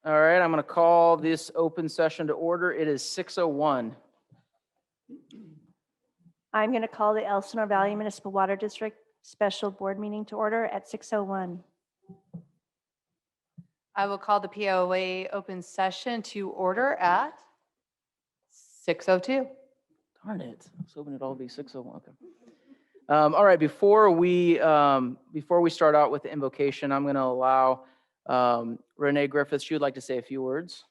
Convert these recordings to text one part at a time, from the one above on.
All right, I'm going to call this open session to order. It is 6:01. I'm going to call the Elsinore Valley Municipal Water District Special Board Meeting to order at 6:01. I will call the POA open session to order at 6:02. Darn it. I was hoping it'd all be 6:01. Okay. All right, before we start out with the invocation, I'm going to allow Renee Griffiths. She would like to say a few words.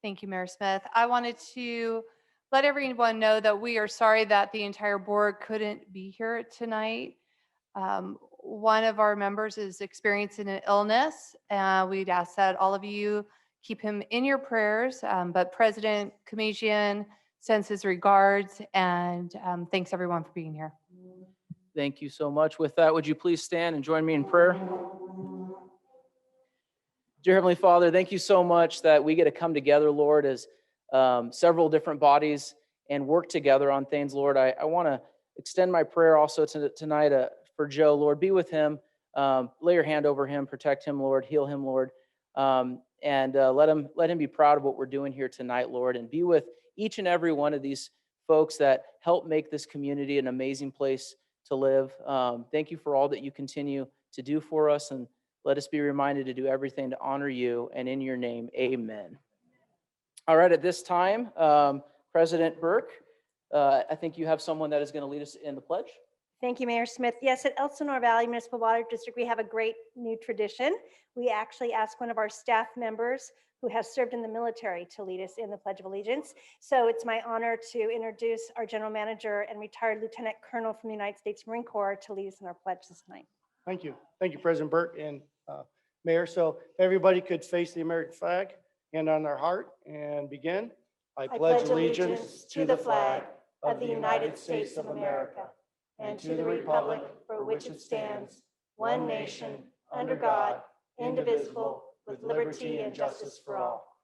Thank you, Mayor Smith. I wanted to let everyone know that we are sorry that the entire board couldn't be here tonight. One of our members is experiencing an illness. We'd ask that all of you keep him in your prayers, but President Comedian sends his regards and thanks everyone for being here. Thank you so much. With that, would you please stand and join me in prayer? Dear Heavenly Father, thank you so much that we get to come together, Lord, as several different bodies and work together on things, Lord. I want to extend my prayer also tonight for Joe, Lord. Be with him. Lay your hand over him. Protect him, Lord. Heal him, Lord. And let him be proud of what we're doing here tonight, Lord. And be with each and every one of these folks that help make this community an amazing place to live. Thank you for all that you continue to do for us, and let us be reminded to do everything to honor you, and in your name, amen. All right, at this time, President Burke, I think you have someone that is going to lead us in the pledge. Thank you, Mayor Smith. Yes, at Elsinore Valley Municipal Water District, we have a great new tradition. We actually ask one of our staff members who has served in the military to lead us in the Pledge of Allegiance. So it's my honor to introduce our General Manager and retired Lieutenant Colonel from the United States Marine Corps to lead us in our pledge this night. Thank you. Thank you, President Burke and Mayor. So if everybody could face the American flag, hand on their heart, and begin. I pledge allegiance to the flag of the United States of America and to the republic for which it stands, one nation, under God, indivisible, with liberty and justice for all.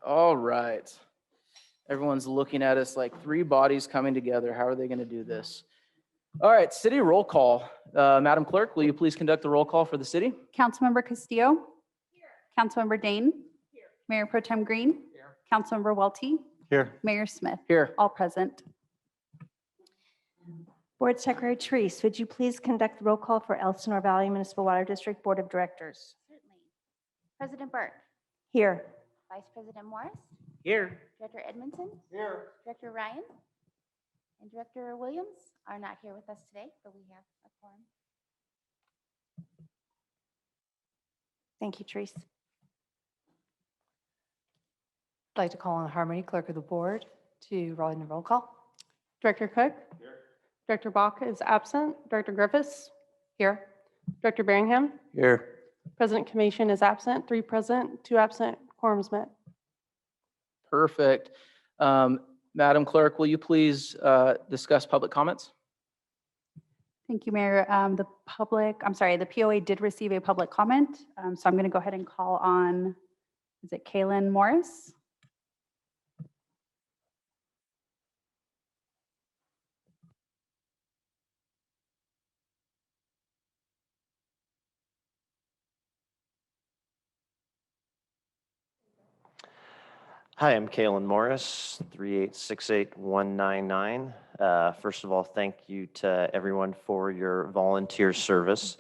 All right. Everyone's looking at us like three bodies coming together. How are they going to do this? All right, city roll call. Madam Clerk, will you please conduct the roll call for the city? Councilmember Castillo. Here. Councilmember Dane. Here. Mayor Pro Tem Green. Here. Councilmember Welty. Here. Mayor Smith. Here. All present. Board Secretary Therese, would you please conduct the roll call for Elsinore Valley Municipal Water District Board of Directors? Certainly. President Burke. Here. Vice President Morris. Here. Director Edmondson. Here. Director Ryan. And Director Williams are not here with us today, but we have a quorum. Thank you, Therese. I'd like to call on Harmony, Clerk of the Board, to run the roll call. Director Cook. Here. Director Bach is absent. Director Griffiths. Here. Director Birmingham. Here. President Commission is absent. 3 present, 2 absent. Quorum is met. Perfect. Madam Clerk, will you please discuss public comments? Thank you, Mayor. The POA did receive a public comment. So I'm going to go ahead and call on, is it Kaylin Morris? Hi, I'm Kalen Morris, 3868199. First of all, thank you to everyone for your volunteer service.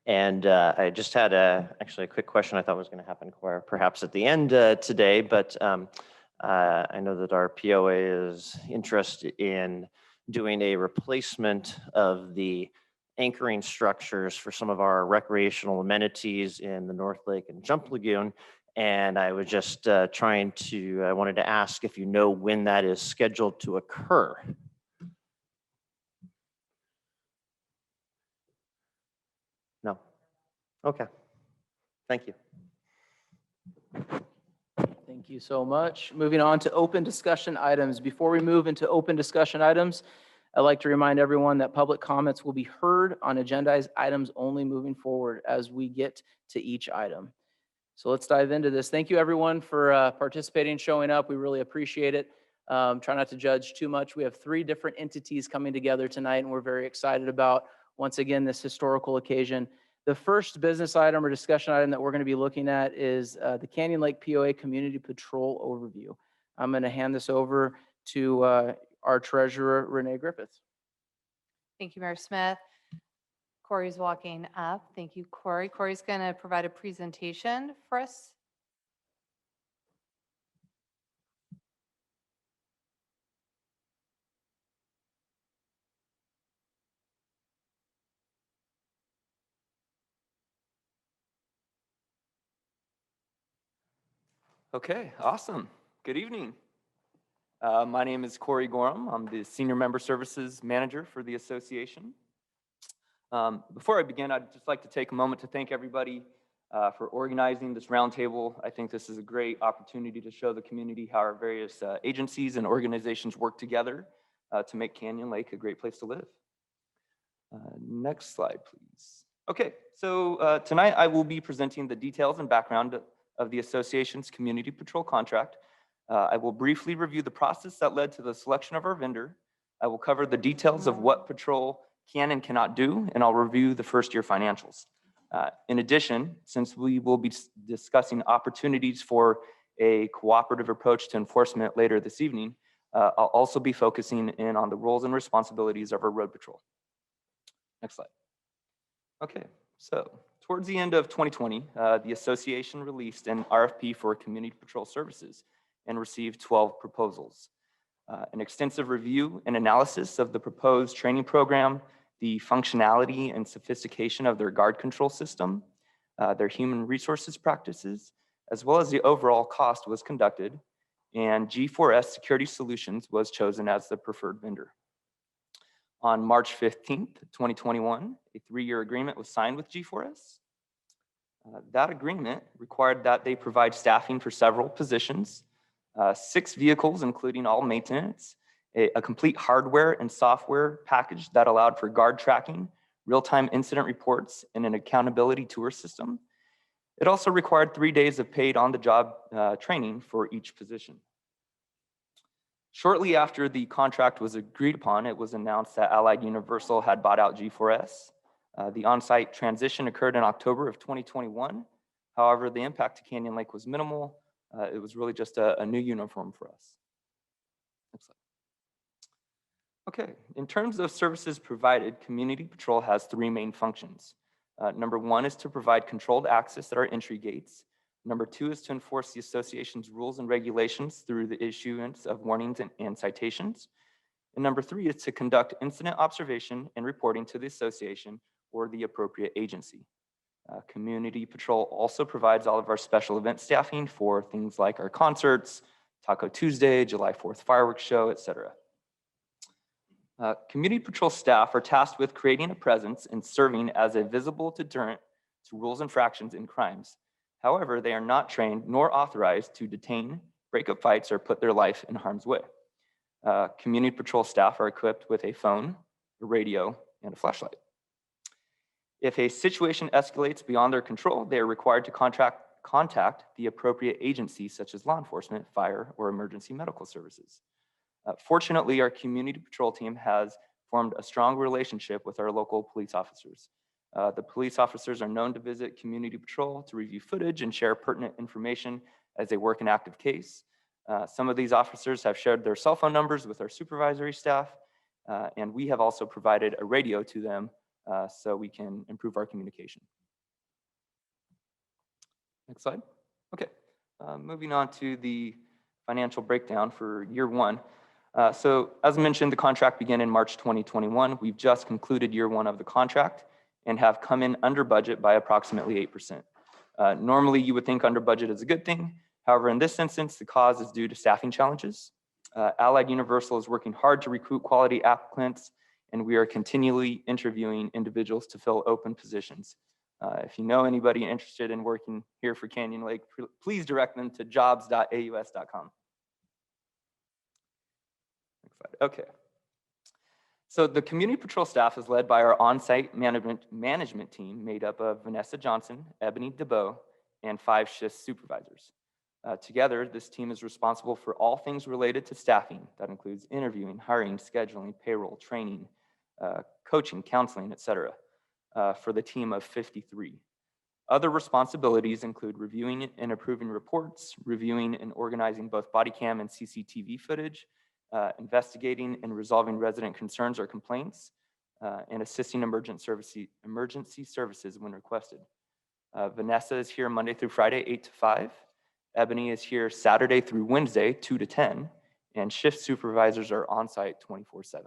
And I just had actually a quick question I thought was going to happen perhaps at the end today, but I know that our POA is interested in doing a replacement of the anchoring structures for some of our recreational amenities in the North Lake and Jump Lagoon. And I was just I wanted to ask if you know when that is scheduled to occur. No? Okay. Thank you. Thank you so much. Moving on to open discussion items. Before we move into open discussion items, I'd like to remind everyone that public comments will be heard on agendized items only moving forward as we get to each item. So let's dive into this. Thank you everyone for participating, showing up. We really appreciate it. Try not to judge too much. We have 3 different entities coming together tonight, and we're very excited about, once again, this historical occasion. The first business item or discussion item that we're going to be looking at is the Canyon Lake POA Community Patrol Overview. I'm going to hand this over to our treasurer, Renee Griffiths. Thank you, Mayor Smith. Corey's walking up. Thank you, Corey. Corey's going to provide a presentation for us. Okay, awesome. Good evening. My name is Corey Gorham. I'm the Senior Member Services Manager for the association. Before I begin, I'd just like to take a moment to thank everybody for organizing this roundtable. I think this is a great opportunity to show the community how our various agencies and organizations work together to make Canyon Lake a great place to live. Next slide, please. Okay, so tonight I will be presenting the details and background of the association's community patrol contract. I will briefly review the process that led to the selection of our vendor. I will cover the details of what patrol can and cannot do, and I'll review the first year financials. In addition, since we will be discussing opportunities for a cooperative approach to enforcement later this evening, I'll also be focusing in on the roles and responsibilities of our road patrol. Next slide. Okay, so towards the end of 2020, the association released an RFP for community patrol services and received 12 proposals. An extensive review and analysis of the proposed training program, the functionality and sophistication of their guard control system, their human resources practices, as well as the overall cost was conducted, and G4S Security Solutions was chosen as the preferred vendor. On March 15th, 2021, a 3-year agreement was signed with G4S. That agreement required that they provide staffing for several positions, 6 vehicles, including all maintenance, a complete hardware and software package that allowed for guard tracking, real-time incident reports, and an accountability tour system. It also required 3 days of paid on-the-job training for each position. Shortly after the contract was agreed upon, it was announced that Allied Universal had bought out G4S. The on-site transition occurred in October of 2021. However, the impact to Canyon Lake was minimal. It was really just a new uniform for us. Next slide. Okay, in terms of services provided, Community Patrol has 3 main functions. Number 1 is to provide controlled access at our entry gates. Number 2 is to enforce the association's rules and regulations through the issuance of warnings and citations. And number 3 is to conduct incident observation and reporting to the association or the appropriate agency. Community Patrol also provides all of our special event staffing for things like our concerts, Taco Tuesday, July 4th fireworks show, etc. Community Patrol staff are tasked with creating a presence and serving as a visible deterrent to rules infractions and crimes. However, they are not trained nor authorized to detain, break up fights, or put their life in harm's way. Community Patrol staff are equipped with a phone, a radio, and a flashlight. If a situation escalates beyond their control, they are required to contact the appropriate agency, such as law enforcement, fire, or emergency medical services. Fortunately, our Community Patrol team has formed a strong relationship with our local police officers. The police officers are known to visit Community Patrol to review footage and share pertinent information as they work an active case. Some of these officers have shared their cell phone numbers with our supervisory staff, and we have also provided a radio to them so we can improve our communication. Next slide. Okay, moving on to the financial breakdown for year 1. So as mentioned, the contract began in March 2021. We've just concluded year 1 of the contract and have come in under budget by approximately 8%. Normally, you would think under budget is a good thing. However, in this instance, the cause is due to staffing challenges. Allied Universal is working hard to recruit quality applicants, and we are continually interviewing individuals to fill open positions. If you know anybody interested in working here for Canyon Lake, please direct them to jobs.aus.com. Next slide. Okay. So the Community Patrol staff is led by our on-site management team made up of Vanessa Johnson, Ebony DeBow, and 5 shift supervisors. Together, this team is responsible for all things related to staffing. That includes interviewing, hiring, scheduling, payroll, training, coaching, counseling, etc. For the team of 53. Other responsibilities include reviewing and approving reports, reviewing and organizing both body cam and CCTV footage, investigating and resolving resident concerns or complaints, and assisting emergency services when requested. Vanessa is here Monday through Friday, 8 to 5. Ebony is here Saturday through Wednesday, 2 to 10. And shift supervisors are on site 24/7.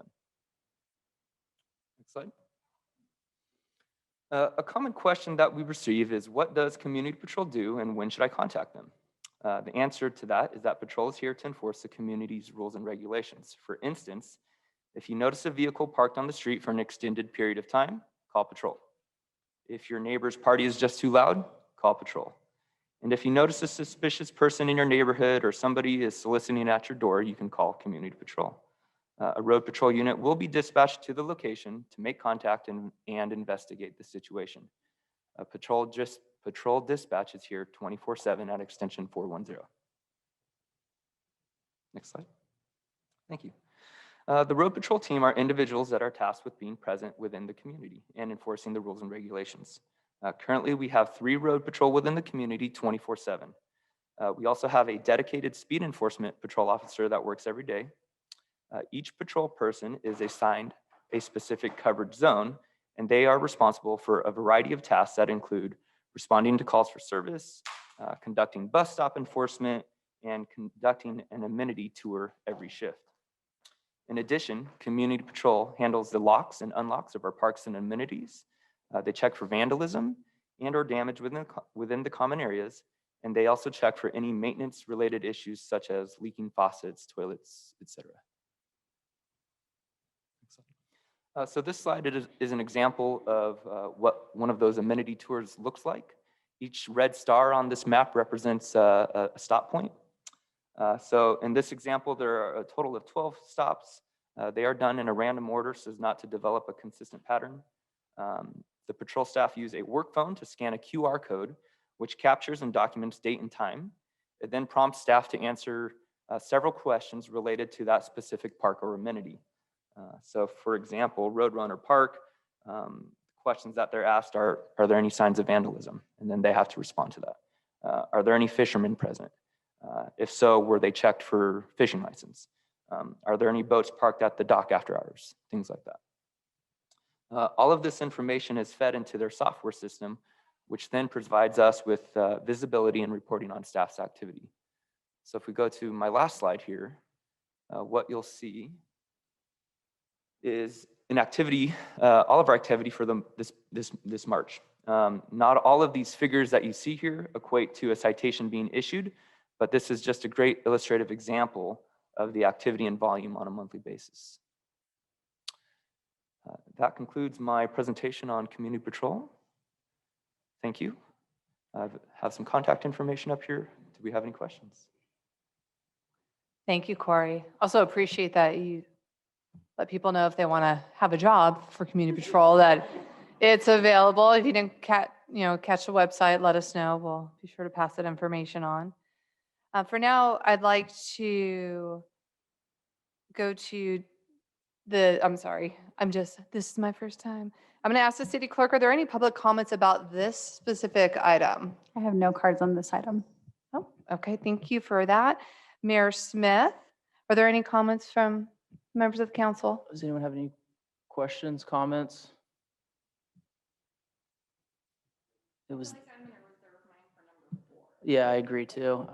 Next slide. A common question that we receive is, what does Community Patrol do and when should I contact them? The answer to that is that Patrol is here to enforce the community's rules and regulations. For instance, if you notice a vehicle parked on the street for an extended period of time, call Patrol. If your neighbor's party is just too loud, call Patrol. And if you notice a suspicious person in your neighborhood or somebody is soliciting at your door, you can call Community Patrol. A road patrol unit will be dispatched to the location to make contact and investigate the situation. Patrol dispatch is here 24/7 at extension 410. Next slide. Thank you. The road patrol team are individuals that are tasked with being present within the community and enforcing the rules and regulations. Currently, we have 3 road patrol within the community 24/7. We also have a dedicated speed enforcement patrol officer that works every day. Each patrol person is assigned a specific coverage zone, and they are responsible for a variety of tasks that include responding to calls for service, conducting bus stop enforcement, and conducting an amenity tour every shift. In addition, Community Patrol handles the locks and unlocks of our parks and amenities. They check for vandalism and or damage within the common areas, and they also check for any maintenance-related issues such as leaking faucets, toilets, etc. So this slide is an example of what one of those amenity tours looks like. Each red star on this map represents a stop point. So in this example, there are a total of 12 stops. They are done in a random order so as not to develop a consistent pattern. The patrol staff use a work phone to scan a QR code, which captures and documents date and time. It then prompts staff to answer several questions related to that specific park or amenity. So for example, Roadrunner Park, questions that they're asked are there any signs of vandalism? And then they have to respond to that. Are there any fishermen present? If so, were they checked for fishing license? Are there any boats parked at the dock after hours? Things like that. All of this information is fed into their software system, which then provides us with visibility and reporting on staff's activity. So if we go to my last slide here, what you'll see is an activity, all of our activity for this March. Not all of these figures that you see here equate to a citation being issued, but this is just a great illustrative example of the activity and volume on a monthly basis. That concludes my presentation on Community Patrol. Thank you. I have some contact information up here. Do we have any questions? Thank you, Corey. Also appreciate that you let people know if they want to have a job for Community Patrol that it's available. If you didn't catch the website, let us know. We'll be sure to pass that information on. For now, I'd like to go to this is my first time. I'm going to ask the city clerk, are there any public comments about this specific item? I have no cards on this item. Oh, okay. Thank you for that. Mayor Smith, are there any comments from members of the council? Does anyone have any questions, comments? It was. Yeah, I agree too.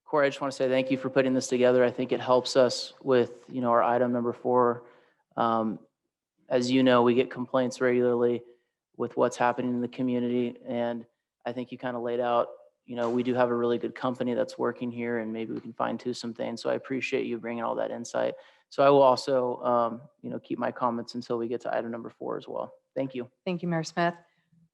Corey, I just want to say thank you for putting this together. I think it helps us with, our item number 4. As you know, we get complaints regularly with what's happening in the community. And I think you kind of laid out, we do have a really good company that's working here and maybe we can fine tune some things. So I appreciate you bringing all that insight. So I will also, keep my comments until we get to item number 4 as well. Thank you. Thank you, Mayor Smith.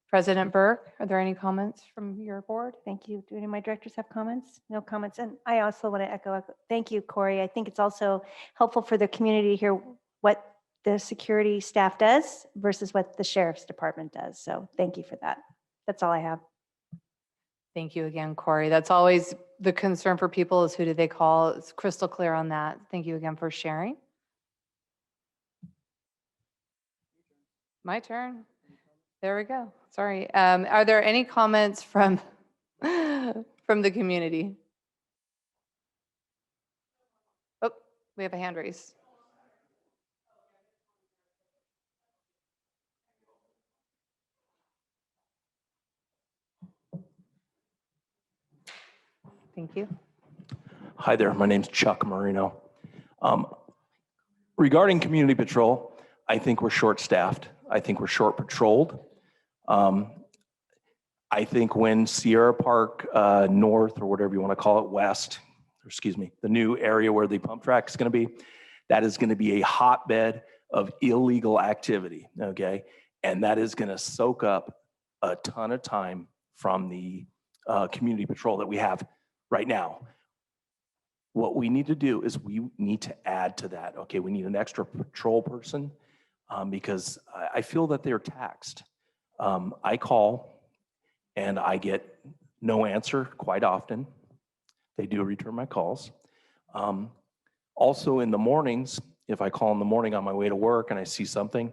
President Burke, are there any comments from your board? Thank you. Do any of my directors have comments? No comments. And I also want to echo, thank you, Corey. I think it's also helpful for the community to hear what the security staff does versus what the sheriff's department does. So thank you for that. That's all I have. Thank you again, Corey. That's always the concern for people is who do they call? It's crystal clear on that. Thank you again for sharing. My turn. There we go. Sorry. Are there any comments from, from the community? Oh, we have a hand raised. Thank you. Hi there, my name's Chuck Marino. Regarding community patrol, I think we're short-staffed. I think we're short-patrolled. I think when Sierra Park North, or whatever you want to call it, West, or excuse me, the new area where the pump track is going to be, that is going to be a hotbed of illegal activity, okay? And that is going to soak up a ton of time from the community patrol that we have right now. What we need to do is we need to add to that. Okay, we need an extra patrol person because I feel that they're taxed. I call and I get no answer quite often. They do return my calls. Also in the mornings, if I call in the morning on my way to work and I see something,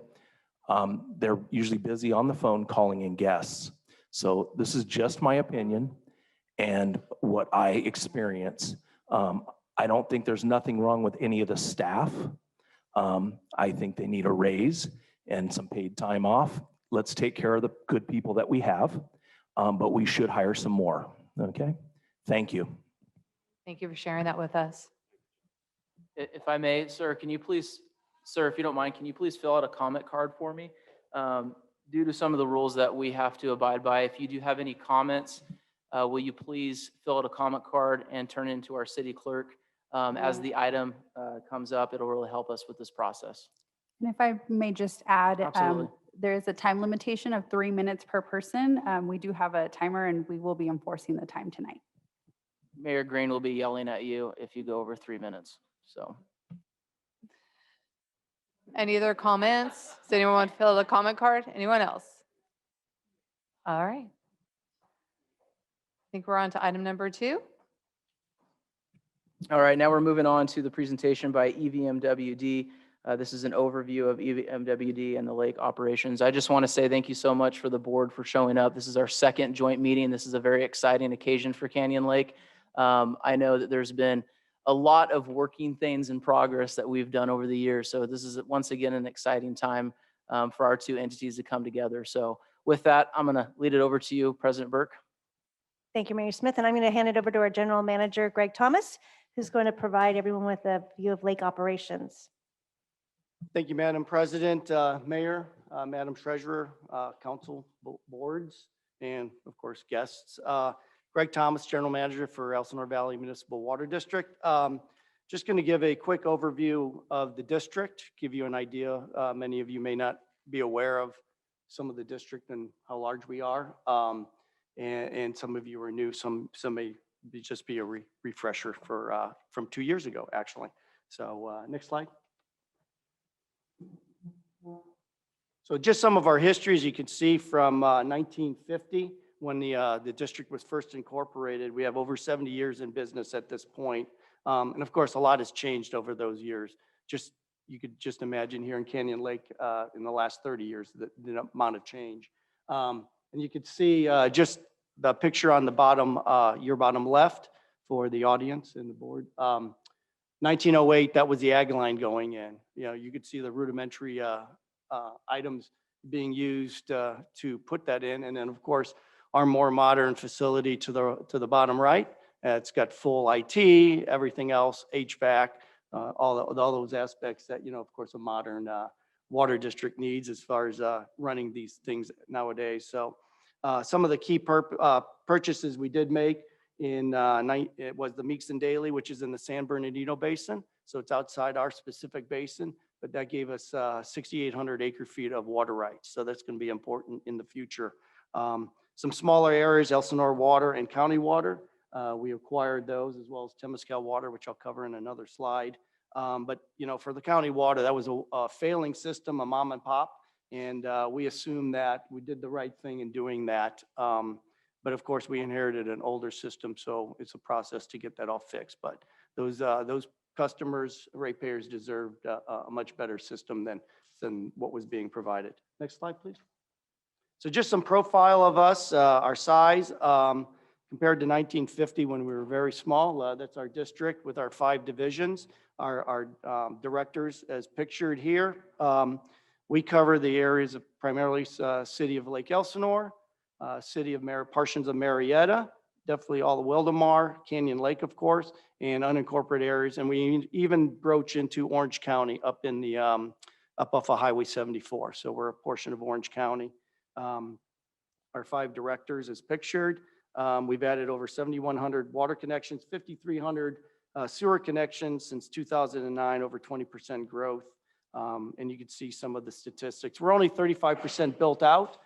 they're usually busy on the phone calling in guests. So this is just my opinion and what I experience. I don't think there's nothing wrong with any of the staff. I think they need a raise and some paid time off. Let's take care of the good people that we have, but we should hire some more, okay? Thank you. Thank you for sharing that with us. If I may, sir, can you please, sir, if you don't mind, can you please fill out a comment card for me? Due to some of the rules that we have to abide by, if you do have any comments, will you please fill out a comment card and turn it into our city clerk? As the item comes up, it'll really help us with this process. And if I may just add, Absolutely. there is a time limitation of 3 minutes per person. We do have a timer and we will be enforcing the time tonight. Mayor Green will be yelling at you if you go over 3 minutes, so. Any other comments? Does anyone want to fill out a comment card? Anyone else? All right. I think we're on to item number 2. All right, now we're moving on to the presentation by EVMWD. This is an overview of EVMWD and the lake operations. I just want to say thank you so much for the board for showing up. This is our second joint meeting. This is a very exciting occasion for Canyon Lake. I know that there's been a lot of working things in progress that we've done over the years. So this is once again an exciting time for our two entities to come together. So with that, I'm going to lead it over to you, President Burke. Thank you, Mayor Smith. And I'm going to hand it over to our General Manager, Greg Thomas, who's going to provide everyone with a view of lake operations. Thank you, Madam President, Mayor, Madam Treasurer, Council boards, and of course, guests. Greg Thomas, General Manager for Elsinore Valley Municipal Water District. Just going to give a quick overview of the district, give you an idea. Many of you may not be aware of some of the district and how large we are. And some of you are new, some may just be a refresher for from 2 years ago, actually. So next slide. So just some of our history, as you can see, from 1950, when the district was first incorporated. We have over 70 years in business at this point. And of course, a lot has changed over those years. You could just imagine here in Canyon Lake in the last 30 years, the amount of change. And you could see just the picture on the bottom, your bottom left for the audience and the board. 1908, that was the ag line going in. You know, you could see the rudimentary items being used to put that in. And then of course, our more modern facility to the bottom right. It's got full IT, everything else, HVAC, all those aspects that, you know, of course, a modern water district needs as far as running these things nowadays. So some of the key purchases we did make it was the Meeks and Daly, which is in the San Bernardino Basin. So it's outside our specific basin, but that gave us 6,800 acre feet of water rights. So that's going to be important in the future. Some smaller areas, Elsinore Water and County Water. We acquired those as well as Temescal Water, which I'll cover in another slide. But, you know, for the county water, that was a failing system, a mom and pop. And we assumed that we did the right thing in doing that. But of course, we inherited an older system, so it's a process to get that all fixed. But those customers, ratepayers deserved a much better system than what was being provided. Next slide, please. So just some profile of us, our size, compared to 1950 when we were very small. That's our district with our 5 divisions, our directors as pictured here. We cover the areas of primarily city of Lake Elsinore, portions of Marietta, definitely all the Wildemar, Canyon Lake, of course, and unincorporated areas. And we even broach into Orange County up in the up off of Highway 74. So we're a portion of Orange County. Our 5 directors as pictured. We've added over 7,100 water connections, 5,300 sewer connections since 2009, over 20% growth. And you can see some of the statistics. We're only 35% built out.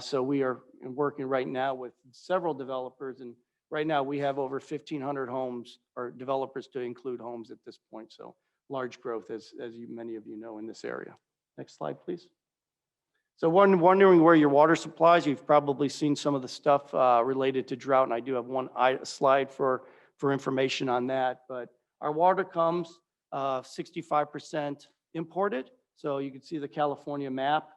So we are working right now with several developers. And right now we have over 1,500 homes or developers to include homes at this point. So large growth as many of you know in this area. Next slide, please. So wondering where your water supplies, you've probably seen some of the stuff related to drought, and I do have one slide for information on that. But our water comes 65% imported. So you can see the California map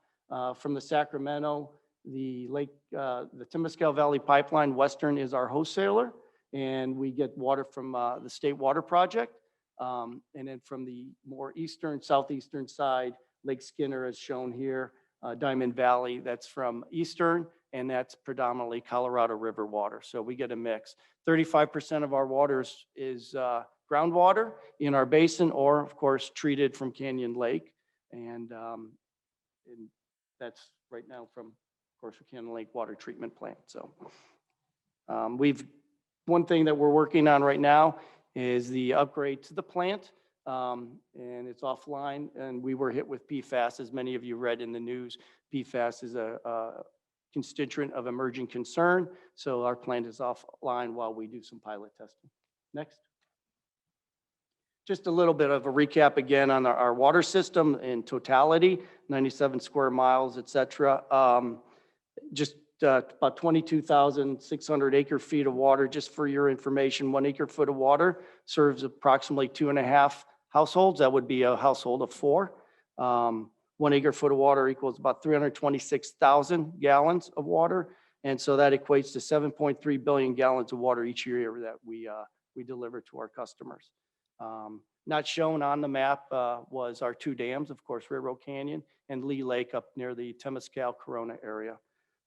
from the Sacramento, the Temescal Valley Pipeline, Western is our wholesaler, and we get water from the State Water Project. And then from the more eastern, southeastern side, Lake Skinner is shown here. Diamond Valley, that's from Eastern, and that's predominantly Colorado River water. So we get a mix. 35% of our water is groundwater in our basin, or of course treated from Canyon Lake, and that's right now from, of course, Canyon Lake Water Treatment Plant. So one thing that we're working on right now is the upgrade to the plant. And it's offline, and we were hit with PFAS, as many of you read in the news. PFAS is a constituent of emerging concern, so our plant is offline while we do some pilot testing. Next. Just a little bit of a recap again on our water system in totality, 97 square miles, et cetera. Just about 22,600 acre feet of water. Just for your information, 1 acre foot of water serves approximately 2.5 households. That would be a household of 4. 1 acre foot of water equals about 326,000 gallons of water. And so that equates to 7.3 billion gallons of water each year that we deliver to our customers. Not shown on the map was our 2 dams, of course, Railroad Canyon and Lee Lake up near the Temescal Corona area.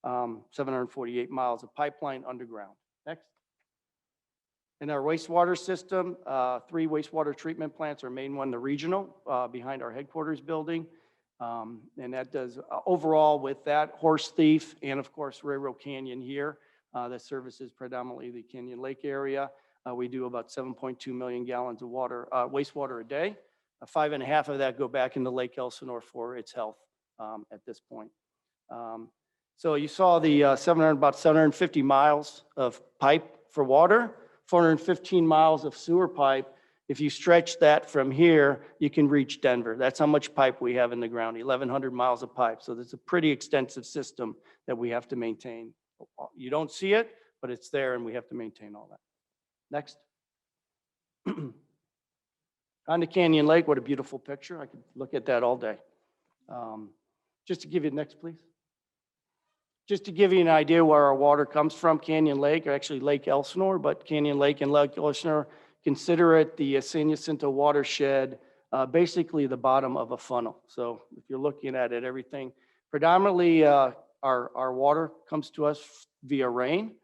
748 miles of pipeline underground. Next. In our wastewater system, 3 wastewater treatment plants, our main one, the regional, behind our headquarters building. And that does overall with that Horse Thief and of course Railroad Canyon here, that services predominantly the Canyon Lake area. We do about 7.2 million gallons of water, wastewater a day. 5.5 of that go back into Lake Elsinore for its health at this point. So you saw the about 750 miles of pipe for water, 415 miles of sewer pipe. If you stretch that from here, you can reach Denver. That's how much pipe we have in the ground, 1,100 miles of pipe. So that's a pretty extensive system that we have to maintain. You don't see it, but it's there and we have to maintain all that. Next. On to Canyon Lake, what a beautiful picture. I could look at that all day. Just to give you, next please. Just to give you an idea where our water comes from, Canyon Lake, or actually Lake Elsinore, but Canyon Lake and Lake Elsinore, consider it the San Jacinto watershed, basically the bottom of a funnel. So if you're looking at it, everything, predominantly our water comes to us via rain.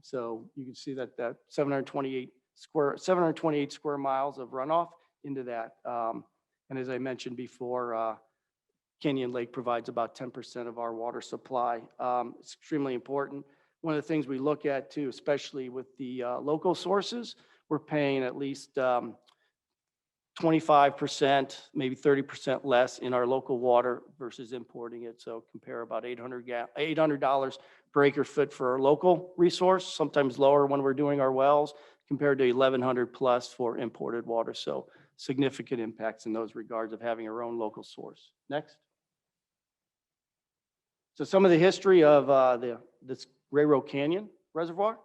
So you can see that 728 square miles of runoff into that. And as I mentioned before, Canyon Lake provides about 10% of our water supply. It's extremely important. One of the things we look at too, especially with the local sources, we're paying at least 25%, maybe 30% less in our local water versus importing it. So compare about $800 per acre foot for our local resource, sometimes lower when we're doing our wells, compared to $1,100 plus for imported water. So significant impacts in those regards of having our own local source. Next. So some of the history of Railroad Canyon Reservoir,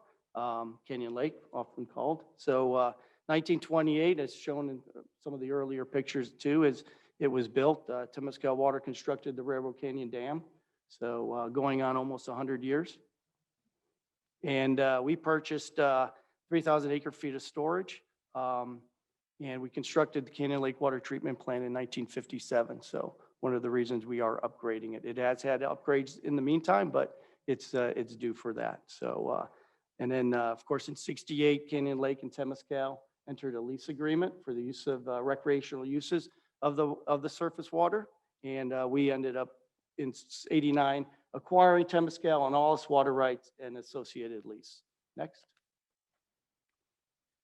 Canyon Lake, often called. So 1928, as shown in some of the earlier pictures too, is it was built. Temescal Water constructed the Railroad Canyon Dam. So going on almost 100 years. And we purchased 3,000 acre feet of storage. And we constructed the Canyon Lake Water Treatment Plant in 1957. So one of the reasons we are upgrading it. It has had upgrades in the meantime, but it's due for that. So, and then of course in 68, Canyon Lake and Temescal entered a lease agreement for the use of recreational uses of the surface water. And we ended up in 89 acquiring Temescal and all its water rights and associated lease. Next.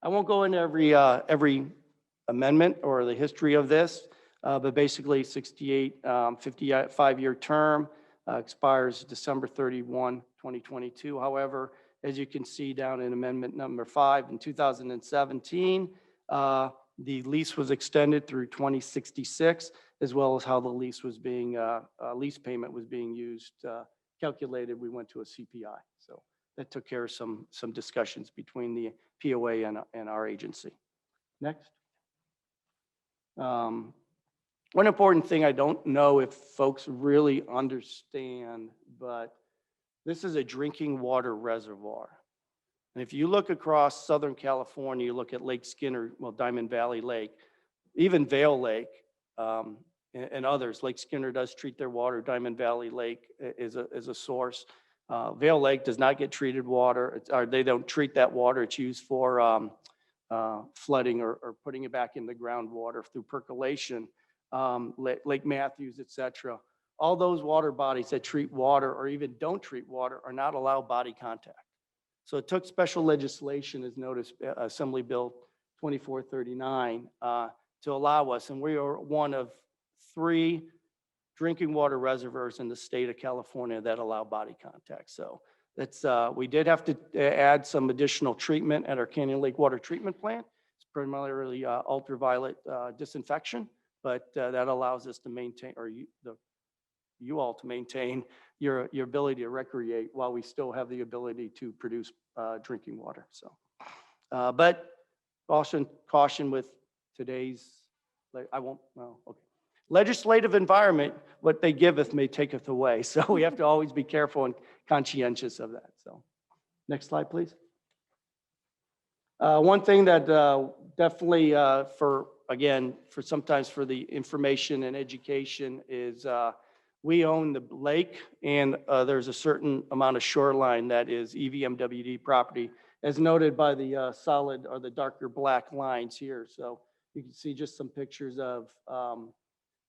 I won't go into every amendment or the history of this, but basically 68, 55-year term expires December 31, 2022. However, as you can see down in amendment number 5 in 2017, the lease was extended through 2066, as well as how the lease was being, lease payment was being used, calculated. We went to a CPI. So that took care of some discussions between the POA and our agency. Next. One important thing I don't know if folks really understand, but this is a drinking water reservoir. And if you look across Southern California, you look at Lake Skinner, well, Diamond Valley Lake, even Vail Lake, and others. Lake Skinner does treat their water. Diamond Valley Lake is a source. Vail Lake does not get treated water, or they don't treat that water. It's used for flooding or putting it back in the groundwater through percolation. Lake Matthews, et cetera. All those water bodies that treat water or even don't treat water are not allowed body contact. So it took special legislation, as noticed, Assembly Bill 2439, to allow us, and we are one of 3 drinking water reservoirs in the state of California that allow body contact. So that's, we did have to add some additional treatment at our Canyon Lake Water Treatment Plant. It's primarily ultraviolet disinfection, but that allows us to maintain, or you all to maintain your ability to recreate while we still have the ability to produce drinking water. So, but caution with today's, I won't, well, okay. Legislative environment, what they giveth may taketh away. So we have to always be careful and conscientious of that. So next slide, please. One thing that definitely for sometimes for the information and education is we own the lake, and there's a certain amount of shoreline that is EVMWD property, as noted by the solid or the darker black lines here. So you can see just some pictures of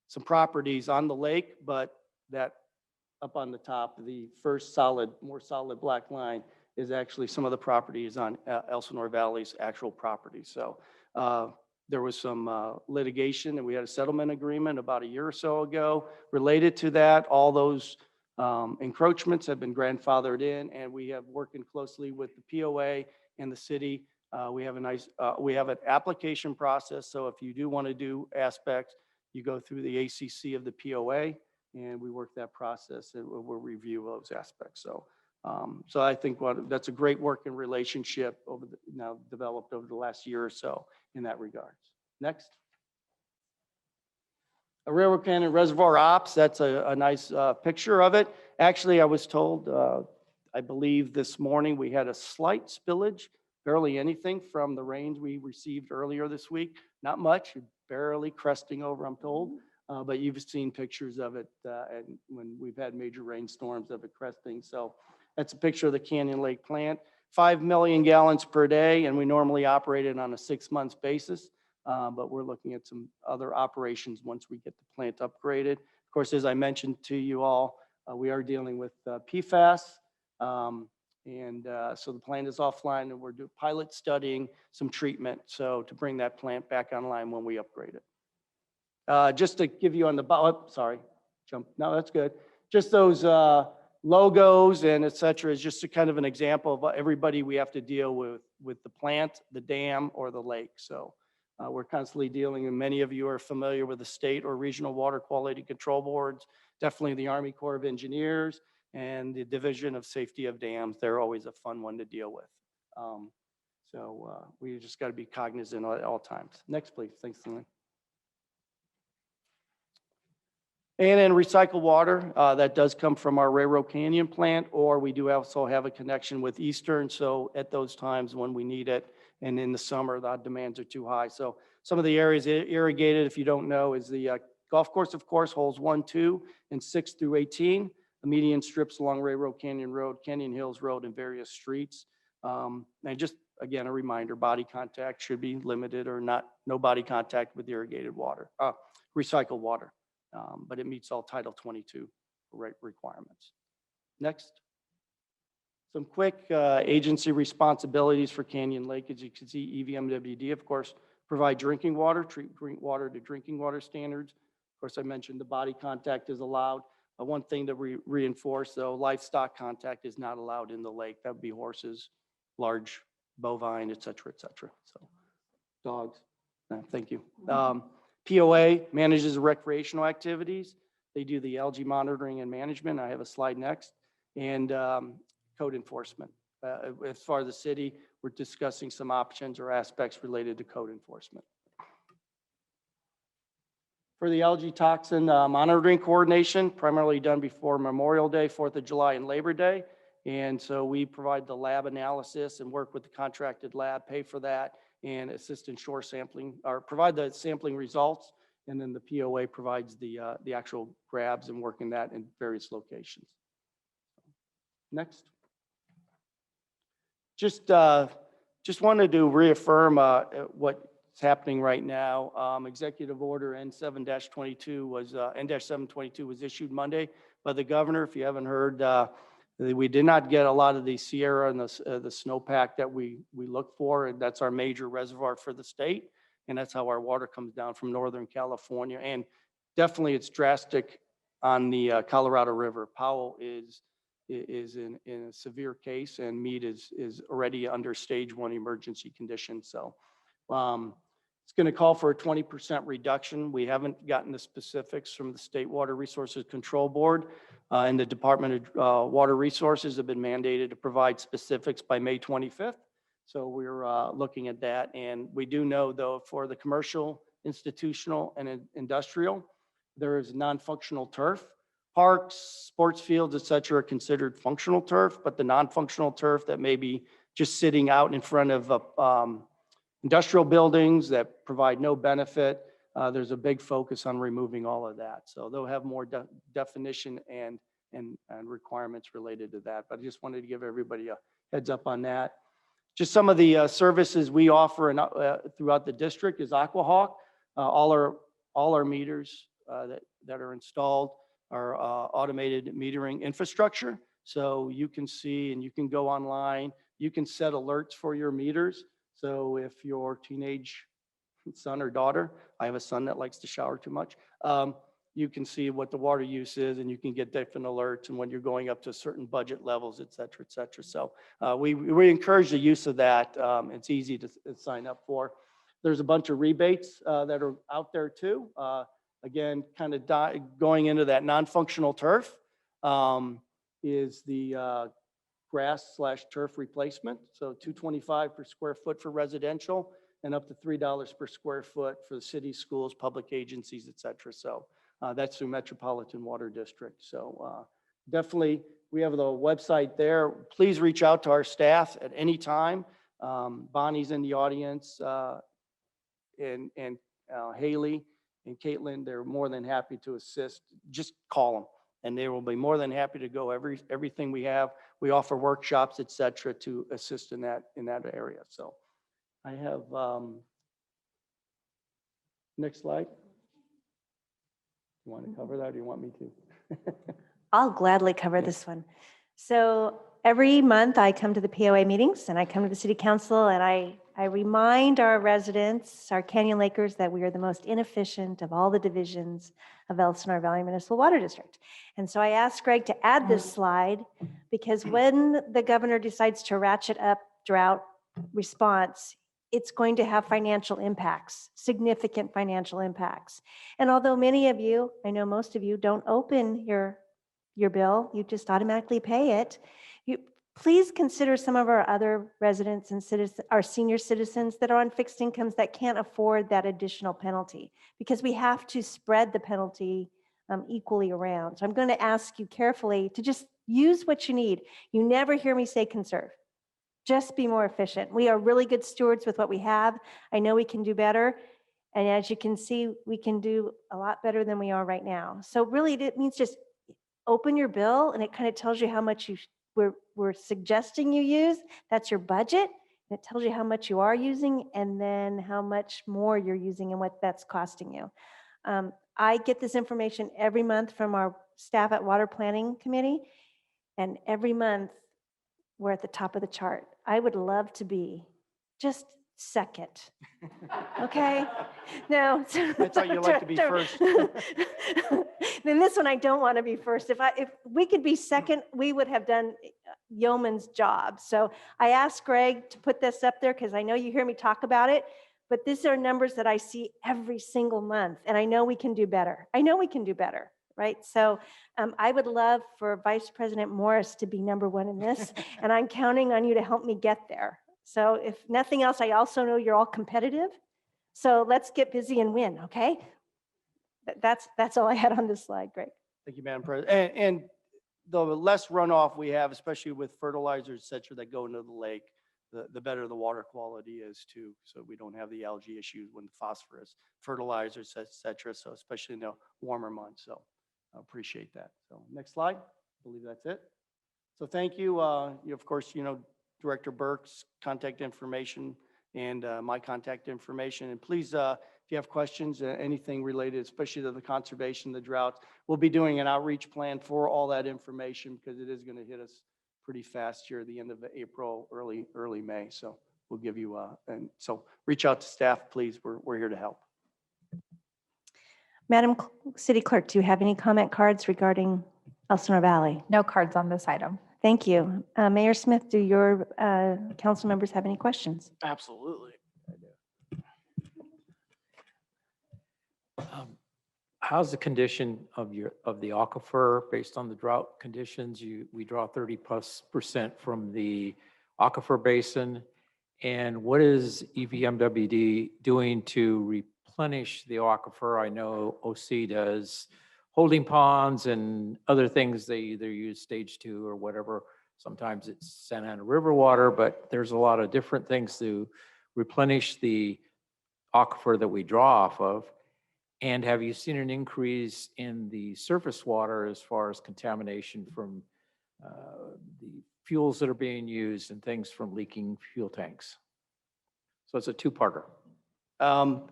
some properties on the lake, but that up on the top, the first more solid black line is actually some of the properties on Elsinore Valley's actual property. So there was some litigation, and we had a settlement agreement about a year or so ago related to that. All those encroachments have been grandfathered in, and we have working closely with the POA and the city. We have an application process. So if you do want to do aspects, you go through the ACC of the POA, and we work that process, and we'll review those aspects. So, so I think that's a great working relationship now developed over the last year or so in that regards. Next. A Railroad Canyon Reservoir Ops, that's a nice picture of it. Actually, I was told, I believe this morning, we had a slight spillage, barely anything from the rains we received earlier this week. Not much, barely cresting over, I'm told. But you've seen pictures of it and when we've had major rainstorms of it cresting. So that's a picture of the Canyon Lake plant. 5 million gallons per day, and we normally operate it on a 6-month basis. But we're looking at some other operations once we get the plant upgraded. Of course, as I mentioned to you all, we are dealing with PFAS. So the plant is offline, and we're doing pilot studying some treatment. So to bring that plant back online when we upgrade it. Just to give you on the bottom, sorry, no, that's good. Just those logos and et cetera is just a kind of an example of everybody we have to deal with the plant, the dam, or the lake. So we're constantly dealing, and many of you are familiar with the state or regional water quality control boards, definitely the Army Corps of Engineers, and the Division of Safety of Dams. They're always a fun one to deal with. We just got to be cognizant at all times. Next, please. Thanks, Lynn. And then recycled water, that does come from our Railroad Canyon plant, or we do also have a connection with Eastern. So at those times when we need it, and in the summer, the demands are too high. So some of the areas irrigated, if you don't know, is the golf course, of course, holes 1, 2, and 6 through 18. The median strips along Railroad Canyon Road, Canyon Hills Road, and various streets. And just, again, a reminder, body contact should be limited or no body contact with irrigated water, recycled water. But it meets all Title 22 requirements. Next. Some quick agency responsibilities for Canyon Lake. As you can see, EVMWD, of course, provide drinking water, treat water to drinking water standards. Of course, I mentioned the body contact is allowed. One thing to reinforce, though, livestock contact is not allowed in the lake. That would be horses, large bovine, et cetera, so dogs. Thank you. POA manages recreational activities. They do the algae monitoring and management. I have a slide next. And code enforcement. As far as the city, we're discussing some options or aspects related to code enforcement. For the algae toxin monitoring coordination, primarily done before Memorial Day, 4th of July, and Labor Day. And so we provide the lab analysis and work with the contracted lab, pay for that, and assist in shore sampling, or provide the sampling results. And then the POA provides the actual grabs and working that in various locations. Next. Just wanted to reaffirm what's happening right now. Executive Order N7-22 was N-722 was issued Monday by the governor. If you haven't heard, we did not get a lot of the Sierra and the snowpack that we look for, and that's our major reservoir for the state, and that's how our water comes down from Northern California. And definitely, it's drastic on the Colorado River. Powell is in a severe case, and Meade is already under stage 1 emergency condition. So it's going to call for a 20% reduction. We haven't gotten the specifics from the State Water Resources Control Board, and the Department of Water Resources have been mandated to provide specifics by May 25th. So we're looking at that. And we do know, though, for the commercial, institutional, and industrial, there is non-functional turf. Parks, sports fields, et cetera, are considered functional turf, but the non-functional turf that may be just sitting out in front of industrial buildings that provide no benefit, there's a big focus on removing all of that. So they'll have more definition and requirements related to that. But I just wanted to give everybody a heads up on that. Just some of the services we offer throughout the district is Aquahawk. All our meters that are installed are automated metering infrastructure. So you can see and you can go online. You can set alerts for your meters. So if your teenage son or daughter, I have a son that likes to shower too much, you can see what the water use is, and you can get different alerts and when you're going up to certain budget levels, et cetera, et cetera. So we encourage the use of that. It's easy to sign up for. There's a bunch of rebates that are out there too. Again, kind of going into that non-functional turf is the grass/turf replacement. So $225 per square foot for residential and up to $3 per square foot for the city, schools, public agencies, et cetera. So that's through Metropolitan Water District. So definitely, we have the website there. Please reach out to our staff at any time. Bonnie's in the audience, and Haley and Caitlin, they're more than happy to assist. Just call them, and they will be more than happy to go everything we have. We offer workshops, et cetera, to assist in that area. So I have next slide. You want to cover that, or do you want me to? I'll gladly cover this one. So every month I come to the POA meetings and I come to the city council and I remind our residents, our Canyon Lakers, that we are the most inefficient of all the divisions of Elsinore Valley Municipal Water District. And so I asked Greg to add this slide because when the governor decides to ratchet up drought response, it's going to have financial impacts, significant financial impacts. And although many of you, I know most of you, don't open your your bill. You just automatically pay it. Please consider some of our other residents and citizens, our senior citizens that are on fixed incomes that can't afford that additional penalty, because we have to spread the penalty equally around. So I'm going to ask you carefully to just use what you need. You never hear me say conserve. Just be more efficient. We are really good stewards with what we have. I know we can do better. And as you can see, we can do a lot better than we are right now. So really, it means just open your bill and it kind of tells you how much we're suggesting you use. That's your budget. And it tells you how much you are using and then how much more you're using and what that's costing you. I get this information every month from our staff at Water Planning Committee. And every month we're at the top of the chart. I would love to be just second. Okay? No. I thought you'd like to be first. Then this one, I don't want to be first. If we could be second, we would have done yeoman's job. So I asked Greg to put this up there because I know you hear me talk about it, but these are numbers that I see every single month. And I know we can do better. I know we can do better, right? So I would love for Vice President Morris to be number one in this, and I'm counting on you to help me get there. So if nothing else, I also know you're all competitive. So let's get busy and win, okay? That's all I had on this slide, Greg. Thank you, Madam President. And the less runoff we have, especially with fertilizers, et cetera, that go into the lake, the better the water quality is too. So we don't have the algae issues when phosphorus, fertilizers, et cetera. So especially in the warmer months. So I appreciate that. So next slide. I believe that's it. So thank you. Of course, Director Burke's contact information and my contact information. And please, if you have questions, anything related, especially to the conservation, the droughts, we'll be doing an outreach plan for all that information because it is going to hit us pretty fast here at the end of April, early May. So we'll give you, and so reach out to staff, please. We're here to help. Madam City Clerk, do you have any comment cards regarding Elsinore Valley? No cards on this item. Thank you. Mayor Smith, do your council members have any questions? Absolutely. How's the condition of the aquifer based on the drought conditions? We draw 30+% from the aquifer basin. And what is EVMWD doing to replenish the aquifer? I know OC does holding ponds and other things. They either use stage 2 or whatever. Sometimes it's Santa Ana River water, but there's a lot of different things to replenish the aquifer that we draw off of. And have you seen an increase in the surface water as far as contamination from the fuels that are being used and things from leaking fuel tanks? So it's a two-parter.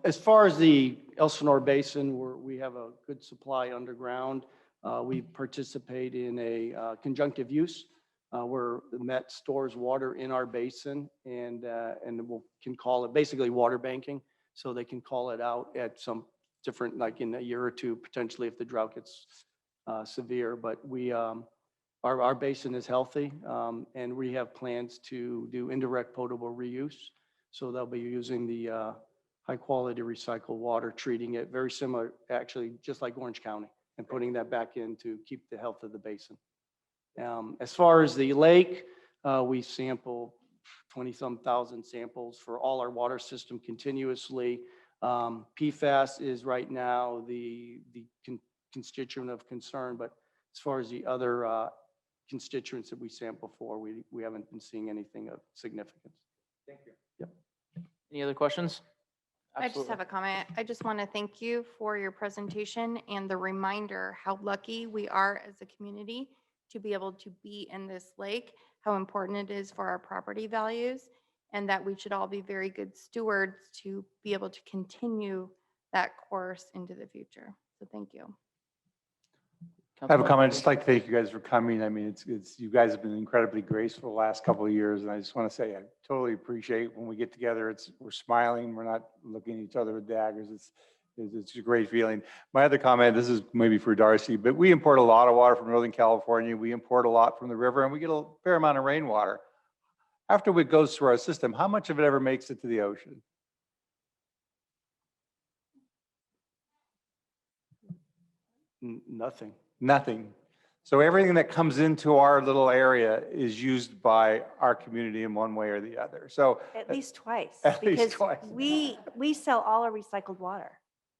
As far as the Elsinore Basin, we have a good supply underground. We participate in a conjunctive use where the Met stores water in our basin and we can call it basically water banking. So they can call it out at some different, like in a year or two, potentially if the drought gets severe. But our basin is healthy and we have plans to do indirect potable reuse. So they'll be using the high quality recycled water, treating it very similar, actually, just like Orange County, and putting that back in to keep the health of the basin. As far as the lake, we sample 20-some thousand samples for all our water system continuously. PFAS is right now the constituent of concern, but as far as the other constituents that we sample for, we haven't been seeing anything of significance. Thank you. Yep. Any other questions? I just have a comment. I just want to thank you for your presentation and the reminder how lucky we are as a community to be able to be in this lake, how important it is for our property values, and that we should all be very good stewards to be able to continue that course into the future. So thank you. I have a comment. I'd just like to thank you guys for coming. I mean, it's you guys have been incredibly graceful the last couple of years, and I just want to say I totally appreciate when we get together. We're smiling. We're not looking at each other with daggers. It's a great feeling. My other comment, this is maybe for Darcy, but we import a lot of water from Northern California. We import a lot from the river, and we get a fair amount of rainwater. After it goes through our system, how much of it ever makes it to the ocean? Nothing. Nothing. So everything that comes into our little area is used by our community in one way or the other. So At least twice. At least because twice. We sell all our recycled water,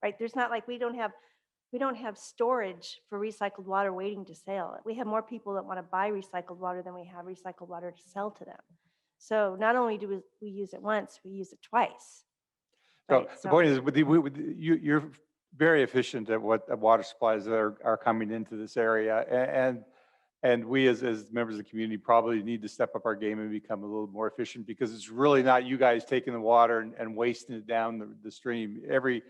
right? There's not like we don't have storage for recycled water waiting to sell. We have more people that want to buy recycled water than we have recycled water to sell to them. So not only do we use it once, we use it twice. So Right, the point is, you're very efficient at what water supplies that are coming into this area. And we as members of the community probably need to step up our game and become a little more efficient, because it's really not you guys taking the water and wasting it down the stream. Every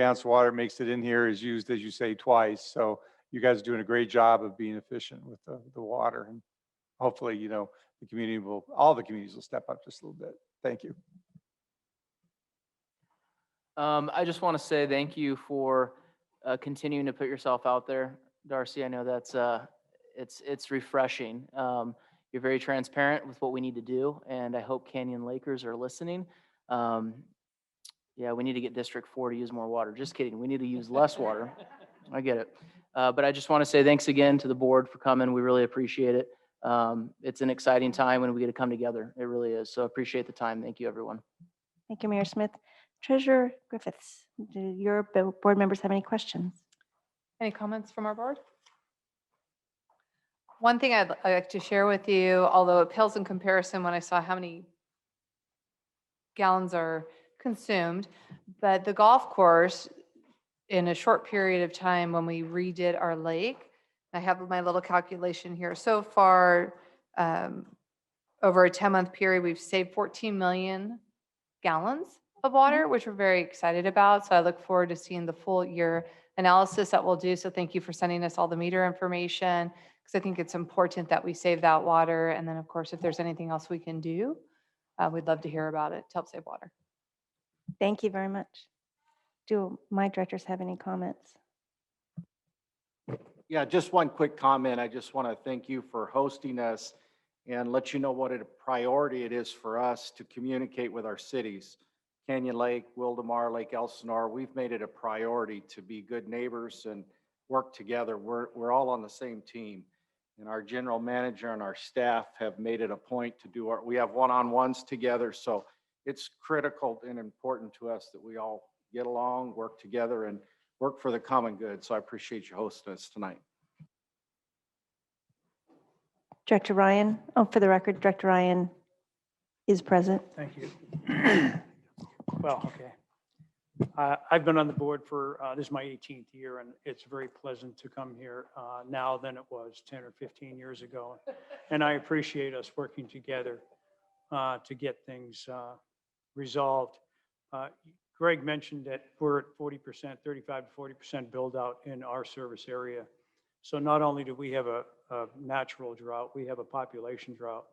ounce of water makes it in here is used, as you say, twice. So you guys are doing a great job of being efficient with the water. And hopefully, all the communities will step up just a little bit. Thank you. I just want to say thank you for continuing to put yourself out there, Darcy. I know that's it's refreshing. You're very transparent with what we need to do, and I hope Canyon Lakers are listening. Yeah, we need to get District 4 to use more water. Just kidding. We need to use less water. I get it. But I just want to say thanks again to the board for coming. We really appreciate it. It's an exciting time when we get to come together. It really is. So appreciate the time. Thank you, everyone. Thank you, Mayor Smith. Treasurer Griffiths, do your board members have any questions? Any comments from our board? One thing I'd like to share with you, although it pales in comparison when I saw how many gallons are consumed, but the golf course, in a short period of time when we redid our lake, I have my little calculation here. So far, over a 10-month period, we've saved 14 million gallons of water, which we're very excited about. So I look forward to seeing the full year analysis that we'll do. So thank you for sending us all the meter information, because I think it's important that we save that water. And then, of course, if there's anything else we can do, we'd love to hear about it to help save water. Thank you very much. Do my directors have any comments? Yeah, just one quick comment. I just want to thank you for hosting us and let you know what a priority it is for us to communicate with our cities. Canyon Lake, Wildemar, Lake Elsinore, we've made it a priority to be good neighbors and work together. We're all on the same team. And our general manager and our staff have made it a point to do we have one-on-ones together. So it's critical and important to us that we all get along, work together, and work for the common good. So I appreciate you hosting us tonight. Director Ryan, for the record, Director Ryan is present. Thank you. Well, okay. I've been on the board for, this is my 18th year, and it's very pleasant to come here now than it was 10 or 15 years ago. And I appreciate us working together to get things resolved. Greg mentioned that we're at 40%, 35 to 40% build out in our service area. So not only do we have a natural drought, we have a population drought.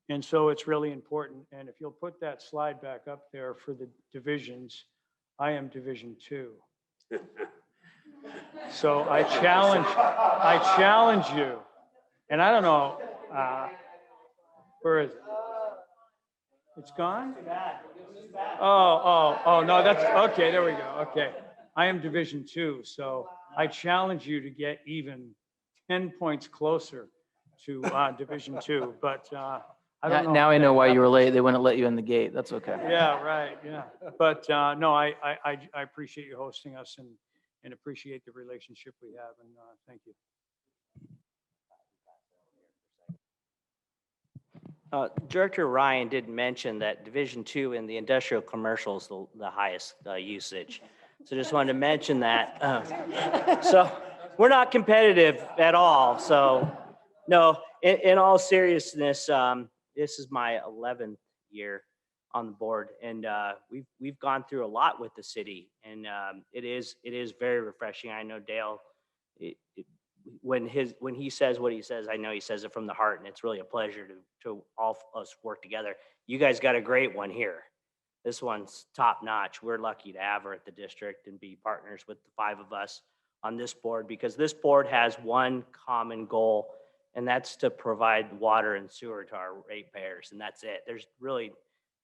And so it's really important. And if you'll put that slide back up there for the divisions, I am Division 2. So I challenge you. And I don't know, where is it? It's gone? Oh, no, that's, okay, there we go, okay. I am Division 2, so I challenge you to get even 10 points closer to Division 2, but I don't know. Now I know why you were late. They wouldn't let you in the gate. That's okay. Yeah, right, yeah. But no, I appreciate you hosting us and appreciate the relationship we have, and thank you. Director Ryan did mention that Division 2 in the industrial commercial is the highest usage. So just wanted to mention that. So we're not competitive at all. So no, in all seriousness, this is my 11th year on the board, and we've gone through a lot with the city, and it is very refreshing. I know Dale, when he says what he says, I know he says it from the heart, and it's really a pleasure to all of us work together. You guys got a great one here. This one's top notch. We're lucky to have her at the district and be partners with the 5 of us on this board, because this board has one common goal, and that's to provide water and sewer to our ratepayers, and that's it.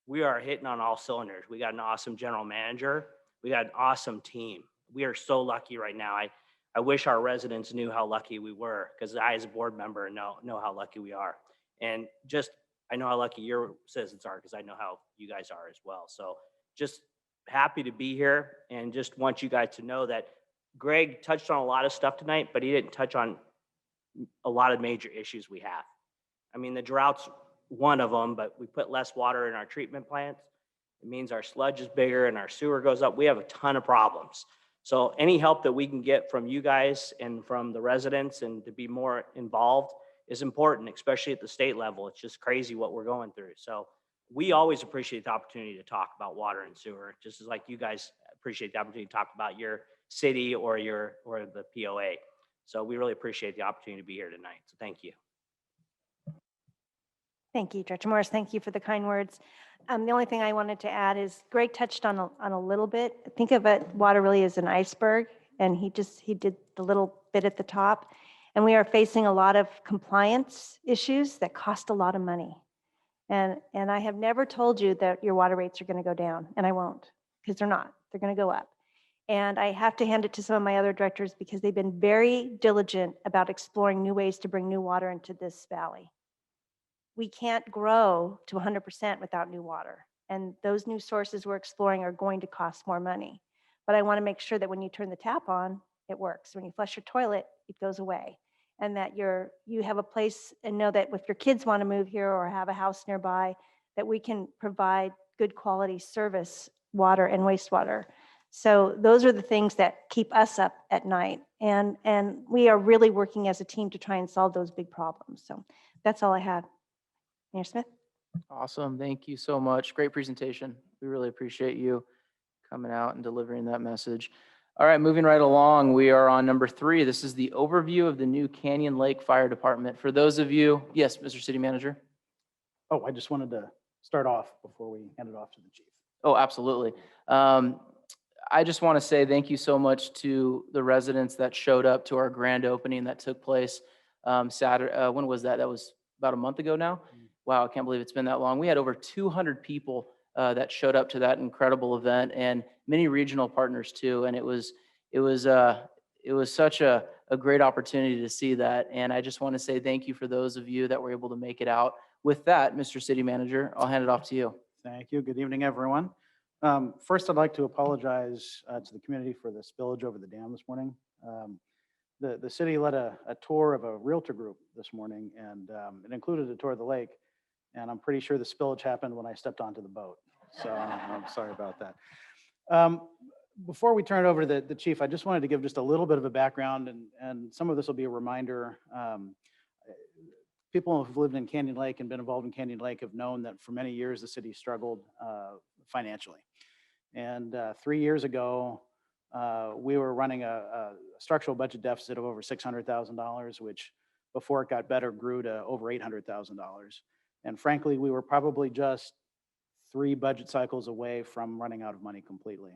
We are hitting on all cylinders. We got an awesome general manager. We got an awesome team. We are so lucky right now. I I wish our residents knew how lucky we were, because I, as a board member, know how lucky we are. And just, I know how lucky your citizens are, because I know how you guys are as well. So just happy to be here, and just want you guys to know that Greg touched on a lot of stuff tonight, but he didn't touch on a lot of major issues we have. I mean, the drought's one of them, but we put less water in our treatment plants. It means our sludge is bigger and our sewer goes up. We have a ton of problems. So any help that we can get from you guys and from the residents and to be more involved is important, especially at the state level. It's just crazy what we're going through. So we always appreciate the opportunity to talk about water and sewer, just as like you guys appreciate the opportunity to talk about your city or the POA. So we really appreciate the opportunity to be here tonight. So thank you. Thank you, Director Morris. Thank you for the kind words. The only thing I wanted to add is Greg touched on a little bit. Think of it, water really is an iceberg, and he did the little bit at the top. And we are facing a lot of compliance issues that cost a lot of money. And I have never told you that your water rates are going to go down, and I won't, because they're not. They're going to go up. And I have to hand it to some of my other directors because they've been very diligent about exploring new ways to bring new water into this valley. We can't grow to 100% without new water. And those new sources we're exploring are going to cost more money. But I want to make sure that when you turn the tap on, it works. When you flush your toilet, it goes away. And that you have a place, and know that if your kids want to move here or have a house nearby, that we can provide good quality service, water and wastewater. So those are the things that keep us up at night. And we are really working as a team to try and solve those big problems. So that's all I have. Mayor Smith? Awesome. Thank you so much. Great presentation. We really appreciate you coming out and delivering that message. All right, moving right along, we are on number 3. This is the overview of the new Canyon Lake Fire Department. For those of you, yes, Mr. City Manager. Oh, I just wanted to start off before we hand it off to the chief. Oh, absolutely. I just want to say thank you so much to the residents that showed up to our grand opening that took place Saturday. When was that? That was about a month ago now. Wow, I can't believe it's been that long. We had over 200 people that showed up to that incredible event, and many regional partners too. And it was such a great opportunity to see that. And I just want to say thank you for those of you that were able to make it out. With that, Mr. City Manager, I'll hand it off to you. Thank you. Good evening, everyone. First, I'd like to apologize to the community for the spillage over the dam this morning. The city led a tour of a realtor group this morning, and it included a tour of the lake. And I'm pretty sure the spillage happened when I stepped onto the boat. So I'm sorry about that. Before we turn it over to the chief, I just wanted to give just a little bit of a background, and some of this will be a reminder. People who've lived in Canyon Lake and been involved in Canyon Lake have known that for many years the city struggled financially. And 3 years ago, we were running a structural budget deficit of over $600,000, which before it got better grew to over $800,000. And frankly, we were probably just 3 budget cycles away from running out of money completely.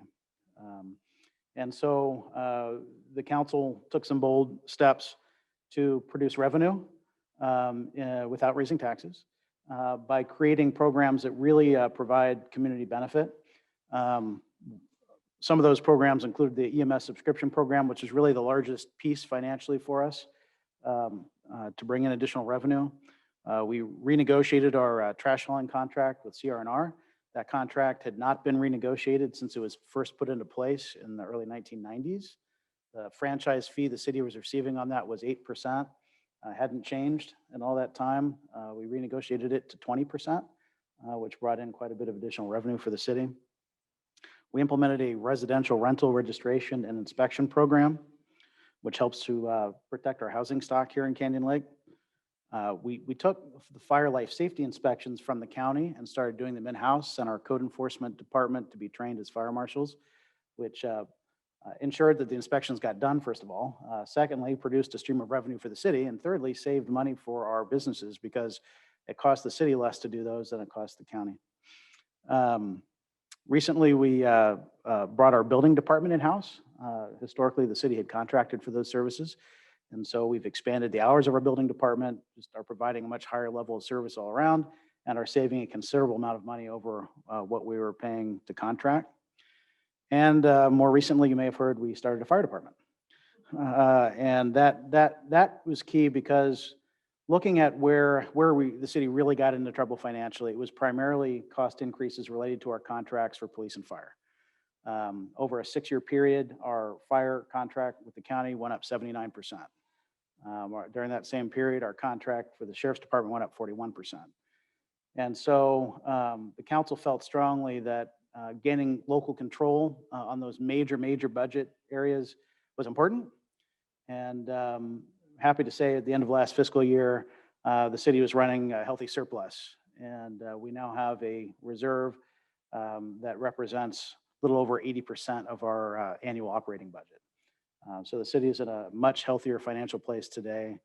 And so the council took some bold steps to produce revenue without raising taxes by creating programs that really provide community benefit. Some of those programs include the EMS subscription program, which is really the largest piece financially for us to bring in additional revenue. We renegotiated our trash hauling contract with CR&R. That contract had not been renegotiated since it was first put into place in the early 1990s. The franchise fee the city was receiving on that was 8%. Hadn't changed in all that time. We renegotiated it to 20%, which brought in quite a bit of additional revenue for the city. We implemented a residential rental registration and inspection program, which helps to protect our housing stock here in Canyon Lake. We took the fire life safety inspections from the county and started doing them in-house, and our code enforcement department to be trained as fire marshals, which ensured that the inspections got done, first of all. Secondly, produced a stream of revenue for the city. And thirdly, saved money for our businesses because it cost the city less to do those than it cost the county. Recently, we brought our building department in-house. Historically, the city had contracted for those services. And so we've expanded the hours of our building department, just are providing a much higher level of service all around, and are saving a considerable amount of money over what we were paying to contract. And more recently, you may have heard, we started a fire department. And that was key because looking at where the city really got into trouble financially, it was primarily cost increases related to our contracts for police and fire. Over a 6-year period, our fire contract with the county went up 79%. During that same period, our contract for the sheriff's department went up 41%. And so the council felt strongly that gaining local control on those major budget areas was important. And happy to say at the end of last fiscal year, the city was running a healthy surplus. And we now have a reserve that represents a little over 80% of our annual operating budget. So the city is in a much healthier financial place today.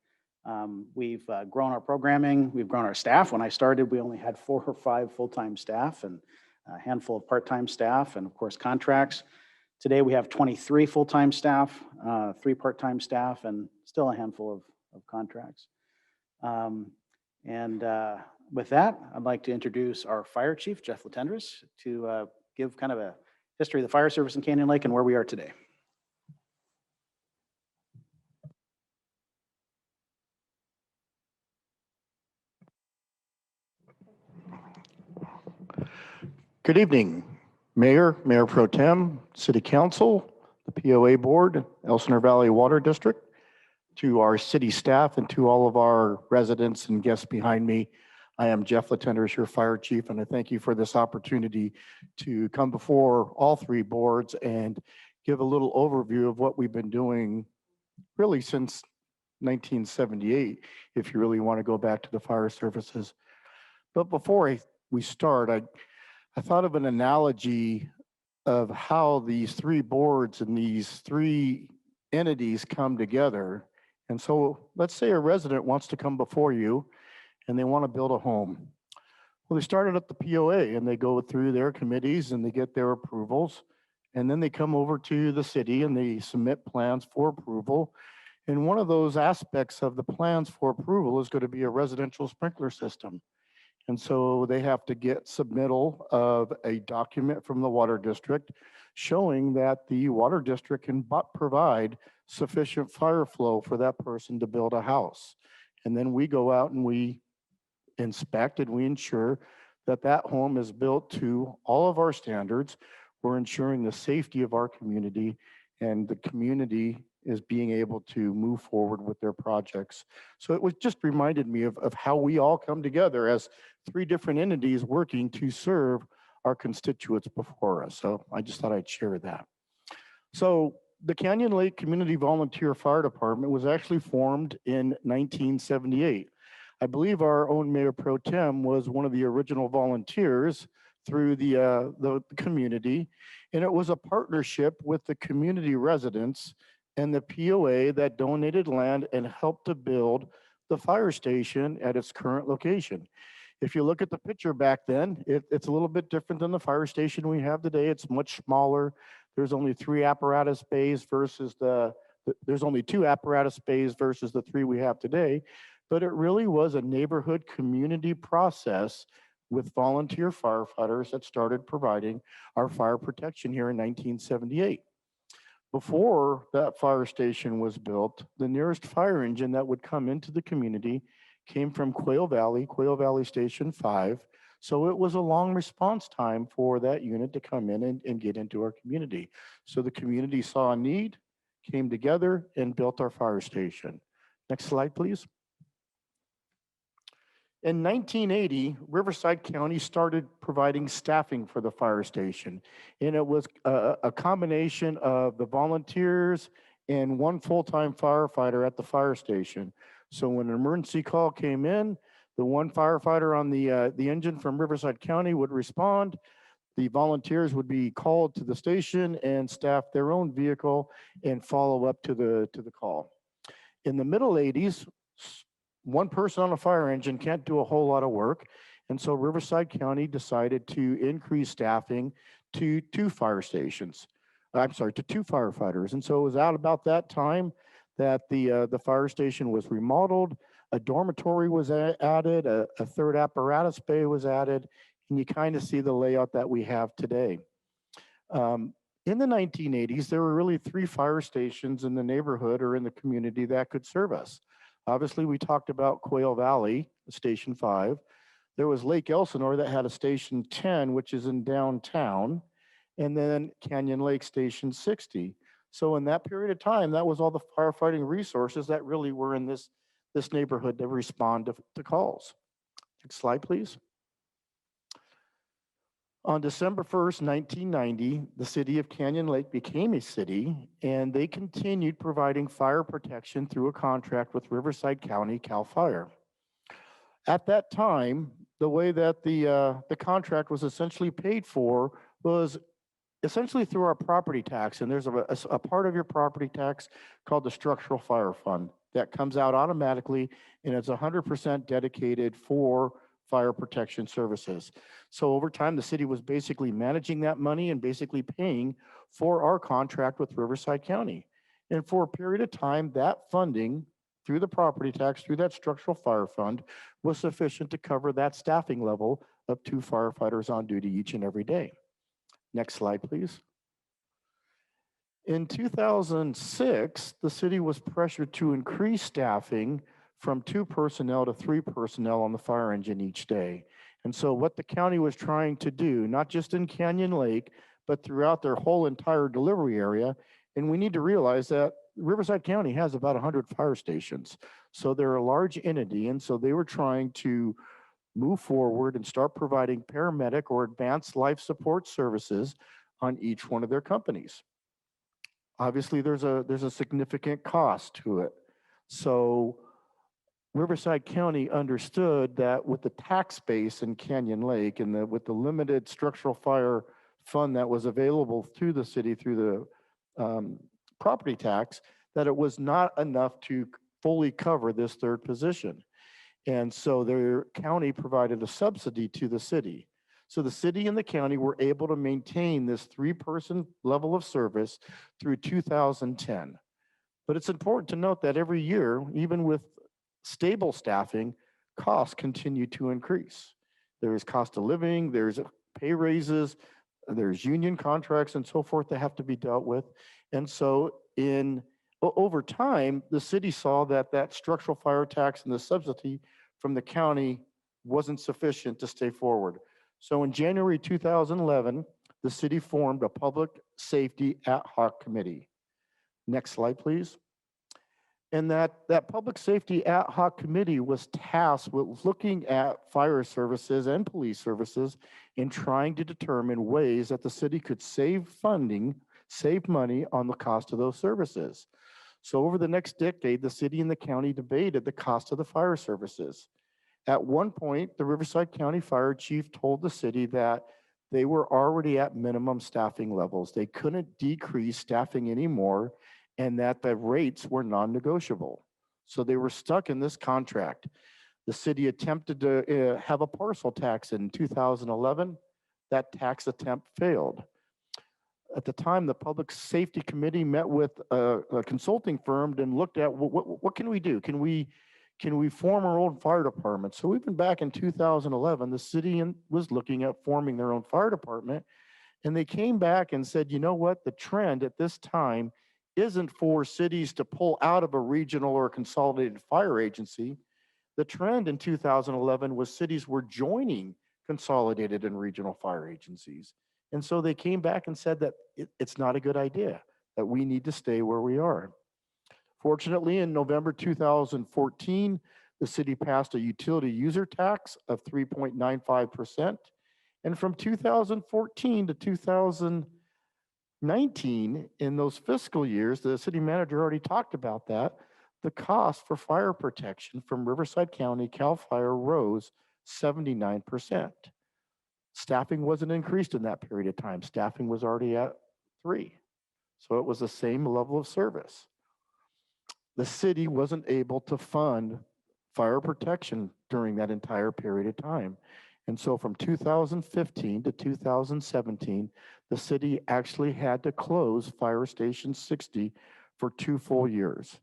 We've grown our programming, we've grown our staff. When I started, we only had 4 or 5 full-time staff and a handful of part-time staff and of course contracts. Today we have 23 full-time staff, 3 part-time staff, and still a handful of contracts. With that, I'd like to introduce our fire chief, Jeff Latendresse, to give kind of a history of the fire service in Canyon Lake and where we are today. Good evening, Mayor, Mayor Pro Tem, City Council, the POA Board, Elsinore Valley Water District, to our city staff and to all of our residents and guests behind me. I am Jeff Latendresse, your fire chief, and I thank you for this opportunity to come before all 3 boards and give a little overview of what we've been doing really since 1978, if you really want to go back to the fire services. But before we start, I thought of an analogy of how these 3 boards and these 3 entities come together. And so let's say a resident wants to come before you and they want to build a home. Well, they started at the POA and they go through their committees and they get their approvals. And then they come over to the city and they submit plans for approval. And one of those aspects of the plans for approval is going to be a residential sprinkler system. And so they have to get submittal of a document from the water district showing that the water district can provide sufficient fire flow for that person to build a house. And then we go out and we inspect and we ensure that that home is built to all of our standards. We're ensuring the safety of our community, and the community is being able to move forward with their projects. So it was just reminded me of how we all come together as 3 different entities working to serve our constituents before us. So I just thought I'd share that. So the Canyon Lake Community Volunteer Fire Department was actually formed in 1978. I believe our own Mayor Pro Tem was one of the original volunteers through the community, and it was a partnership with the community residents and the POA that donated land and helped to build the fire station at its current location. If you look at the picture back then, it's a little bit different than the fire station we have today. It's much smaller. There's only 3 apparatus bays versus there's only 2 apparatus bays versus the 3 we have today. But it really was a neighborhood community process with volunteer firefighters that started providing our fire protection here in 1978. Before that fire station was built, the nearest fire engine that would come into the community came from Quail Valley Station 5. So it was a long response time for that unit to come in and get into our community. So the community saw a need, came together, and built our fire station. Next slide, please. In 1980, Riverside County started providing staffing for the fire station. And it was a combination of the volunteers and 1 full-time firefighter at the fire station. So when an emergency call came in, the 1 firefighter on the engine from Riverside County would respond. The volunteers would be called to the station and staff their own vehicle and follow up to the call. In the middle 80s, 1 person on a fire engine can't do a whole lot of work. And so Riverside County decided to increase staffing to 2 fire stations. I'm sorry, to 2 firefighters. And so it was out about that time that the fire station was remodeled, a dormitory was added, a 3rd apparatus bay was added, and you kind of see the layout that we have today. In the 1980s, there were really 3 fire stations in the neighborhood or in the community that could serve us. Obviously, we talked about Quail Valley, Station 5. There was Lake Elsinore that had a Station 10, which is in downtown, and then Canyon Lake Station 60. So in that period of time, that was all the firefighting resources that really were in this neighborhood to respond to calls. Next slide, please. On December 1st, 1990, the city of Canyon Lake became a city, and they continued providing fire protection through a contract with Riverside County Cal Fire. At that time, the way that the contract was essentially paid for was essentially through our property tax. And there's a part of your property tax called the Structural Fire Fund that comes out automatically, and it's 100% dedicated for fire protection services. So over time, the city was basically managing that money and basically paying for our contract with Riverside County. And for a period of time, that funding through the property tax, through that structural fire fund, was sufficient to cover that staffing level of 2 firefighters on duty each and every day. Next slide, please. In 2006, the city was pressured to increase staffing from 2 personnel to 3 personnel on the fire engine each day. And so what the county was trying to do, not just in Canyon Lake, but throughout their whole entire delivery area, and we need to realize that Riverside County has about 100 fire stations. So they're a large entity, and so they were trying to move forward and start providing paramedic or advanced life support services on each one of their companies. Obviously, there's a significant cost to it. So Riverside County understood that with the tax base in Canyon Lake and with the limited structural fire fund that was available through the city through the property tax, that it was not enough to fully cover this 3rd position. And so their county provided a subsidy to the city. So the city and the county were able to maintain this 3-person level of service through 2010. But it's important to note that every year, even with stable staffing, costs continue to increase. There is cost of living, there's pay raises, there's union contracts and so forth that have to be dealt with. And so over time, the city saw that that structural fire tax and the subsidy from the county wasn't sufficient to stay forward. So in January 2011, the city formed a public safety ad hoc committee. Next slide, please. And that public safety ad hoc committee was tasked with looking at fire services and police services and trying to determine ways that the city could save money on the cost of those services. So over the next decade, the city and the county debated the cost of the fire services. At one point, the Riverside County Fire Chief told the city that they were already at minimum staffing levels. They couldn't decrease staffing anymore, and that the rates were non-negotiable. So they were stuck in this contract. The city attempted to have a parcel tax in 2011. That tax attempt failed. At the time, the Public Safety Committee met with a consulting firm and looked at what can we do? Can we form our own fire department? So even back in 2011, the city was looking at forming their own fire department, and they came back and said, you know what, the trend at this time isn't for cities to pull out of a regional or consolidated fire agency. The trend in 2011 was cities were joining consolidated and regional fire agencies. And so they came back and said that it's not a good idea, that we need to stay where we are. Fortunately, in November 2014, the city passed a utility user tax of 3.95%. And from 2014 to 2019, in those fiscal years, the city manager already talked about that, the cost for fire protection from Riverside County Cal Fire rose 79%. Staffing wasn't increased in that period of time. Staffing was already at 3. So it was the same level of service. The city wasn't able to fund fire protection during that entire period of time. And so from 2015 to 2017, the city actually had to close Fire Station 60 for 2 full years.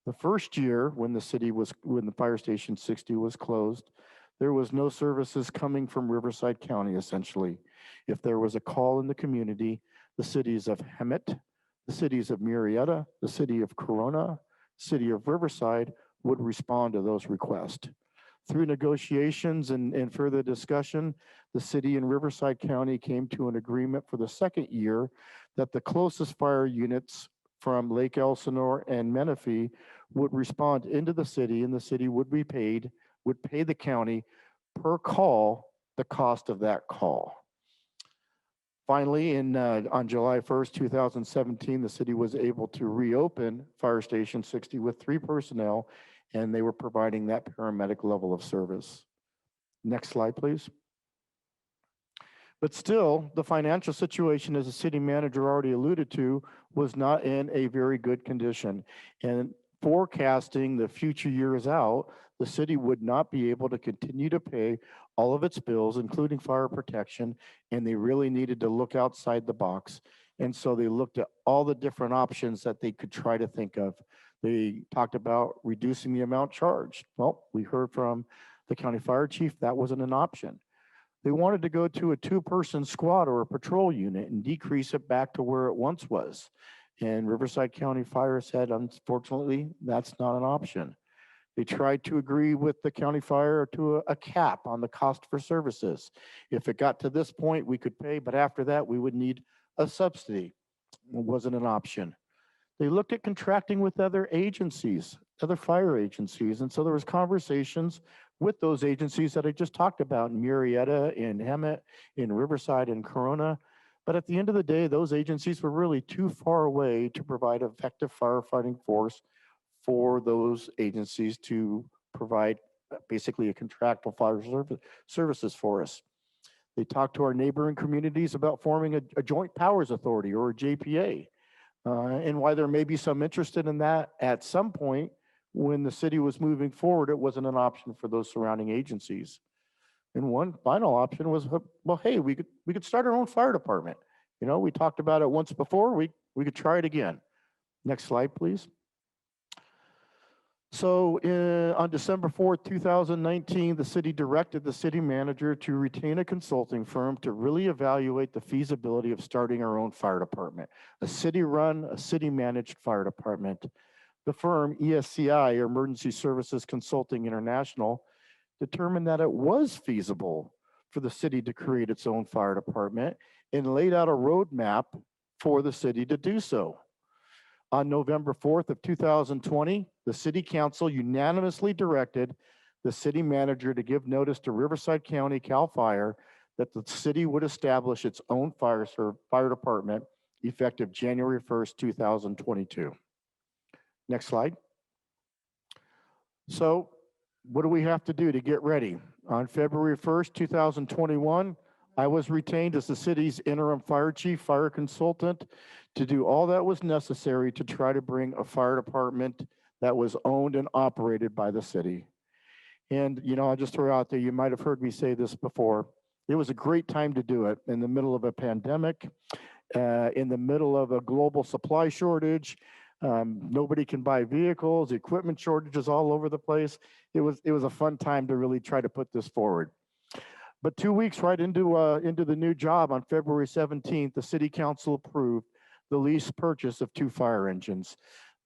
The first year when the Fire Station 60 was closed, there was no services coming from Riverside County, essentially. If there was a call in the community, the cities of Hemet, the cities of Murrieta, the city of Corona, city of Riverside would respond to those requests. Through negotiations and further discussion, the city and Riverside County came to an agreement for the second year that the closest fire units from Lake Elsinore and Menifee would respond into the city, and the city would pay the county per call the cost of that call. Finally, on July 1st, 2017, the city was able to reopen Fire Station 60 with 3 personnel, and they were providing that paramedic level of service. Next slide, please. But still, the financial situation, as the city manager already alluded to, was not in a very good condition. And forecasting the future years out, the city would not be able to continue to pay all of its bills, including fire protection, and they really needed to look outside the box. And so they looked at all the different options that they could try to think of. They talked about reducing the amount charged. Well, we heard from the county fire chief that wasn't an option. They wanted to go to a 2-person squad or a patrol unit and decrease it back to where it once was. And Riverside County Fire said, unfortunately, that's not an option. They tried to agree with the county fire to a cap on the cost for services. If it got to this point, we could pay, but after that, we would need a subsidy. It wasn't an option. They looked at contracting with other agencies, other fire agencies. And so there was conversations with those agencies that I just talked about in Murrieta, in Hemet, in Riverside, and Corona. But at the end of the day, those agencies were really too far away to provide effective firefighting force for those agencies to provide basically a contractual fire services for us. They talked to our neighboring communities about forming a joint powers authority or a JPA. And why there may be some interest in that at some point when the city was moving forward, it wasn't an option for those surrounding agencies. And one final option was, well, hey, we could start our own fire department. You know, we talked about it once before, we could try it again. Next slide, please. So on December 4th, 2019, the city directed the city manager to retain a consulting firm to really evaluate the feasibility of starting our own fire department, a city-run, a city-managed fire department. The firm, ESCI, or Emergency Services Consulting International, determined that it was feasible for the city to create its own fire department and laid out a roadmap for the city to do so. On November 4th of 2020, the city council unanimously directed the city manager to give notice to Riverside County CAL FIRE that the city would establish its own fire department effective January 1st, 2022. Next slide. So what do we have to do to get ready? On February 1st, 2021, I was retained as the city's interim fire chief, fire consultant, to do all that was necessary to try to bring a fire department that was owned and operated by the city. And, you know, I'll just throw out there, you might have heard me say this before. It was a great time to do it in the middle of a pandemic, in the middle of a global supply shortage. Nobody can buy vehicles, equipment shortages all over the place. It was a fun time to really try to put this forward. But 2 weeks right into the new job on February 17th, the city council approved the lease purchase of 2 fire engines.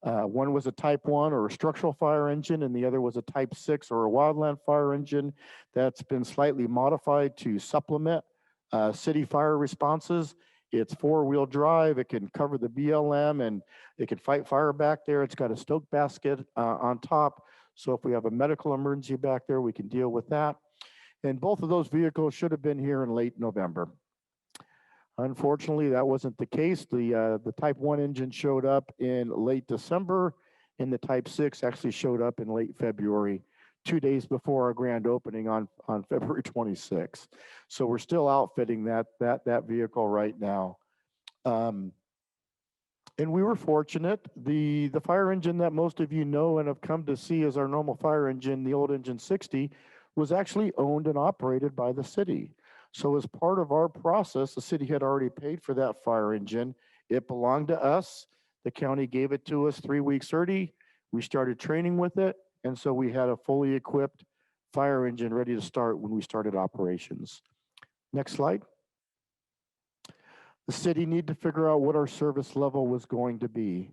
One was a type 1 or a structural fire engine, and the other was a type 6 or a wildland fire engine that's been slightly modified to supplement city fire responses. It's 4-wheel drive. It can cover the BLM and it can fight fire back there. It's got a stoke basket on top. So if we have a medical emergency back there, we can deal with that. And both of those vehicles should have been here in late November. Unfortunately, that wasn't the case. The Type 1 engine showed up in late December, and the Type 6 actually showed up in late February, 2 days before our grand opening on February 26th. So we're still outfitting that vehicle right now. And we were fortunate. The fire engine that most of you know and have come to see as our normal fire engine, the old engine 60, was actually owned and operated by the city. So as part of our process, the city had already paid for that fire engine. It belonged to us. The county gave it to us 3 weeks early. We started training with it. And so we had a fully equipped fire engine ready to start when we started operations. Next slide. The city needed to figure out what our service level was going to be.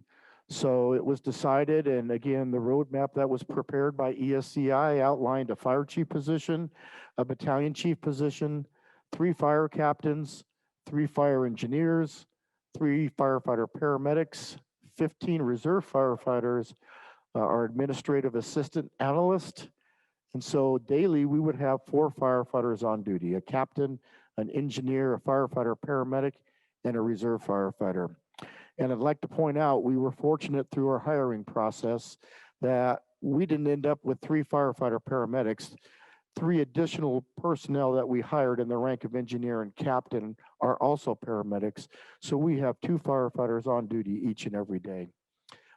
So it was decided, and again, the roadmap that was prepared by ESCI outlined a fire chief position, a battalion chief position, 3 fire captains, 3 fire engineers, 3 firefighter paramedics, 15 reserve firefighters, our administrative assistant analyst. And so daily we would have 4 firefighters on duty, a captain, an engineer, a firefighter paramedic, and a reserve firefighter. And I'd like to point out, we were fortunate through our hiring process that we didn't end up with 3 firefighter paramedics. 3 additional personnel that we hired in the rank of engineer and captain are also paramedics. So we have 2 firefighters on duty each and every day.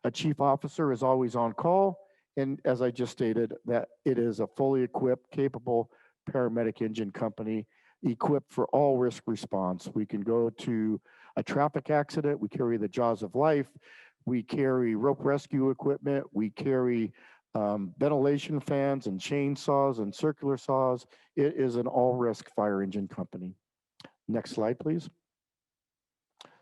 A chief officer is always on call. And as I just stated, that it is a fully equipped, capable paramedic engine company equipped for all risk response. We can go to a traffic accident, we carry the jaws of life, we carry rope rescue equipment, we carry ventilation fans and chainsaws and circular saws. It is an all-risk fire engine company. Next slide, please.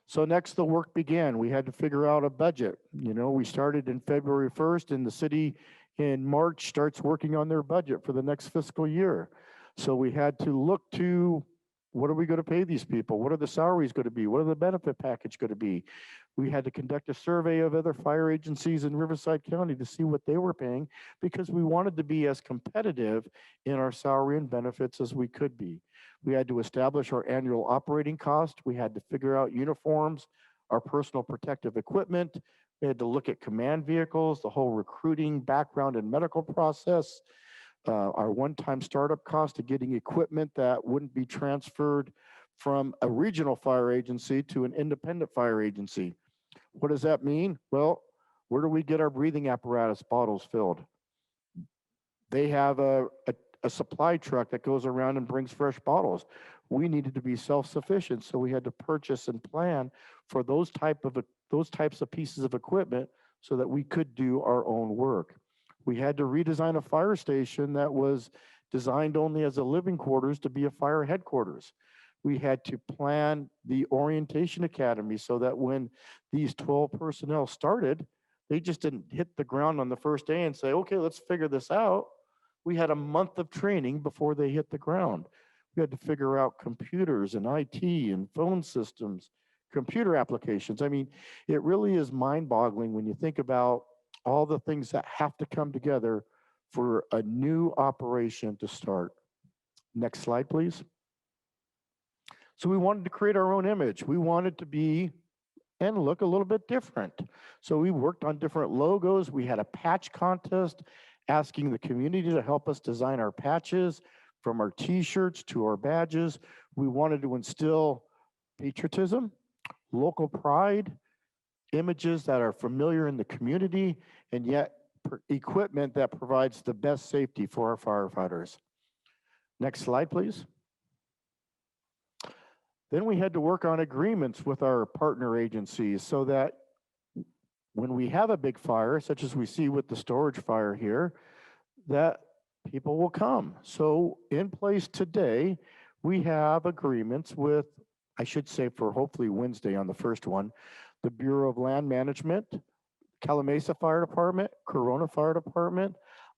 So next, the work began. We had to figure out a budget. You know, we started in February 1st, and the city in March starts working on their budget for the next fiscal year. So we had to look to, what are we going to pay these people? What are the salaries going to be? What are the benefit package going to be? We had to conduct a survey of other fire agencies in Riverside County to see what they were paying, because we wanted to be as competitive in our salary and benefits as we could be. We had to establish our annual operating cost. We had to figure out uniforms, our personal protective equipment. We had to look at command vehicles, the whole recruiting, background, and medical process. Our one-time startup cost of getting equipment that wouldn't be transferred from a regional fire agency to an independent fire agency. What does that mean? Well, where do we get our breathing apparatus bottles filled? They have a supply truck that goes around and brings fresh bottles. We needed to be self-sufficient, so we had to purchase and plan for those types of pieces of equipment so that we could do our own work. We had to redesign a fire station that was designed only as a living quarters to be a fire headquarters. We had to plan the orientation academy so that when these 12 personnel started, they just didn't hit the ground on the first day and say, okay, let's figure this out. We had a month of training before they hit the ground. We had to figure out computers and IT and phone systems, computer applications. I mean, it really is mind-boggling when you think about all the things that have to come together for a new operation to start. Next slide, please. So we wanted to create our own image. We wanted to be and look a little bit different. So we worked on different logos. We had a patch contest asking the community to help us design our patches, from our t-shirts to our badges. We wanted to instill patriotism, local pride, images that are familiar in the community, and yet equipment that provides the best safety for our firefighters. Next slide, please. Then we had to work on agreements with our partner agencies so that when we have a big fire, such as we see with the storage fire here, that people will come. So in place today, we have agreements with, I should say for hopefully Wednesday on the first one, the Bureau of Land Management, Calamasa Fire Department, Corona Fire Department,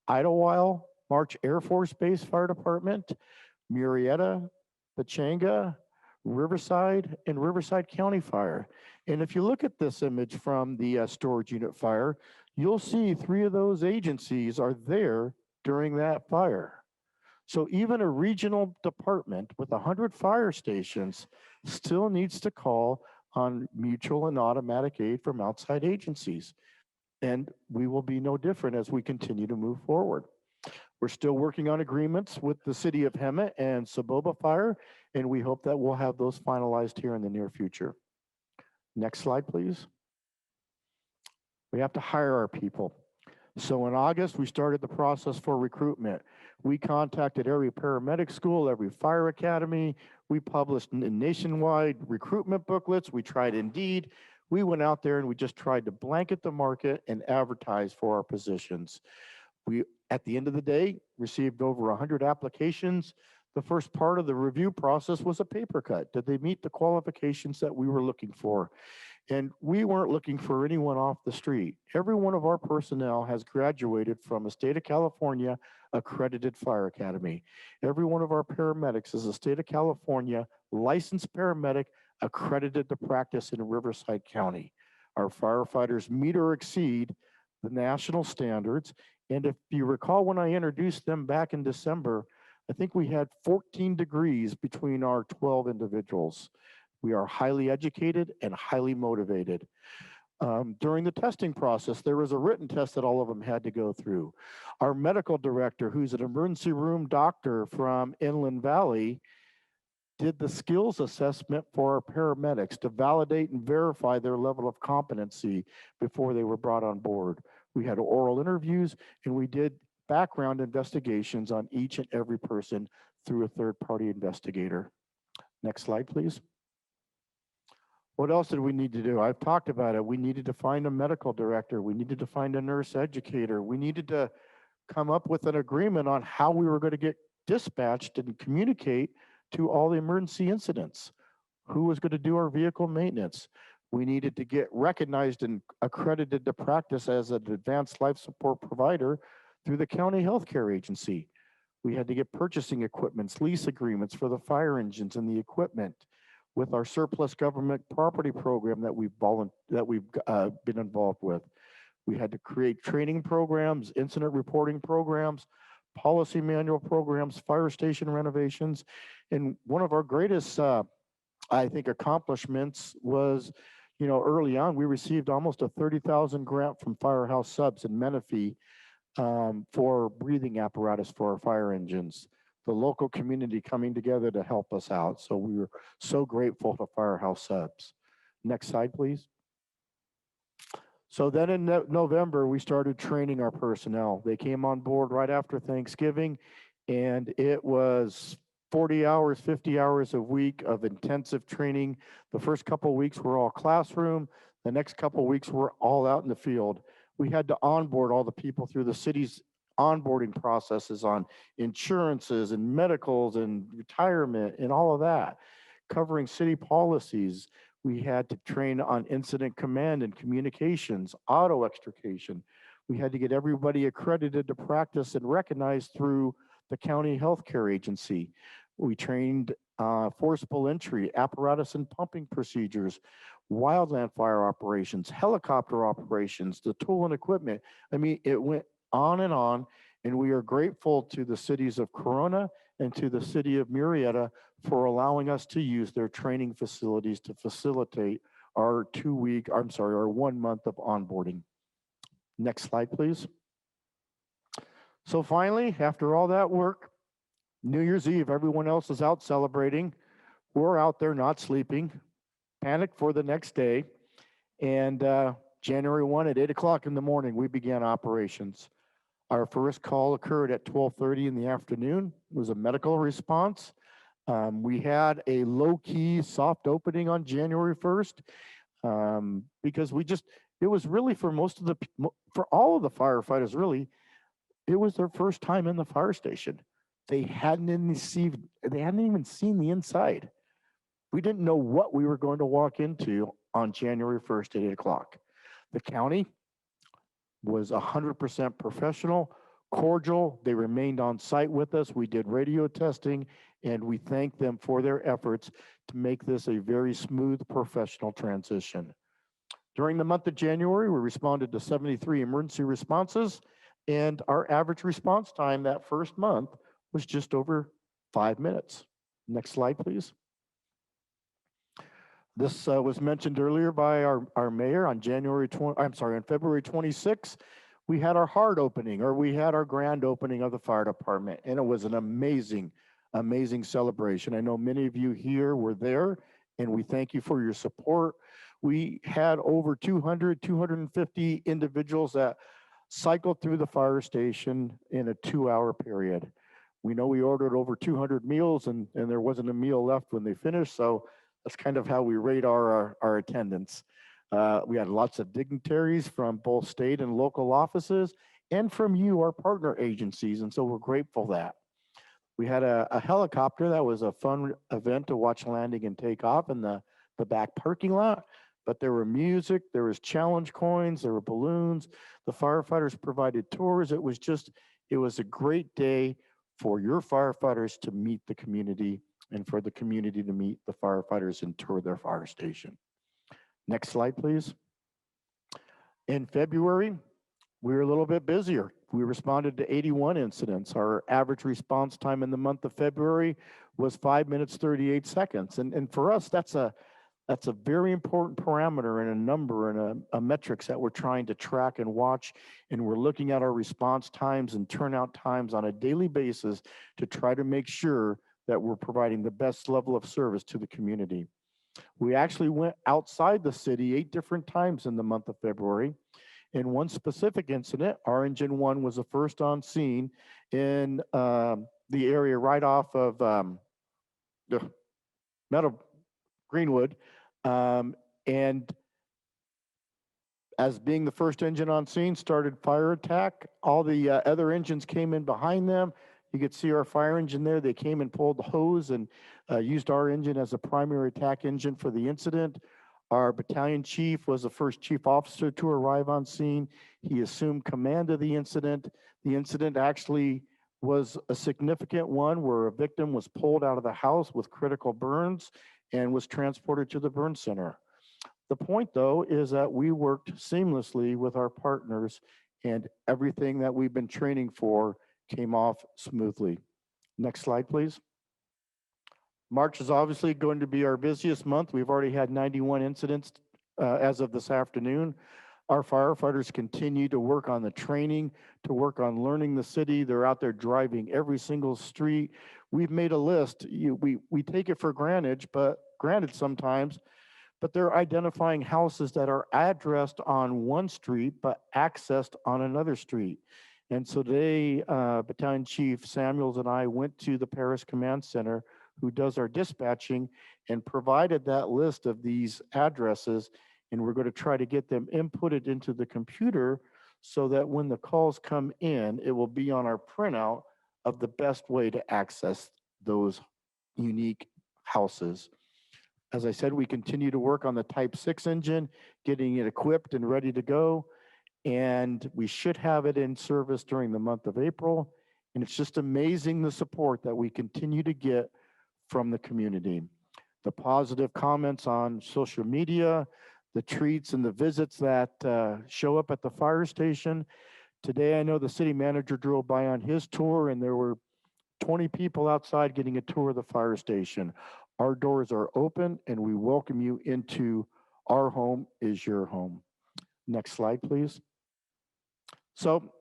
Idlewild, March Air Force Base Fire Department, Murrieta, Pechanga, Riverside, and Riverside County Fire. And if you look at this image from the storage unit fire, you'll see 3 of those agencies are there during that fire. So even a regional department with 100 fire stations still needs to call on mutual and automatic aid from outside agencies. And we will be no different as we continue to move forward. We're still working on agreements with the city of Hemet and Saboba Fire, and we hope that we'll have those finalized here in the near future. Next slide, please. We have to hire our people. So in August, we started the process for recruitment. We contacted every paramedic school, every fire academy. We published nationwide recruitment booklets. We tried Indeed. We went out there and we just tried to blanket the market and advertise for our positions. We, at the end of the day, received over 100 applications. The first part of the review process was a paper cut. Did they meet the qualifications that we were looking for? And we weren't looking for anyone off the street. Every one of our personnel has graduated from a state of California accredited fire academy. Every one of our paramedics is a state of California licensed paramedic accredited to practice in Riverside County. Our firefighters meet or exceed the national standards. And if you recall, when I introduced them back in December, I think we had 14 degrees between our 12 individuals. We are highly educated and highly motivated. During the testing process, there was a written test that all of them had to go through. Our medical director, who's an emergency room doctor from Inland Valley, did the skills assessment for our paramedics to validate and verify their level of competency before they were brought on board. We had oral interviews and we did background investigations on each and every person through a third-party investigator. Next slide, please. What else did we need to do? I've talked about it. We needed to find a medical director. We needed to find a nurse educator. We needed to come up with an agreement on how we were going to get dispatched and communicate to all the emergency incidents. Who was going to do our vehicle maintenance? We needed to get recognized and accredited to practice as an advanced life support provider through the county healthcare agency. We had to get purchasing equipments, lease agreements for the fire engines and the equipment. With our surplus government property program that we've been involved with. We had to create training programs, incident reporting programs, policy manual programs, fire station renovations. And one of our greatest, I think, accomplishments was, early on, we received almost a $30,000 grant from Firehouse Subs in Menifee for breathing apparatus for our fire engines. The local community coming together to help us out. So we were so grateful to Firehouse Subs. Next slide, please. So then in November, we started training our personnel. They came on board right after Thanksgiving, and it was 40 hours, 50 hours a week of intensive training. The first couple of weeks were all classroom. The next couple of weeks were all out in the field. We had to onboard all the people through the city's onboarding processes on insurances and medicals and retirement and all of that, covering city policies. We had to train on incident command and communications, auto extrication. We had to get everybody accredited to practice and recognized through the county healthcare agency. We trained forcible entry, apparatus and pumping procedures, wildland fire operations, helicopter operations, the tool and equipment. I mean, it went on, and we are grateful to the cities of Corona and to the city of Murrieta for allowing us to use their training facilities to facilitate our 1 month of onboarding. Next slide, please. So finally, after all that work, New Year's Eve, everyone else is out celebrating. We're out there not sleeping, panicked for the next day. And January 1 at 8 o'clock in the morning, we began operations. Our first call occurred at 12:30 in the afternoon. It was a medical response. We had a low-key soft opening on January 1st because it was really for all of the firefighters, really, it was their first time in the fire station. They hadn't even seen the inside. We didn't know what we were going to walk into on January 1st at 8 o'clock. The county was 100% professional, cordial. They remained on site with us. We did radio testing, and we thank them for their efforts to make this a very smooth, professional transition. During the month of January, we responded to 73 emergency responses, and our average response time that first month was just over 5 minutes. Next slide, please. This was mentioned earlier by our mayor on February 26th. We had our hard opening, or we had our grand opening of the fire department, and it was an amazing, amazing celebration. I know many of you here were there, and we thank you for your support. We had over 250 individuals that cycled through the fire station in a 2-hour period. We know we ordered over 200 meals, and there wasn't a meal left when they finished, so that's kind of how we rate our attendance. We had lots of dignitaries from both state and local offices and from you, our partner agencies, and so we're grateful for that. We had a helicopter. That was a fun event to watch landing and take off in the back parking lot. But there were music, there was challenge coins, there were balloons. The firefighters provided tours. It was a great day for your firefighters to meet the community and for the community to meet the firefighters and tour their fire station. Next slide, please. In February, we were a little bit busier. We responded to 81 incidents. Our average response time in the month of February was 5 minutes, 38 seconds. And for us, that's a very important parameter and a number and a metrics that we're trying to track and watch. And we're looking at our response times and turnout times on a daily basis to try to make sure that we're providing the best level of service to the community. We actually went outside the city 8 different times in the month of February. In one specific incident, our engine 1 was the first on scene in the area right off of the Greenwood. And as being the first engine on scene, started fire attack. All the other engines came in behind them. You could see our fire engine there. They came and pulled the hose and used our engine as a primary attack engine for the incident. Our battalion chief was the first chief officer to arrive on scene. He assumed command of the incident. The incident actually was a significant one where a victim was pulled out of the house with critical burns and was transported to the burn center. The point, though, is that we worked seamlessly with our partners and everything that we've been training for came off smoothly. Next slide, please. March is obviously going to be our busiest month. We've already had 91 incidents as of this afternoon. Our firefighters continue to work on the training, to work on learning the city. They're out there driving every single street. We've made a list. We take it for granted sometimes, but they're identifying houses that are addressed on one street but accessed on another street. And so today, Battalion Chief Samuels and I went to the Paris Command Center, who does our dispatching, and provided that list of these addresses, and we're going to try to get them inputted into the computer so that when the calls come in, it will be on our printout of the best way to access those unique houses. As I said, we continue to work on the Type 6 engine, getting it equipped and ready to go, and we should have it in service during the month of April. And it's just amazing the support that we continue to get from the community. The positive comments on social media, the treats and the visits that show up at the fire station. Today, I know the city manager drove by on his tour and there were 20 people outside getting a tour of the fire station. Our doors are open and we welcome you into our home is your home. Next slide, please. So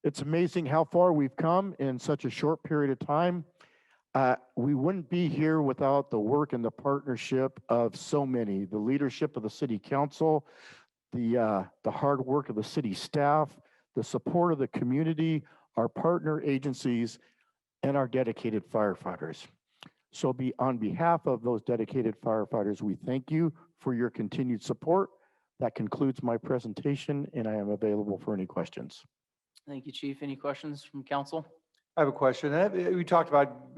it's amazing how far we've come in such a short period of time. We wouldn't be here without the work and the partnership of so many, the leadership of the city council, the hard work of the city staff, the support of the community, our partner agencies, and our dedicated firefighters. So on behalf of those dedicated firefighters, we thank you for your continued support. That concludes my presentation, and I am available for any questions. Thank you, Chief. Any questions from council? I have a question. We talked about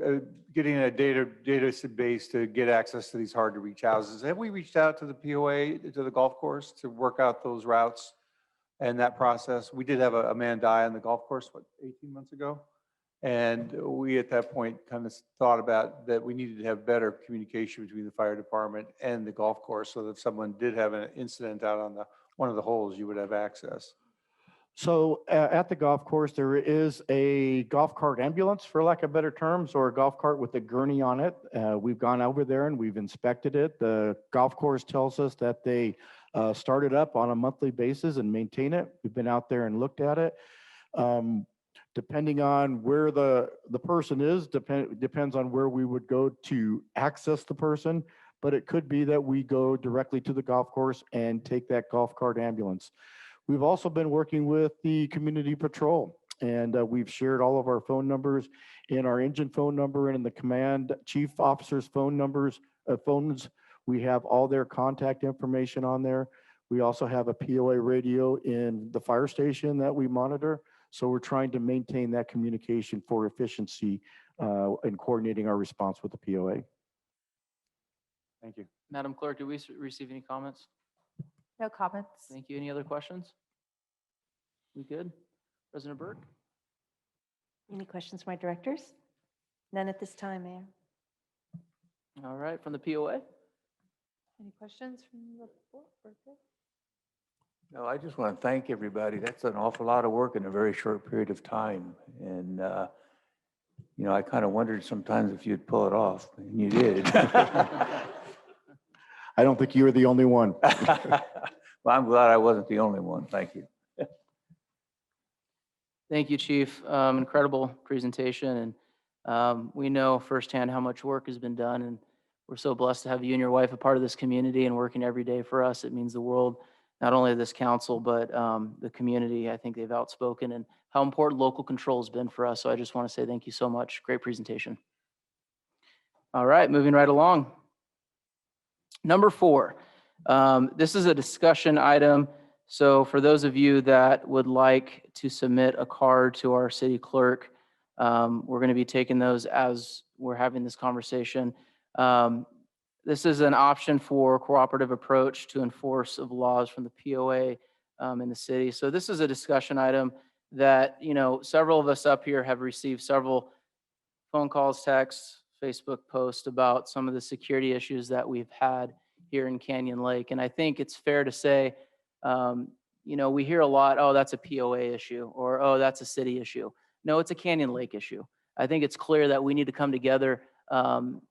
getting a database to get access to these hard to reach houses. Have we reached out to the POA, to the golf course to work out those routes and that process? We did have a man die on the golf course, what, 18 months ago? And we at that point kind of thought about that we needed to have better communication between the fire department and the golf course so that if someone did have an incident out on one of the holes, you would have access. So at the golf course, there is a golf cart ambulance, for lack of better terms, or a golf cart with a gurney on it. We've gone over there and we've inspected it. The golf course tells us that they start it up on a monthly basis and maintain it. We've been out there and looked at it. Depending on where the person is, depends on where we would go to access the person, but it could be that we go directly to the golf course and take that golf cart ambulance. We've also been working with the community patrol, and we've shared all of our phone numbers in our engine phone number and in the command chief officer's phone numbers, phones. We have all their contact information on there. We also have a POA radio in the fire station that we monitor. So we're trying to maintain that communication for efficiency and coordinating our response with the POA. Thank you. Madam Clerk, did we receive any comments? No comments. Thank you. Any other questions? We good? President Burke? Any questions for my directors? None at this time, Mayor. All right, from the POA? Any questions from the board? We're good. No, I just want to thank everybody. That's an awful lot of work in a very short period of time. And, you know, I kind of wondered sometimes if you'd pull it off, and you did. I don't think you were the only one. Well, I'm glad I wasn't the only one. Thank you. Thank you, Chief. Incredible presentation. And we know firsthand how much work has been done. And we're so blessed to have you and your wife a part of this community and working every day for us. It means the world, not only this council, but the community. I think they've outspoken and how important local control has been for us. So I just want to say thank you so much. Great presentation. All right, moving right along. Number 4, this is a discussion item. So for those of you that would like to submit a card to our city clerk, we're going to be taking those as we're having this conversation. This is an option for cooperative approach to enforce of laws from the POA in the city. So this is a discussion item that, you know, several of us up here have received several phone calls, texts, Facebook posts about some of the security issues that we've had here in Canyon Lake. And I think it's fair to say, you know, we hear a lot, oh, that's a POA issue, or, oh, that's a city issue. No, it's a Canyon Lake issue. I think it's clear that we need to come together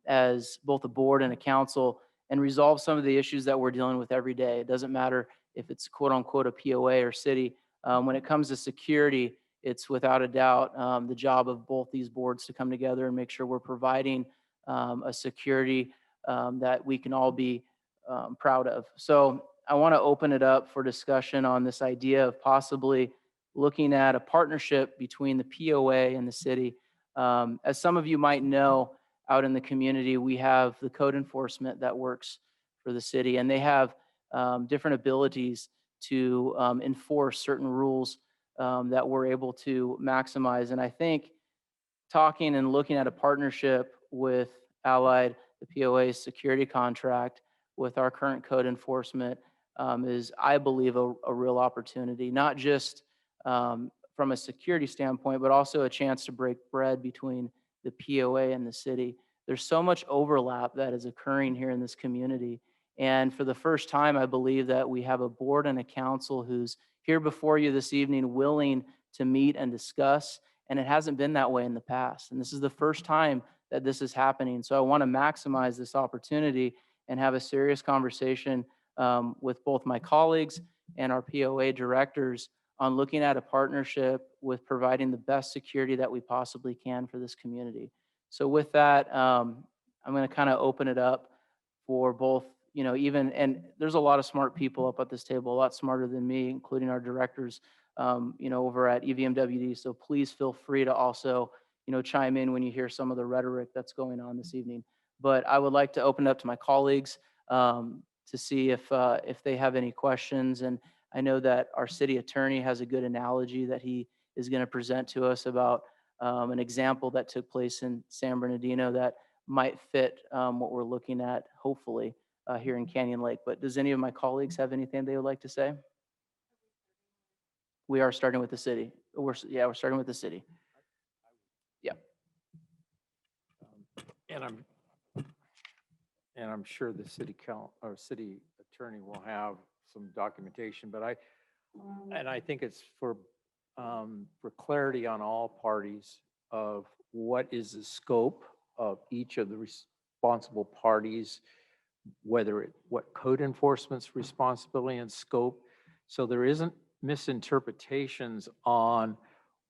as both a board and a council and resolve some of the issues that we're dealing with every day. It doesn't matter if it's quote unquote a POA or city. When it comes to security, it's without a doubt the job of both these boards to come together and make sure we're providing a security that we can all be proud of. So I want to open it up for discussion on this idea of possibly looking at a partnership between the POA and the city. As some of you might know, out in the community, we have the code enforcement that works for the city, and they have different abilities to enforce certain rules that we're able to maximize. And I think talking and looking at a partnership with Allied, the POA's security contract, with our current code enforcement is, I believe, a real opportunity, not just from a security standpoint, but also a chance to break bread between the POA and the city. There's so much overlap that is occurring here in this community. And for the first time, I believe that we have a board and a council who's here before you this evening willing to meet and discuss. And it hasn't been that way in the past. And this is the first time that this is happening. So I want to maximize this opportunity and have a serious conversation with both my colleagues and our POA directors on looking at a partnership with providing the best security that we possibly can for this community. So with that, I'm going to kind of open it up for both, you know, even, and there's a lot of smart people up at this table, a lot smarter than me, including our directors, you know, over at EVMWD. So please feel free to also, you know, chime in when you hear some of the rhetoric that's going on this evening. But I would like to open it up to my colleagues to see if they have any questions. And I know that our city attorney has a good analogy that he is going to present to us about an example that took place in San Bernardino that might fit what we're looking at, hopefully, here in Canyon Lake. But does any of my colleagues have anything they would like to say? We are starting with the city. We're starting with the city. Yeah. And I'm sure the city attorney will have some documentation, but I think it's for clarity on all parties of what is the scope of each of the responsible parties, what code enforcement's responsibility and scope. So there isn't misinterpretations on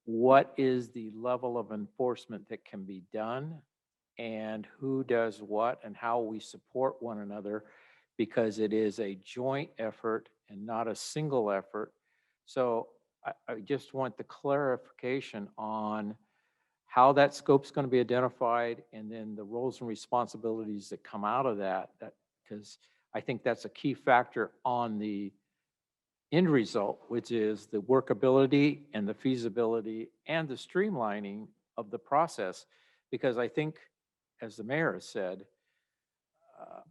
what is the level of enforcement that can be done and who does what and how we support one another, because it is a joint effort and not a single effort. So I just want the clarification on how that scope's going to be identified and then the roles and responsibilities that come out of that, because I think that's a key factor on the end result, which is the workability and the feasibility and the streamlining of the process. Because I think, as the mayor has said,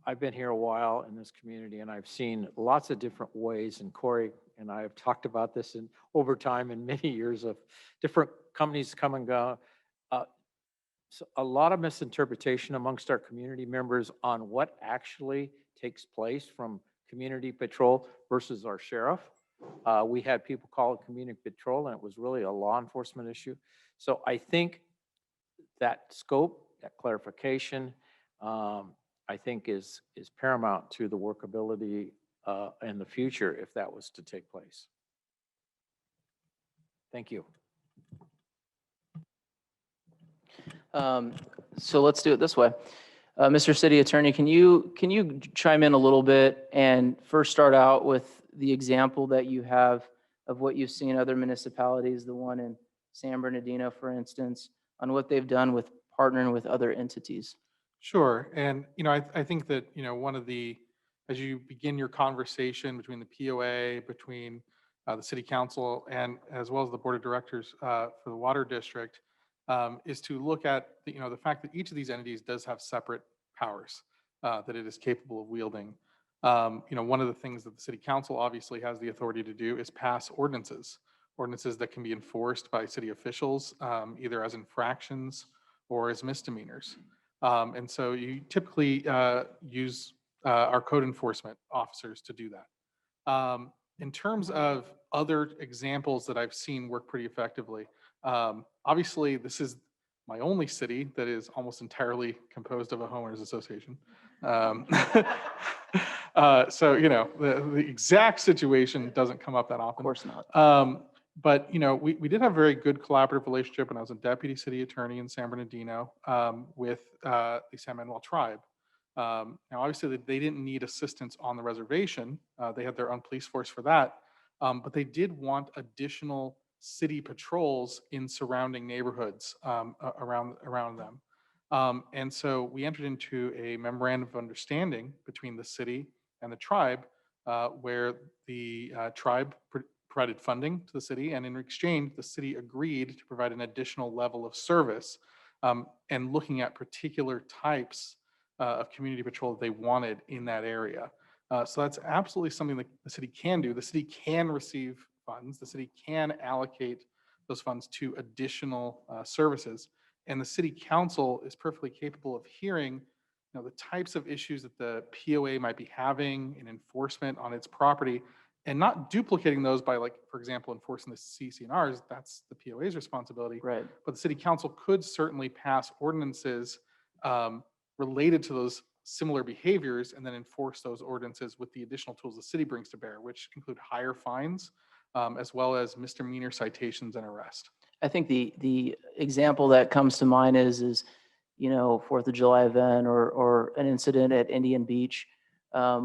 I've been here a while in this community and I've seen lots of different ways, and Corey and I have talked about this in over time in many years of different companies come and go. So a lot of misinterpretation amongst our community members on what actually takes place from community patrol versus our sheriff. We had people call it community patrol and it was really a law enforcement issue. So I think that scope, that clarification, I think is paramount to the workability in the future if that was to take place. Thank you. So let's do it this way. Mr. City Attorney, can you chime in a little bit and first start out with the example that you have of what you've seen other municipalities, the one in San Bernardino, for instance, on what they've done with partnering with other entities? Sure. And, I think that, one of as you begin your conversation between the POA, between the city council, and as well as the board of directors for the water district, is to look at the fact that each of these entities does have separate powers that it is capable of wielding. One of the things that the city council obviously has the authority to do is pass ordinances that can be enforced by city officials, either as infractions or as misdemeanors. And so you typically use our code enforcement officers to do that. In terms of other examples that I've seen work pretty effectively, obviously this is my only city that is almost entirely composed of a homeowners association. So, the exact situation doesn't come up that often. Of course not. But, we did have a very good collaborative relationship when I was a deputy city attorney in San Bernardino with the San Manuel tribe. Now, obviously, they didn't need assistance on the reservation. They had their own police force for that. But they did want additional city patrols in surrounding neighborhoods around them. And so we entered into a memorandum of understanding between the city and the tribe where the tribe provided funding to the city, and in exchange, the city agreed to provide an additional level of service and looking at particular types of community patrol that they wanted in that area. So that's absolutely something that the city can do. The city can receive funds. The city can allocate those funds to additional services. And the city council is perfectly capable of hearing the types of issues that the POA might be having in enforcement on its property, and not duplicating those by, like, for example, enforcing the CCNRs. That's the POA's responsibility. Right. But the city council could certainly pass ordinances related to those similar behaviors and then enforce those ordinances with the additional tools the city brings to bear, which include higher fines as well as misdemeanor citations and arrest. I think the example that comes to mind is 4th of July event or an incident at Indian Beach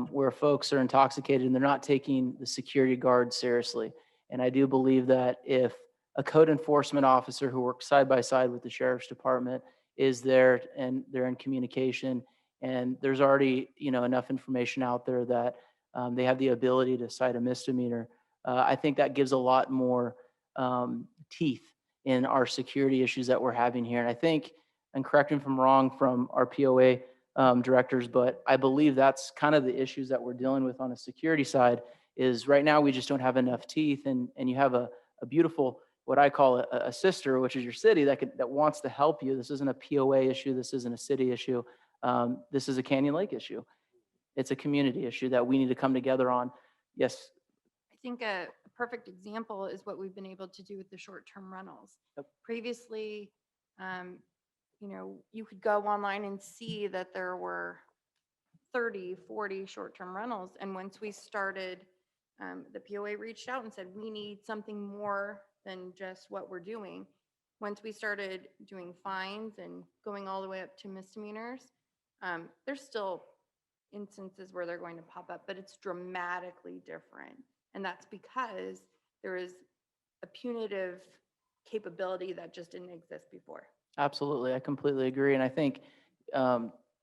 where folks are intoxicated and they're not taking the security guard seriously. And I do believe that if a code enforcement officer who works side by side with the sheriff's department is there and they're in communication, and there's already enough information out there that they have the ability to cite a misdemeanor, I think that gives a lot more teeth in our security issues that we're having here. And I think, and correct me if I'm wrong from our POA directors, but I believe that's kind of the issues that we're dealing with on the security side is right now we just don't have enough teeth, and you have a beautiful, what I call a sister, which is your city that wants to help you. This isn't a POA issue. This isn't a city issue. This is a Canyon Lake issue. It's a community issue that we need to come together on. Yes. I think a perfect example is what we've been able to do with the short-term rentals. Yep. Previously, you could go online and see that there were 30, 40 short-term rentals. And once we started, the POA reached out and said, we need something more than just what we're doing. Once we started doing fines and going all the way up to misdemeanors, there's still instances where they're going to pop up, but it's dramatically different. And that's because there is a punitive capability that just didn't exist before. Absolutely. I completely agree. And I think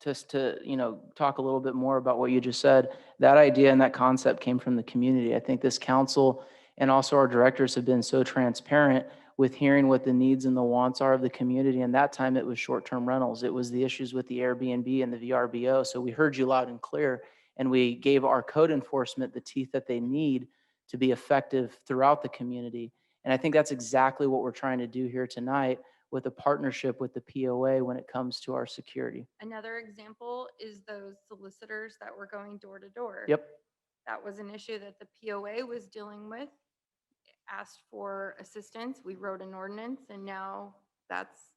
to talk a little bit more about what you just said. That idea and that concept came from the community. I think this council and also our directors have been so transparent with hearing what the needs and the wants are of the community. And that time it was short-term rentals. It was the issues with the Airbnb and the VRBO. So we heard you loud and clear, and we gave our code enforcement the teeth that they need to be effective throughout the community. And I think that's exactly what we're trying to do here tonight with a partnership with the POA when it comes to our security. Another example is those solicitors that were going door to door. Yep. That was an issue that the POA was dealing with, asked for assistance. We wrote an ordinance, and now that's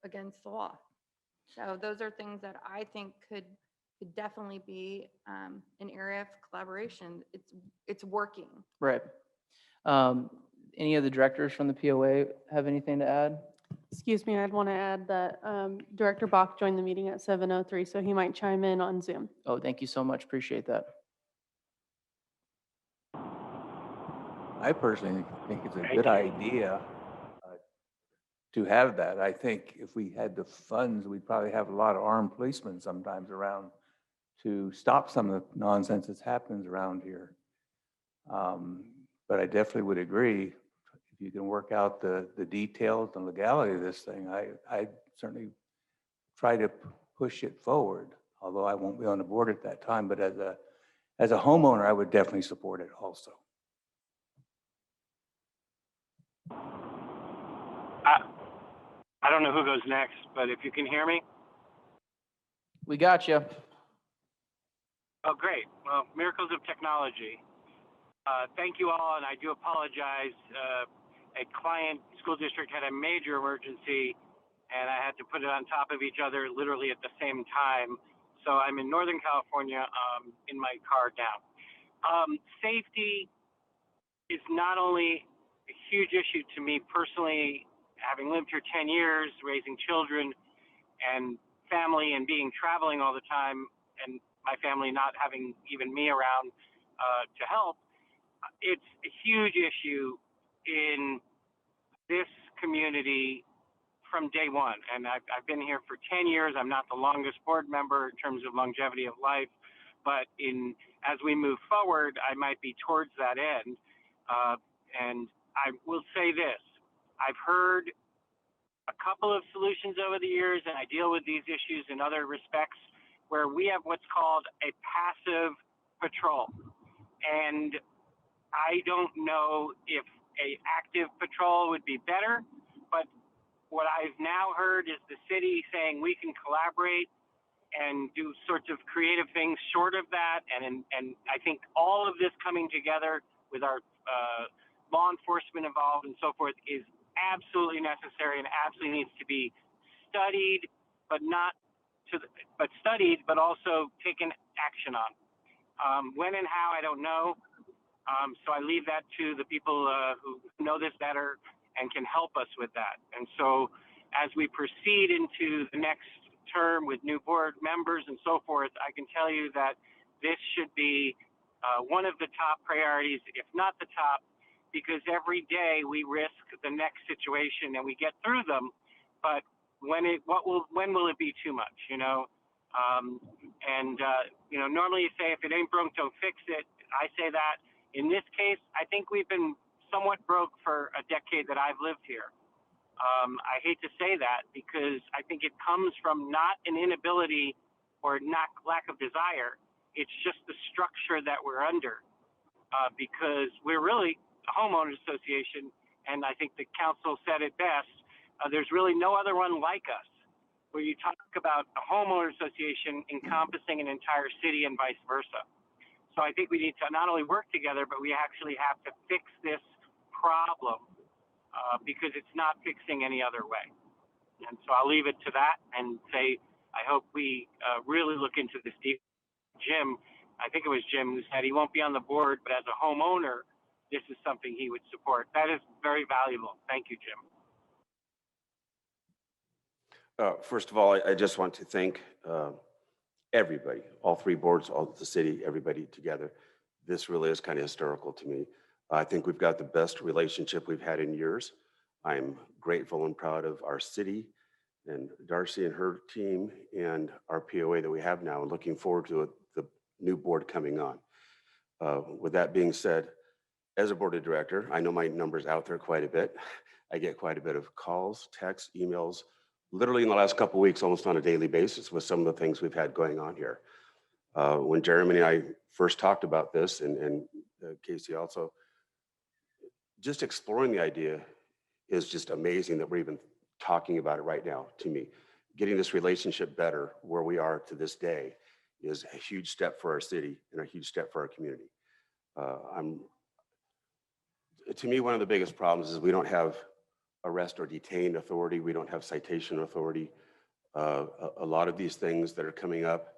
against the law. So those are things that I think could definitely be an area of collaboration. It's working. Right. Any of the directors from the POA have anything to add? Excuse me, I'd want to add that Director Bach joined the meeting at 7:03, so he might chime in on Zoom. Oh, thank you so much. Appreciate that. I personally think it's a good idea to have that. I think if we had the funds, we'd probably have a lot of armed policemen sometimes around to stop some of the nonsense that happens around here. But I definitely would agree, if you can work out the details and legality of this thing, I certainly try to push it forward, although I won't be on the board at that time. But as a homeowner, I would definitely support it also. I don't know who goes next, but if you can hear me. We got you. Oh, great. Well, miracles of technology. Thank you all, and I do apologize. A client school district had a major emergency, and I had to put it on top of each other literally at the same time. So I'm in Northern California in my car now. Safety is not only a huge issue to me personally, having lived here 10 years, raising children and family and traveling all the time, and my family not having even me around to help. It's a huge issue in this community from day one. And I've been here for 10 years. I'm not the longest board member in terms of longevity of life, but as we move forward, I might be towards that end. And I will say this, I've heard a couple of solutions over the years, and I deal with these issues in other respects where we have what's called a passive patrol. And I don't know if an active patrol would be better, but what I've now heard is the city saying we can collaborate and do sorts of creative things short of that. And I think all of this coming together with our law enforcement involved and so forth is absolutely necessary and absolutely needs to be studied, but studied, but also taken action on. When and how, I don't know. So I leave that to the people who know this better and can help us with that. And so as we proceed into the next term with new board members and so forth, I can tell you that this should be one of the top priorities, if not the top, because every day we risk the next situation and we get through them. But when will it be too much, you know? Normally you say if it ain't broke, don't fix it. I say that. In this case, I think we've been somewhat broke for a decade that I've lived here. I hate to say that because I think it comes from not an inability or not lack of desire. It's just the structure that we're under because we're really a homeowners association, and I think the council said it best. There's really no other one like us, where you talk about a homeowners association encompassing an entire city and vice versa. So I think we need to not only work together, but we actually have to fix this problem because it's not fixing any other way. And so I'll leave it to that and say, I hope we really look into this deep. Jim, I think it was Jim who said he won't be on the board, but as a homeowner, this is something he would support. That is very valuable. Thank you, Jim. First of all, I just want to thank everybody, all three boards, all the city, everybody together. This really is kind of historical to me. I think we've got the best relationship we've had in years. I'm grateful and proud of our city and Darcy and her team and our POA that we have now, and looking forward to the new board coming on. With that being said, as a board of director, I know my number's out there quite a bit. I get quite a bit of calls, texts, emails, literally in the last couple of weeks, almost on a daily basis with some of the things we've had going on here. When Jeremy and I first talked about this, and Casey also, just exploring the idea is just amazing that we're even talking about it right now to me. Getting this relationship better where we are to this day is a huge step for our city and a huge step for our community. To me, one of the biggest problems is we don't have arrest or detain authority. We don't have citation authority. A lot of these things that are coming up,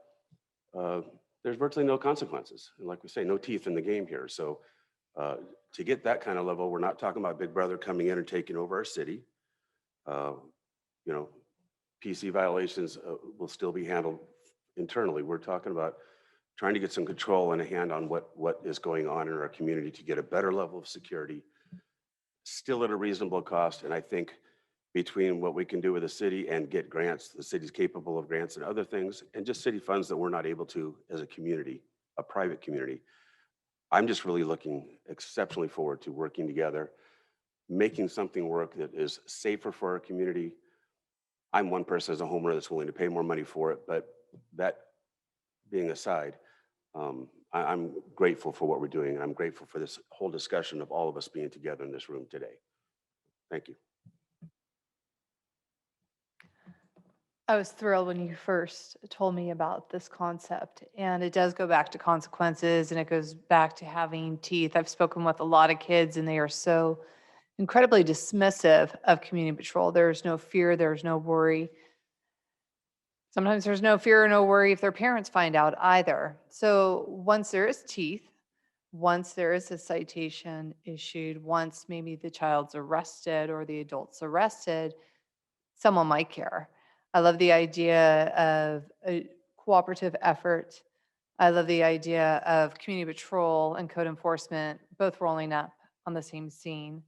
there's virtually no consequences. And like we say, no teeth in the game here. So to get that kind of level, we're not talking about Big Brother coming in and taking over our city. You know, PC violations will still be handled internally. We're talking about trying to get some control and a hand on what is going on in our community to get a better level of security, still at a reasonable cost. And I think between what we can do with the city and get grants, the city's capable of grants and other things, and just city funds that we're not able to as a community, a private community. I'm just really looking exceptionally forward to working together, making something work that is safer for our community. I'm one person as a homeowner that's willing to pay more money for it, but that being aside, I'm grateful for what we're doing. And I'm grateful for this whole discussion of all of us being together in this room today. Thank you. I was thrilled when you first told me about this concept, and it does go back to consequences, and it goes back to having teeth. I've spoken with a lot of kids, and they are so incredibly dismissive of community patrol. There's no fear, there's no worry. Sometimes there's no fear or no worry if their parents find out either. So once there is teeth, once there is a citation issued, once maybe the child's arrested or the adult's arrested, someone might care. I love the idea of a cooperative effort. I love the idea of community patrol and code enforcement both rolling up on the same scene,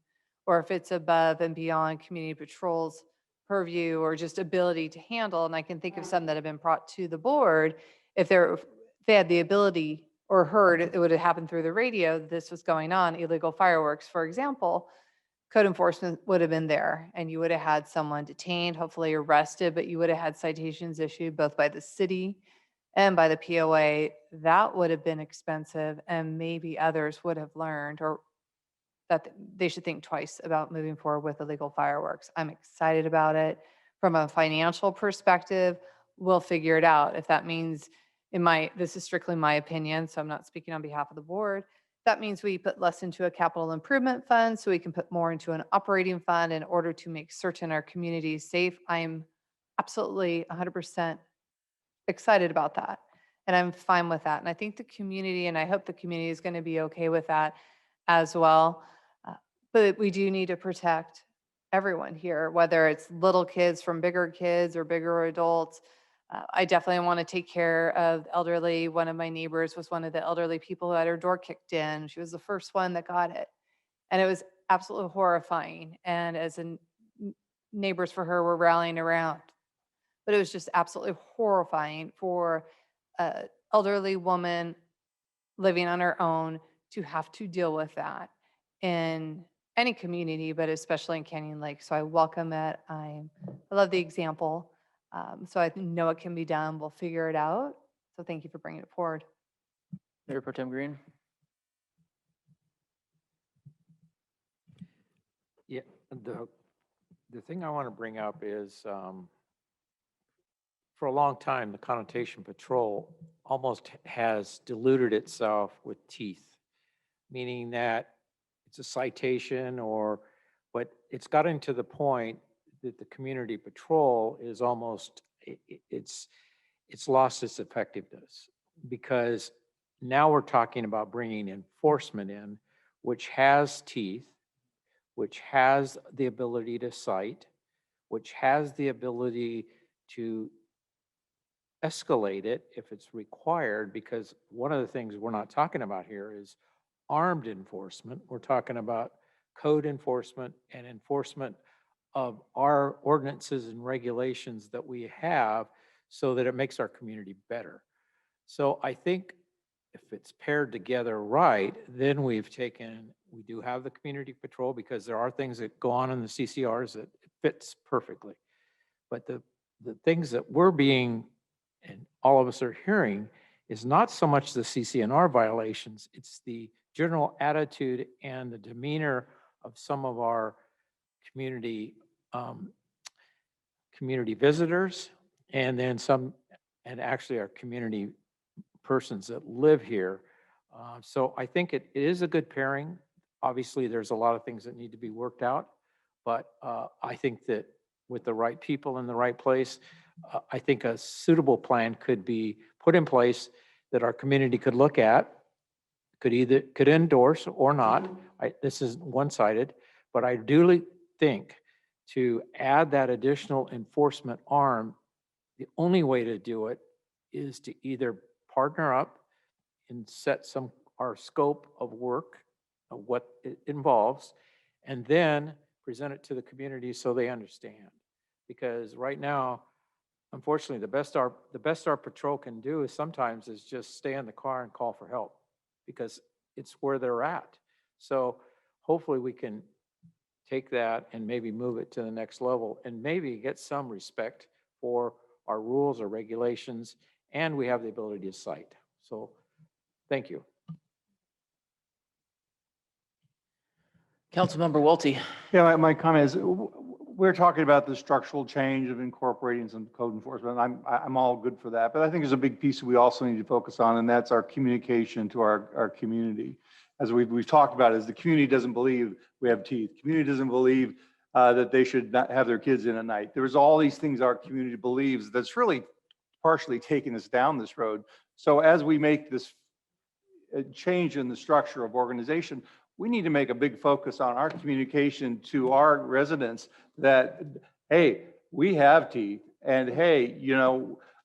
or if it's above and beyond community patrol's purview or just ability to handle. And I can think of some that have been brought to the board. If they had the ability or heard, it would have happened through the radio, this was going on, illegal fireworks, for example, code enforcement would have been there and you would have had someone detained, hopefully arrested, but you would have had citations issued both by the city and by the POA. That would have been expensive, and maybe others would have learned or that they should think twice about moving forward with illegal fireworks. I'm excited about it. From a financial perspective, we'll figure it out. If that means this is strictly my opinion, so I'm not speaking on behalf of the board. That means we put less into a capital improvement fund so we can put more into an operating fund in order to make certain our community is safe. I'm absolutely 100% excited about that. And I'm fine with that. And I think the community, and I hope the community is going to be okay with that as well. But we do need to protect everyone here, whether it's little kids from bigger kids or bigger adults. I definitely want to take care of elderly. One of my neighbors was one of the elderly people who had her door kicked in. She was the first one that got it. And it was absolutely horrifying. And as neighbors for her were rallying around. But it was just absolutely horrifying for an elderly woman living on her own to have to deal with that in any community, but especially in Canyon Lake. So I welcome it. I love the example. So I know it can be done. We'll figure it out. So thank you for bringing it forward. Mayor Pro Tem Green. Yeah, the thing I want to bring up is for a long time, the connotation patrol almost has diluted itself with teeth, meaning that it's a citation but it's gotten to the point that the community patrol is almost, it's lost its effectiveness, because now we're talking about bringing enforcement in, which has teeth, which has the ability to cite, which has the ability to escalate it if it's required, because one of the things we're not talking about here is armed enforcement. We're talking about code enforcement and enforcement of our ordinances and regulations that we have so that it makes our community better. So I think if it's paired together right, then we do have the community patrol because there are things that go on in the CCRs that it fits perfectly. But the things that we're being, and all of us are hearing, is not so much the CCNR violations, it's the general attitude and the demeanor of some of our community community visitors, and then some, and actually our community persons that live here. So I think it is a good pairing. Obviously, there's a lot of things that need to be worked out, but I think that with the right people in the right place, I think a suitable plan could be put in place that our community could look at, could endorse or not. This is one-sided, but I do think to add that additional enforcement arm, the only way to do it is to either partner up and set our scope of work, of what it involves, and then present it to the community so they understand. Because right now, unfortunately, the best our patrol can do is sometimes just stay in the car and call for help because it's where they're at. So hopefully we can take that and maybe move it to the next level and maybe get some respect for our rules or regulations, and we have the ability to cite. So thank you. Councilmember Welty. Yeah, my comment is, we're talking about the structural change of incorporating some code enforcement. I'm all good for that, but I think there's a big piece we also need to focus on, and that's our communication to our community. As we've talked about, is the community doesn't believe we have teeth. Community doesn't believe that they should not have their kids in at night. There's all these things our community believes that's really partially taking us down this road. So as we make this change in the structure of organization, we need to make a big focus on our communication to our residents that, hey, we have teeth, and hey,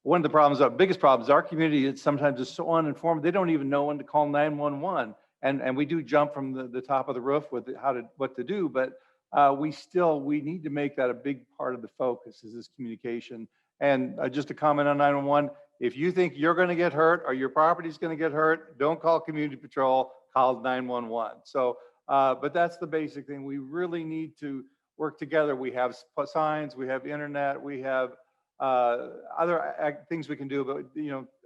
one of the problems, our biggest problems, our community is sometimes so uninformed, they don't even know when to call 911. And we do jump from the top of the roof with what to do, but we need to make that a big part of the focus is this communication. And just to comment on 911, if you think you're going to get hurt or your property's going to get hurt, don't call community patrol, call 911. So, but that's the basic thing. We really need to work together. We have signs, we have internet, we have other things we can do, but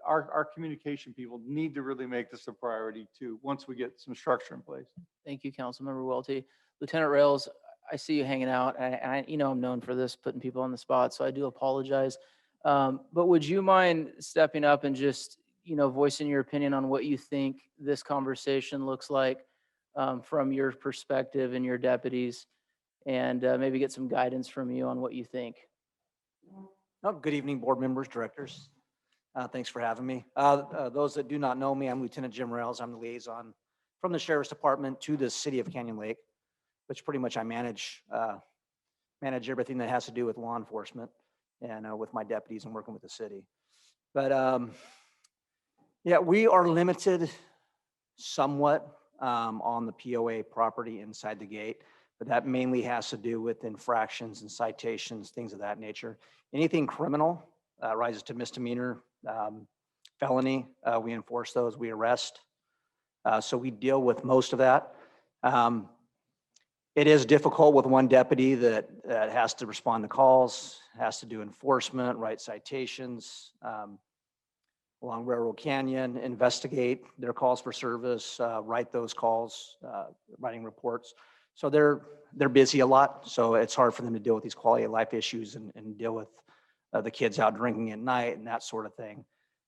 our communication people need to really make this a priority too, once we get some structure in place. Thank you, Councilmember Welty. Lieutenant Rails, I see you hanging out, and I'm known for this, putting people on the spot, so I do apologize. But would you mind stepping up and just, voicing your opinion on what you think this conversation looks like from your perspective and your deputies, and maybe get some guidance from you on what you think? Oh, good evening, board members, directors. Thanks for having me. Those that do not know me, I'm Lieutenant Jim Rails. I'm the liaison from the Sheriff's Department to the City of Canyon Lake, which pretty much I manage everything that has to do with law enforcement and with my deputies and working with the city. But yeah, we are limited somewhat on the POA property inside the gate, but that mainly has to do with infractions and citations, things of that nature. Anything criminal rises to misdemeanor, felony, we enforce those, we arrest. So we deal with most of that. It is difficult with one deputy that has to respond to calls, has to do enforcement, write citations along Railroad Canyon, investigate their calls for service, write those calls, writing reports. So they're busy a lot. So it's hard for them to deal with these quality of life issues and deal with the kids out drinking at night and that sort of thing.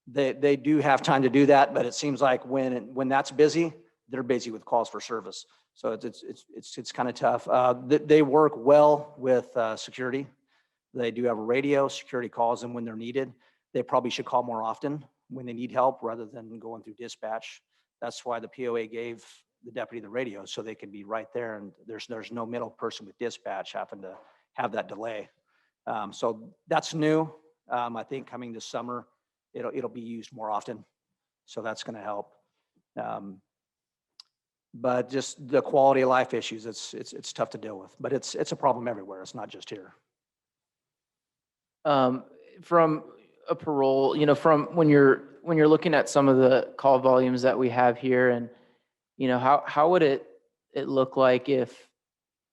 They do have time to do that, but it seems like when that's busy, they're busy with calls for service. So it's kind of tough. They work well with security. They do have a radio. Security calls them when they're needed. They probably should call more often when they need help rather than going through dispatch. That's why the POA gave the deputy the radio, so they can be right there, and there's no middle person with dispatch having to have that delay. So that's new. I think coming this summer, it'll be used more often. So that's going to help. But just the quality of life issues, it's tough to deal with, but it's a problem everywhere. It's not just here. From a parole, from when you're looking at some of the call volumes that we have here, and how would it look like if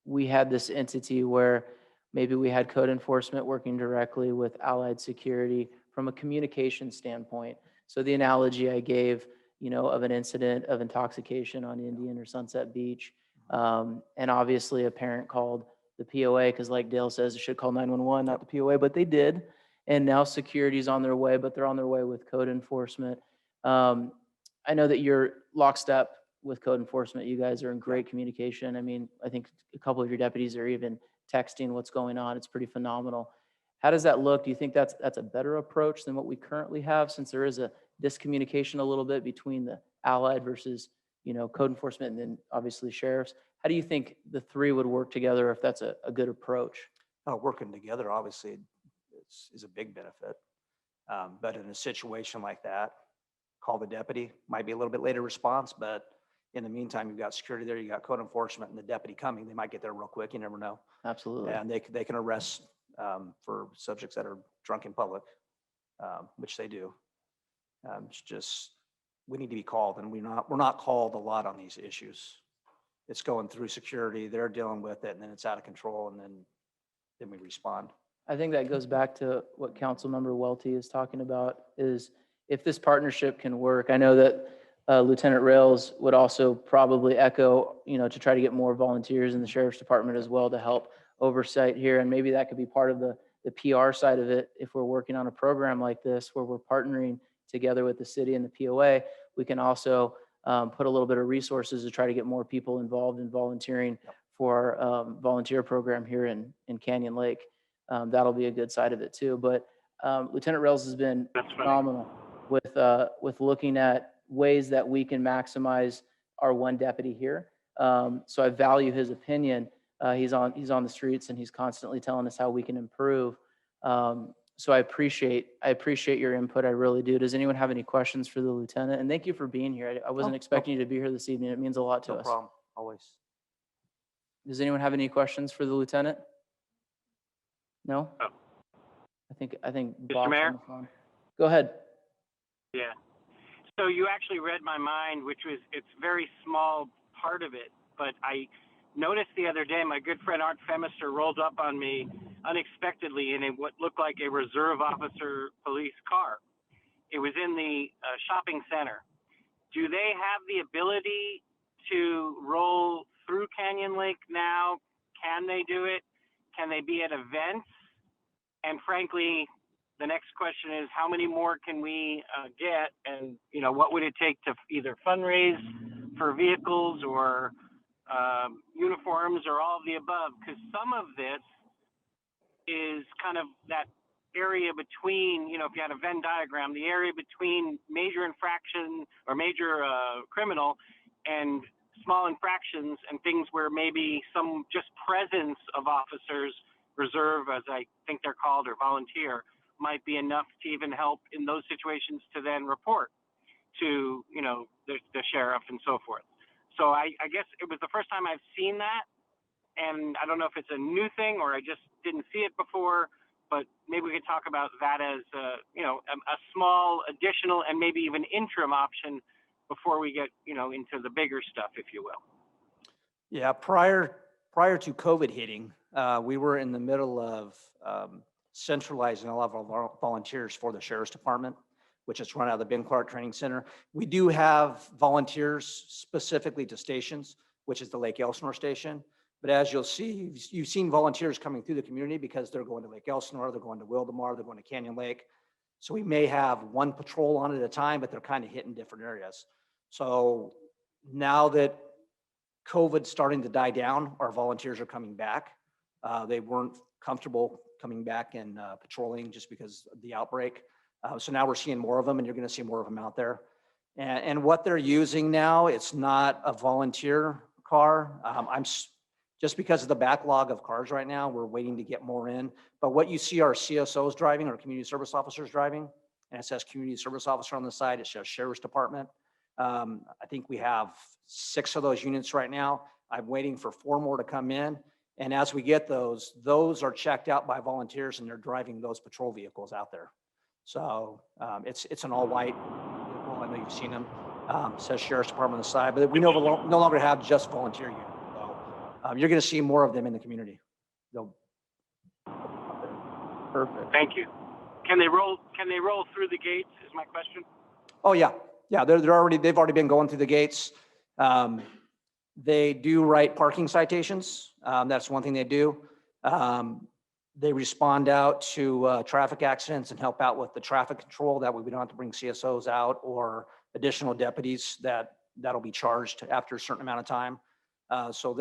we had this entity where maybe we had code enforcement working directly with allied security from a communication standpoint? So the analogy I gave, of an incident of intoxication on Indian or Sunset Beach, and obviously a parent called the POA, because like Dale says, it should call 911, not the POA, but they did. And now security's on their way, but they're on their way with code enforcement. I know that you're lockstep with code enforcement. You guys are in great communication. I mean, I think a couple of your deputies are even texting what's going on. It's pretty phenomenal. How does that look? Do you think that's a better approach than what we currently have, since there is a discommunication a little bit between the allied versus, code enforcement and then obviously sheriffs? How do you think the three would work together if that's a good approach? Working together, obviously, is a big benefit. But in a situation like that, call the deputy. Might be a little bit later response, but in the meantime, you've got security there, you got code enforcement and the deputy coming. They might get there real quick. You never know. Absolutely. And they can arrest for subjects that are drunk in public, which they do. It's just, we need to be called, and we're not called a lot on these issues. It's going through security, they're dealing with it, and then it's out of control, and then we respond. I think that goes back to what Councilmember Welty is talking about, is if this partnership can work. I know that Lieutenant Rails would also probably echo, to try to get more volunteers in the sheriff's department as well to help oversight here. And maybe that could be part of the PR side of it. If we're working on a program like this, where we're partnering together with the city and the POA, we can also put a little bit of resources to try to get more people involved in volunteering for our volunteer program here in Canyon Lake. That'll be a good side of it too. But Lieutenant Rails has been phenomenal with looking at ways that we can maximize our one deputy here. So I value his opinion. He's on the streets, and he's constantly telling us how we can improve. So I appreciate your input. I really do. Does anyone have any questions for the lieutenant? And thank you for being here. I wasn't expecting you to be here this evening. It means a lot to us. No problem, always. Does anyone have any questions for the lieutenant? No? Oh. I think Mr. Bob's Mayor? on the phone. Go ahead. Yeah. So you actually read my mind, it's a very small part of it, but I noticed the other day my good friend Art Femister rolled up on me unexpectedly in what looked like a reserve officer police car. It was in the shopping center. Do they have the ability to roll through Canyon Lake now? Can they do it? Can they be at events? And frankly, the next question is, how many more can we get? And, what would it take to either fundraise for vehicles or uniforms or all of the above? Because some of this is kind of that area between, if you had a Venn diagram, the area between major infraction or major criminal and small infractions and things where maybe some just presence of officers, reserve, as I think they're called, or volunteer, might be enough to even help in those situations to then report to, the sheriff and so forth. So I guess it was the first time I've seen that. And I don't know if it's a new thing or I just didn't see it before, but maybe we could talk about that as, a small additional and maybe even interim option before we get, into the bigger stuff, if you will. Yeah, prior to COVID hitting, we were in the middle of centralizing a lot of our volunteers for the sheriff's department, which is run out of the Ben Clark Training Center. We do have volunteers specifically to stations, which is the Lake Elsinore station. But as you'll see, you've seen volunteers coming through the community because they're going to Lake Elsinore, they're going to Wildemar, they're going to Canyon Lake. So we may have one patrol on at a time, but they're kind of hitting different areas. So now that COVID's starting to die down, our volunteers are coming back. They weren't comfortable coming back and patrolling just because of the outbreak. So now we're seeing more of them, and you're going to see more of them out there. And what they're using now, it's not a volunteer car. Just because of the backlog of cars right now, we're waiting to get more in. But what you see our CSOs driving, our community service officers driving, and it says community service officer on the side, it says sheriff's department. I think we have 6 of those units right now. I'm waiting for 4 more to come in. And as we get those are checked out by volunteers and they're driving those patrol vehicles out there. So it's an all-white vehicle. I know you've seen them. Says Sheriff's Department on the side, but we no longer have just volunteer units. So you're going to see more of them in the community. Perfect. Thank you. Can they roll through the gates is my question. Oh, yeah. Yeah, they've already been going through the gates. They do write parking citations. That's one thing they do. They respond out to traffic accidents and help out with the traffic control. That way we don't have to bring CSOs out or additional deputies that'll be charged after a certain amount of time. So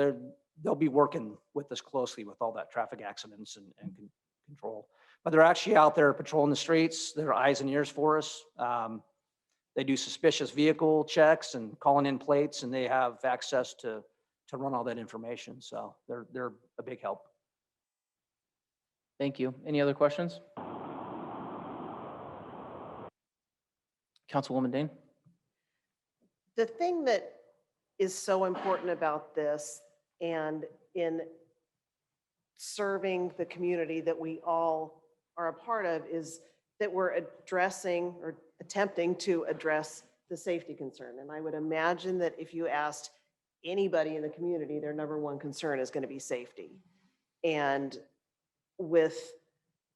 they'll be working with us closely with all that traffic accidents and control. But they're actually out there patrolling the streets. They're eyes and ears for us. They do suspicious vehicle checks and calling in plates, and they have access to run all that information. So they're a big help. Thank you. Any other questions? Councilwoman Dane? The thing that is so important about this and in serving the community that we all are a part of is that we're addressing or attempting to address the safety concern. And I would imagine that if you asked anybody in the community, their number one concern is going to be safety. And with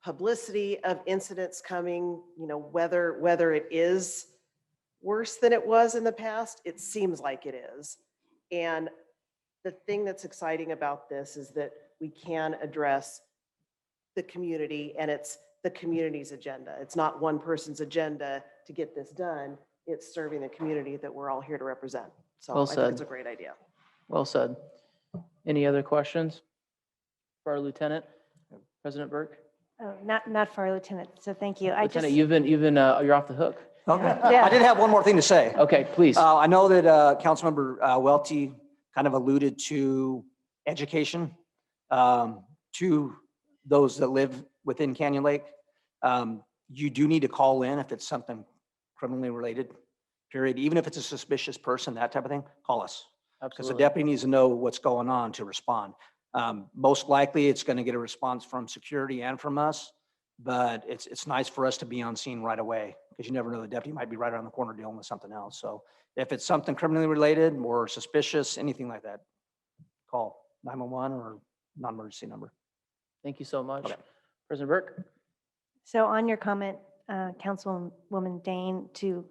publicity of incidents coming, whether it is worse than it was in the past, it seems like it is. And the thing that's exciting about this is that we can address the community, and it's the community's agenda. It's not one person's agenda to get this done. It's serving the community that we're all here to represent. So Well I think said. it's a great idea. Well said. Any other questions for our lieutenant, President Burke? Oh, not for our lieutenant, so thank you. Lieutenant, you're off the hook. Okay. Yeah. I did have one more thing to say. Okay, please. I know that Councilmember Welty kind of alluded to education to those that live within Canyon Lake. You do need to call in if it's something criminally related, period. Even if it's a suspicious person, that type of thing, call us. Because the Absolutely. deputy needs to know what's going on to respond. Most likely, it's going to get a response from security and from us, but it's nice for us to be on scene right away because you never know, the deputy might be right around the corner dealing with something else. So if it's something criminally related or suspicious, anything like that, call 911 or non-emergency number. Thank you so much. Okay. President Burke? So on your comment, Councilwoman Dane, to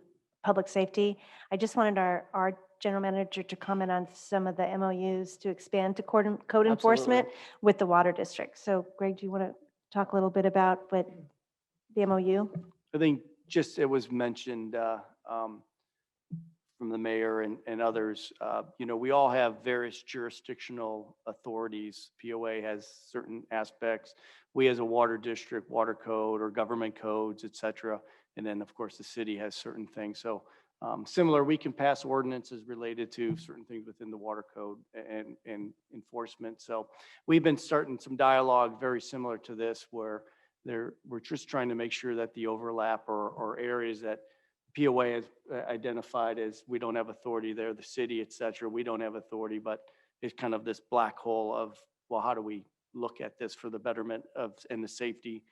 public safety, I just wanted our general manager to comment on some of the MOUs to expand to code enforcement with the water district. So Greg, do you want to talk a little bit about what the MOU? I think just it was mentioned from the mayor and others, we all have various jurisdictional authorities. POA has certain aspects. We as a water district, water code or government codes, et cetera. And then of course the city has certain things. So similar, we can pass ordinances related to certain things within the water code and enforcement. So we've been starting some dialogue very similar to this where we're just trying to make sure that the overlap or areas that POA has identified as we don't have authority there, the city, et cetera, we don't have authority, but it's kind of this black hole of, well, how do we look at this for the betterment of and the safety,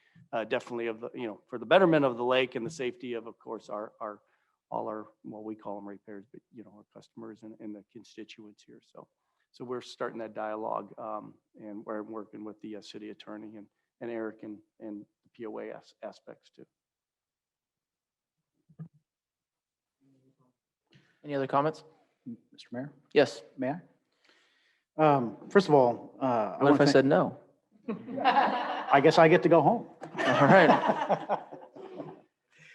definitely of the, for the betterment of the lake and the safety of course, all our, well, we call them ratepayers, but our customers and the constituents here. So we're starting that dialogue and we're working with the city attorney and Eric and the POA aspects too. Any other comments? Mr. Mayor? Yes. May I? First of all, What if I said no? I guess I get to go home. All right.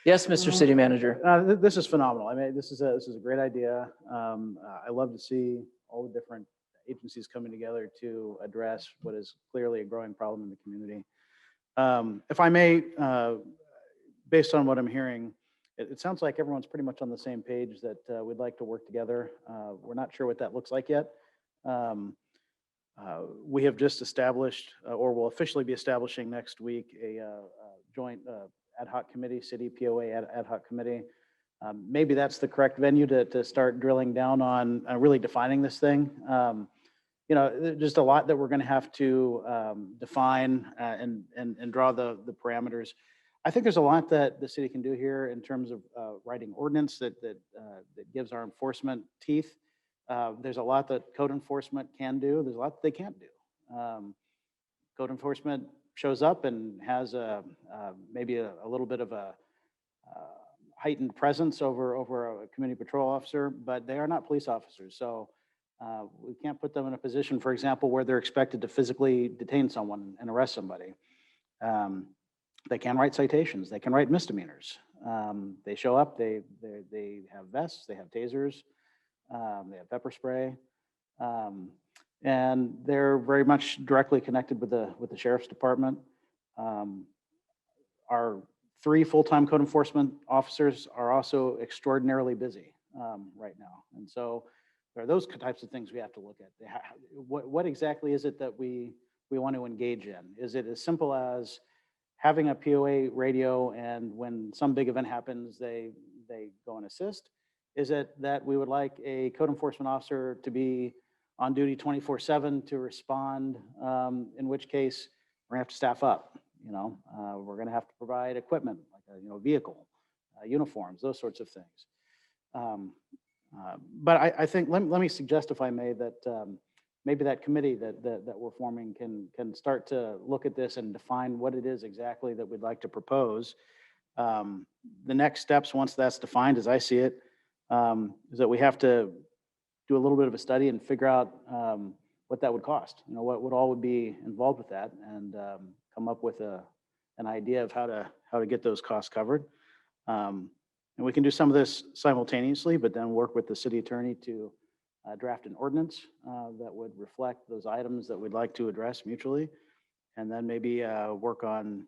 Yes, Mr. City Manager. This is phenomenal. I mean, this is a great idea. I love to see all the different agencies coming together to address what is clearly a growing problem in the community. If I may, based on what I'm hearing, it sounds like everyone's pretty much on the same page that we'd like to work together. We're not sure what that looks like yet. We have just established, or will officially be establishing next week, a joint ad hoc committee, city POA ad hoc committee. Maybe that's the correct venue to start drilling down on really defining this thing. There's just a lot that we're going to have to define and draw the parameters. I think there's a lot that the city can do here in terms of writing ordinance that gives our enforcement teeth. There's a lot that code enforcement can do. There's a lot that they can't do. Code enforcement shows up and has maybe a little bit of a heightened presence over a community patrol officer, but they are not police officers. So we can't put them in a position, for example, where they're expected to physically detain someone and arrest somebody. They can write citations. They can write misdemeanors. They show up. They have vests. They have tasers. They have pepper spray, and they're very much directly connected with the sheriff's department. Our 3 full-time code enforcement officers are also extraordinarily busy right now, and so there are those types of things we have to look at. What exactly is it that we want to engage in? Is it as simple as having a POA radio, and when some big event happens, they go and assist? Is it that we would like a code enforcement officer to be on duty 24/7 to respond, in which case we're gonna have to staff up, we're gonna have to provide equipment, like a vehicle, uniforms, those sorts of things. But I think, let me suggest, if I may, that maybe that committee that we're forming can start to look at this and define what it is exactly that we'd like to propose. The next steps, once that's defined, as I see it, is that we have to do a little bit of a study and figure out what that would cost. What all would be involved with that, and come up with an idea of how to get those costs covered. And we can do some of this simultaneously, but then work with the city attorney to draft an ordinance that would reflect those items that we'd like to address mutually. And then maybe work on,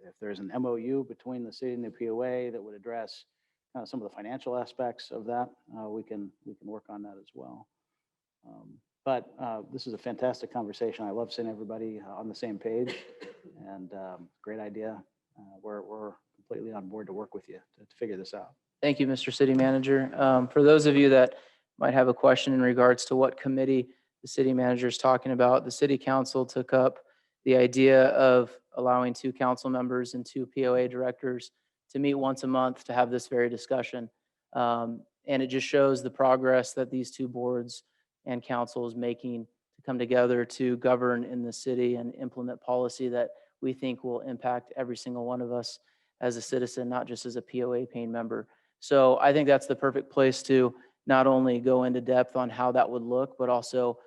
if there's an MOU between the city and the POA that would address some of the financial aspects of that, we can work on that as well. But this is a fantastic conversation. I love seeing everybody on the same page, and great idea. We're completely on board to work with you to figure this out. Thank you, Mr. City Manager. For those of you that might have a question in regards to what committee the city manager is talking about, the city council took up the idea of allowing 2 council members and 2 POA directors to meet once a month to have this very discussion. And it just shows the progress that these 2 boards and council is making to come together to govern in the city and implement policy that we think will impact every single one of us as a citizen, not just as a POA paying member. So I think that's the perfect place to not only go into depth on how that would look, but also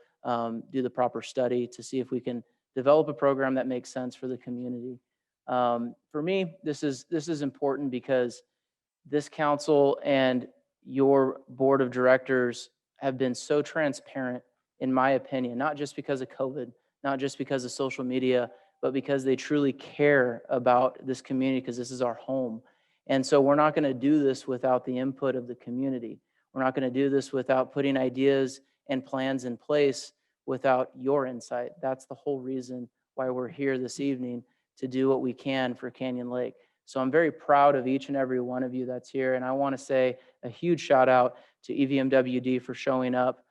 do the proper study to see if we can develop a program that makes sense for the community. For me, this is important because this council and your board of directors have been so transparent, in my opinion, not just because of COVID, not just because of social media, but because they truly care about this community, because this is our home. And so we're not going to do this without the input of the community. We're not going to do this without putting ideas and plans in place without your insight. That's the whole reason why we're here this evening, to do what we can for Canyon Lake. So I'm very proud of each and every one of you that's here. And I want to say a huge shout out to EVMWD for showing up.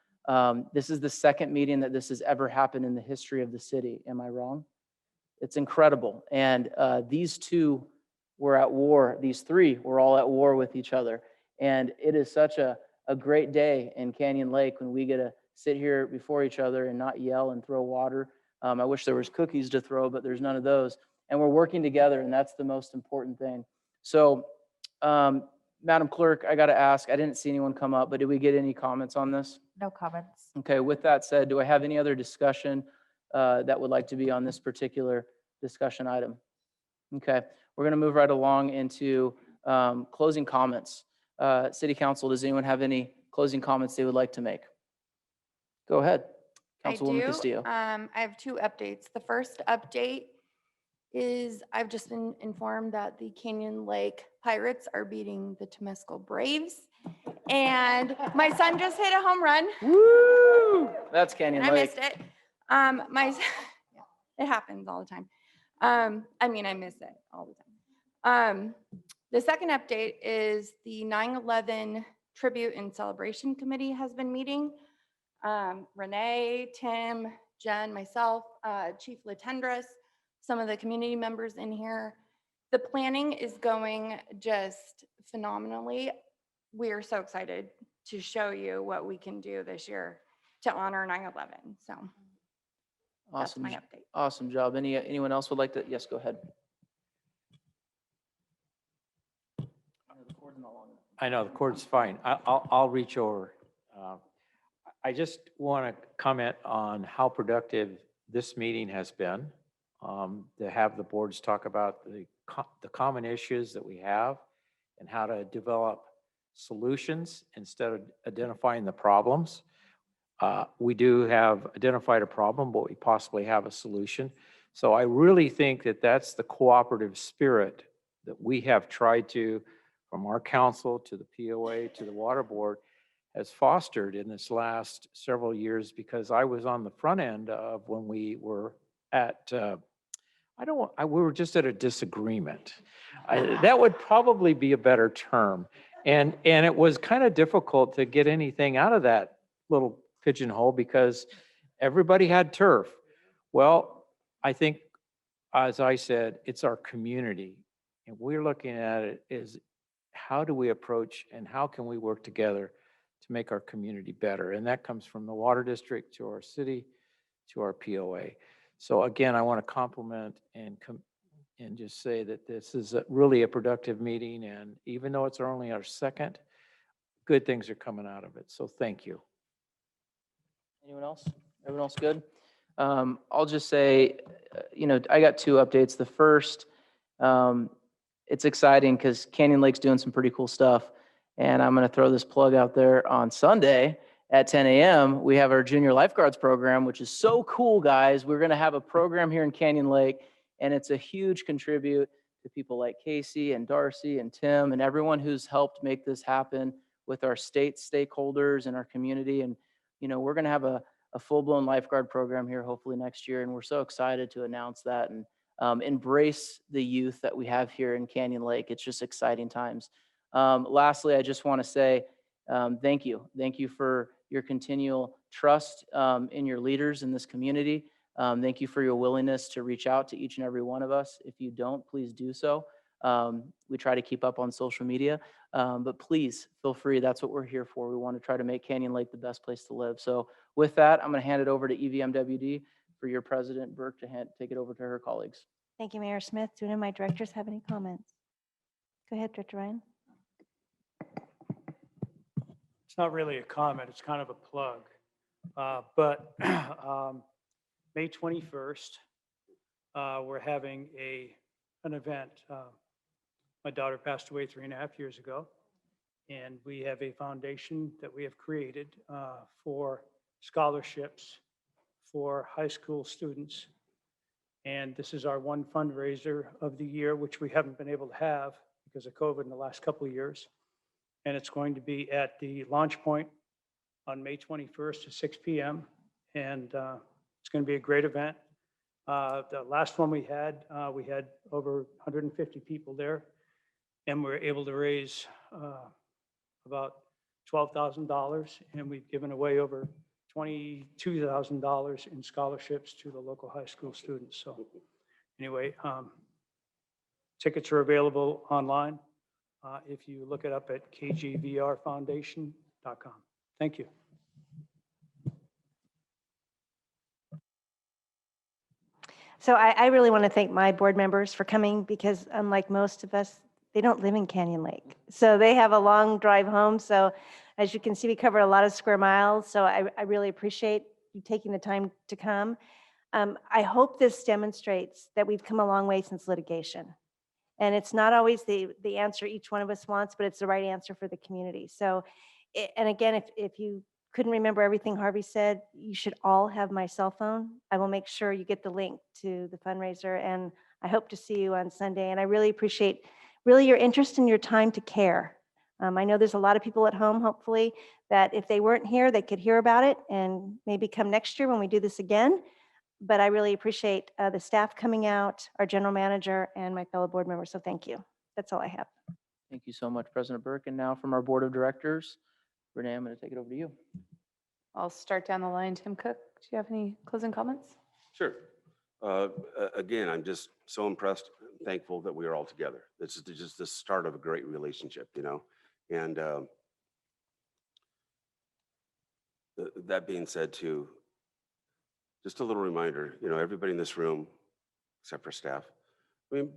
This is the 2nd meeting that this has ever happened in the history of the city. Am I wrong? It's incredible. And these 2 were at war. These 3 were all at war with each other. And it is such a great day in Canyon Lake when we get to sit here before each other and not yell and throw water. I wish there was cookies to throw, but there's none of those. And we're working together, and that's the most important thing. So, Madam Clerk, I got to ask, I didn't see anyone come up, but did we get any comments on this? No comments. Okay, with that said, do I have any other discussion that would like to be on this particular discussion item? Okay, we're going to move right along into closing comments. City Council, does anyone have any closing comments they would like to make? Go ahead, Councilwoman Castillo. I have 2 updates. The first update is I've just been informed that the Canyon Lake Pirates are beating the Temescal Braves. And my son just hit a home run. Woo! That's Canyon I Lake. missed it. Yeah, it happens all the time. I miss it all the time. The second update is the 9/11 Tribute and Celebration Committee has been meeting. Renee, Tim, Jen, myself, Chief Latendress, some of the community members in here. The planning is going just phenomenally. We are so excited to show you what we can do this year to honor 9/11. So that's Awesome. my update. Awesome job. Anyone else would like to? Yes, go ahead. I know, the cord's fine. I'll reach over. I just want to comment on how productive this meeting has been. To have the boards talk about the common issues that we have and how to develop solutions instead of identifying the problems. We do have identified a problem, but we possibly have a solution. So I really think that that's the cooperative spirit that we have tried to, from our council to the POA to the water board, has fostered in this last several years, because I was on the front end of when we were at, we were just at a disagreement. That would probably be a better term. And it was kind of difficult to get anything out of that little pigeonhole because everybody had turf. Well, I think, as I said, it's our community. And we're looking at it as how do we approach and how can we work together to make our community better? And that comes from the water district to our city to our POA. So again, I want to compliment and just say that this is really a productive meeting. And even though it's only our second, good things are coming out of it. So thank you. Anyone else? Everyone else good? I'll just say, I got two updates. The first, it's exciting because Canyon Lake's doing some pretty cool stuff. And I'm going to throw this plug out there. On Sunday at 10 a.m., we have our junior lifeguards program, which is so cool, guys. We're going to have a program here in Canyon Lake, and it's a huge contribute to people like Casey and Darcy and Tim and everyone who's helped make this happen with our state stakeholders and our community. And, we're going to have a full-blown lifeguard program here hopefully next year, and we're so excited to announce that and embrace the youth that we have here in Canyon Lake. It's just exciting times. Lastly, I just want to say thank you. Thank you for your continual trust in your leaders in this community. Thank you for your willingness to reach out to each and every one of us. If you don't, please do so. We try to keep up on social media, but please feel free. That's what we're here for. We want to try to make Canyon Lake the best place to live. So with that, I'm going to hand it over to EVMWD for your president, Burke, to take it over to her colleagues. Thank you, Mayor Smith. Do any of my directors have any comments? Go ahead, Director Ryan. It's not really a comment, it's kind of a plug. But May 21st, we're having an event. My daughter passed away 3.5 years ago, and we have a foundation that we have created for scholarships for high school students. And this is our one fundraiser of the year, which we haven't been able to have because of COVID in the last couple of years. And it's going to be at the Launch Point on May 21st at 6 p.m. And it's going to be a great event. The last one we had over 150 people there, and we were able to raise about $12,000, and we've given away over $22,000 in scholarships to the local high school students. So anyway, tickets are available online. If you look it up at kgvrfoundation.com. Thank you. So I really want to thank my board members for coming because unlike most of us, they don't live in Canyon Lake. So they have a long drive home. So as you can see, we covered a lot of square miles. So I really appreciate you taking the time to come. I hope this demonstrates that we've come a long way since litigation. And it's not always the answer each one of us wants, but it's the right answer for the community. So, and again, if you couldn't remember everything Harvey said, you should all have my cell phone. I will make sure you get the link to the fundraiser, and I hope to see you on Sunday. And I really appreciate your interest and your time to care. I know there's a lot of people at home, hopefully, that if they weren't here, they could hear about it and maybe come next year when we do this again. But I really appreciate the staff coming out, our general manager, and my fellow board members. So thank you. That's all I have. Thank you so much, President Burke. And now from our Board of Directors, Renee, I'm going to take it over to you. I'll start down the line. Tim Cook, do you have any closing comments? Sure. Again, I'm just so impressed, and thankful that we are all together. This is just the start of a great relationship, you know? And that being said too, just a little reminder, you know, everybody in this room, except for staff, I mean,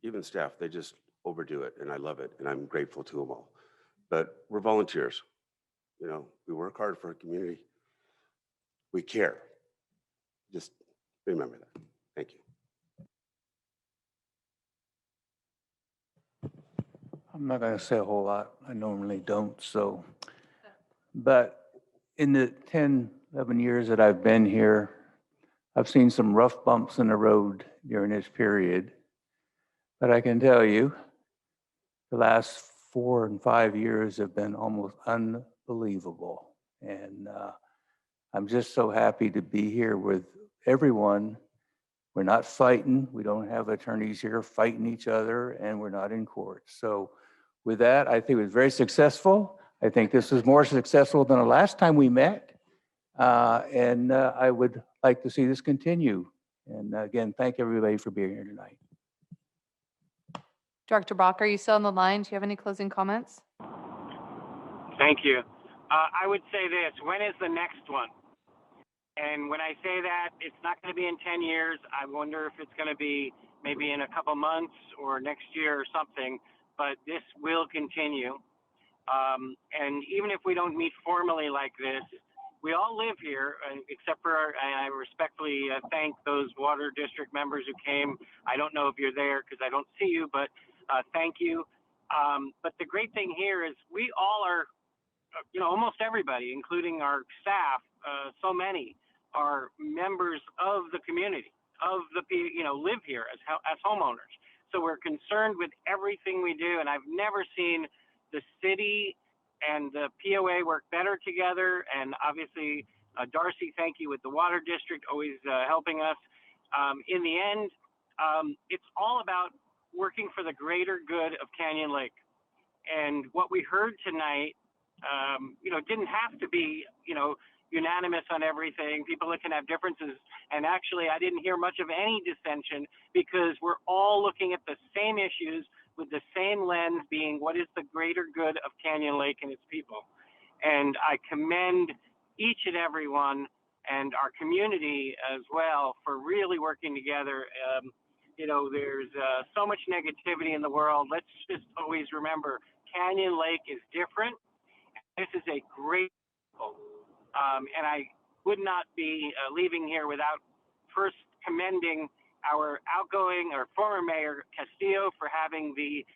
even staff, they just overdo it, and I love it, and I'm grateful to them all. But we're volunteers, you know, we work hard for our community. We care. Just remember that. Thank you. I'm not going to say a whole lot. I normally don't, so. But in the 10, 11 years that I've been here, I've seen some rough bumps in the road during this period. But I can tell you, the last 4 and 5 years have been almost unbelievable. And I'm just so happy to be here with everyone. We're not fighting. We don't have attorneys here fighting each other, and we're not in court. So with that, I think it was very successful. I think this was more successful than the last time we met. And I would like to see this continue. And again, thank everybody for being here tonight. Director Bach, are you still on the line? Do you have any closing comments? Thank you. I would say this, when is the next one? And when I say that, it's not going to be in 10 years. I wonder if it's going to be maybe in a couple months or next year or something, but this will continue. And even if we don't meet formally like this, we all live here, except for, and I respectfully thank those water district members who came. I don't know if you're there because I don't see you, but thank you. But the great thing here is we all are, you know, almost everybody, including our staff, so many are members of the community, of the, you know, live here as homeowners. So we're concerned with everything we do. And I've never seen the city and the POA work better together. And obviously, Darcy, thank you with the water district, always helping us. In the end, it's all about working for the greater good of Canyon Lake. And what we heard tonight, you know, didn't have to be, you know, unanimous on everything. People that can have differences. And actually, I didn't hear much of any dissension because we're all looking at the same issues with the same lens being what is the greater good of Canyon Lake and its people. And I commend each and every one and our community as well for really working together. You know, there's so much negativity in the world. Let's just always remember Canyon Lake is different. This is a great example. And I would not be leaving here without first commending our outgoing or former mayor Castillo for having the,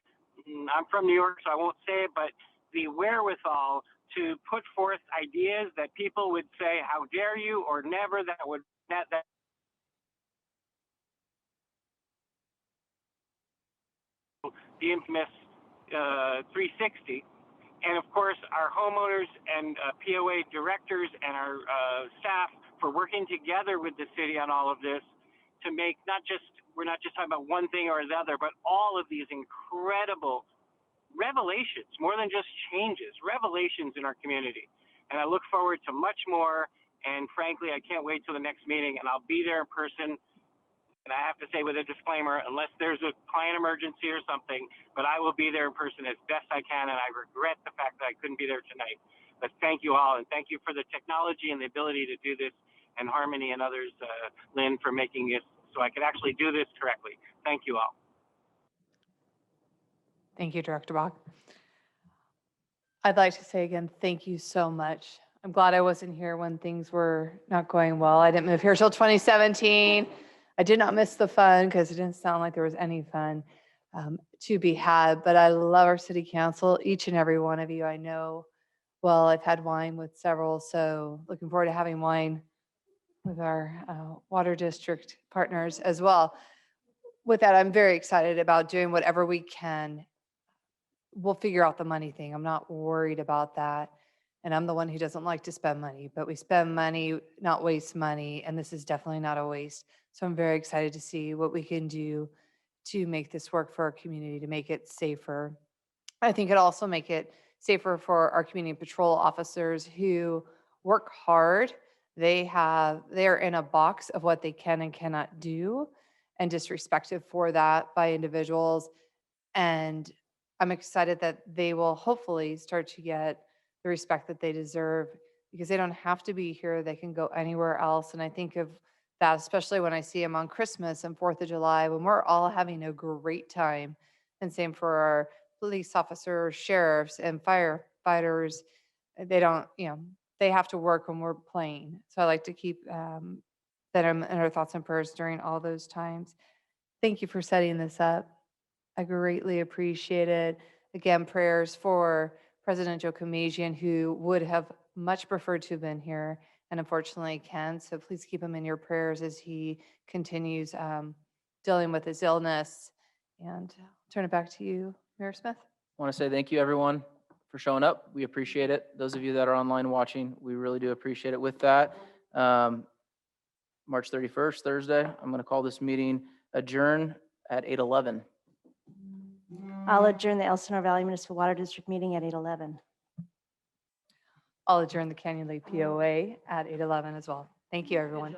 I'm from New York, so I won't say it, but the wherewithal to put forth ideas that people would say, how dare you, or never, that would, that the infamous 360. And of course, our homeowners and POA directors and our staff for working together with the city on all of this to make we're not just talking about one thing or the other, but all of these incredible revelations, more than just changes, revelations in our community. And I look forward to much more. And frankly, I can't wait till the next meeting, and I'll be there in person. And I have to say with a disclaimer, unless there's a client emergency or something, but I will be there in person as best I can. And I regret the fact that I couldn't be there tonight. But thank you all. And thank you for the technology and the ability to do this, and Harmony and others, Lynn, for making this so I could actually do this correctly. Thank you all. Thank you, Director Bach. I'd like to say again, thank you so much. I'm glad I wasn't here when things were not going well. I didn't move here till 2017. I did not miss the fun because it didn't sound like there was any fun to be had, but I love our city council, each and every one of you. I know, well, I've had wine with several, so looking forward to having wine with our water district partners as well. With that, I'm very excited about doing whatever we can. We'll figure out the money thing. I'm not worried about that. And I'm the one who doesn't like to spend money, but we spend money, not waste money. And this is definitely not a waste. So I'm very excited to see what we can do to make this work for our community, to make it safer. I think it'll also make it safer for our community patrol officers who work hard. They're in a box of what they can and cannot do and disrespected for that by individuals. And I'm excited that they will hopefully start to get the respect that they deserve because they don't have to be here. They can go anywhere else. And I think of that, especially when I see them on Christmas and 4th of July, when we're all having a great time. And same for our police officers, sheriffs, and firefighters. They don't, they have to work when we're playing. So I like to keep them in our thoughts and prayers during all those times. Thank you for setting this up. I greatly appreciate it. Again, prayers for President Joe Comasian, who would have much preferred to have been here and unfortunately can't. So please keep him in your prayers as he continues dealing with his illness. And I'll turn it back to you, Mayor Smith. I want to say thank you, everyone, for showing up. We appreciate it. Those of you that are online watching, we really do appreciate it. With that, March 31st, Thursday, I'm going to call this meeting adjourn at 8:11. I'll adjourn the Elsinore Valley Municipal Water District meeting at 8:11. I'll adjourn the Canyon Lake POA at 8:11 as well. Thank you, everyone.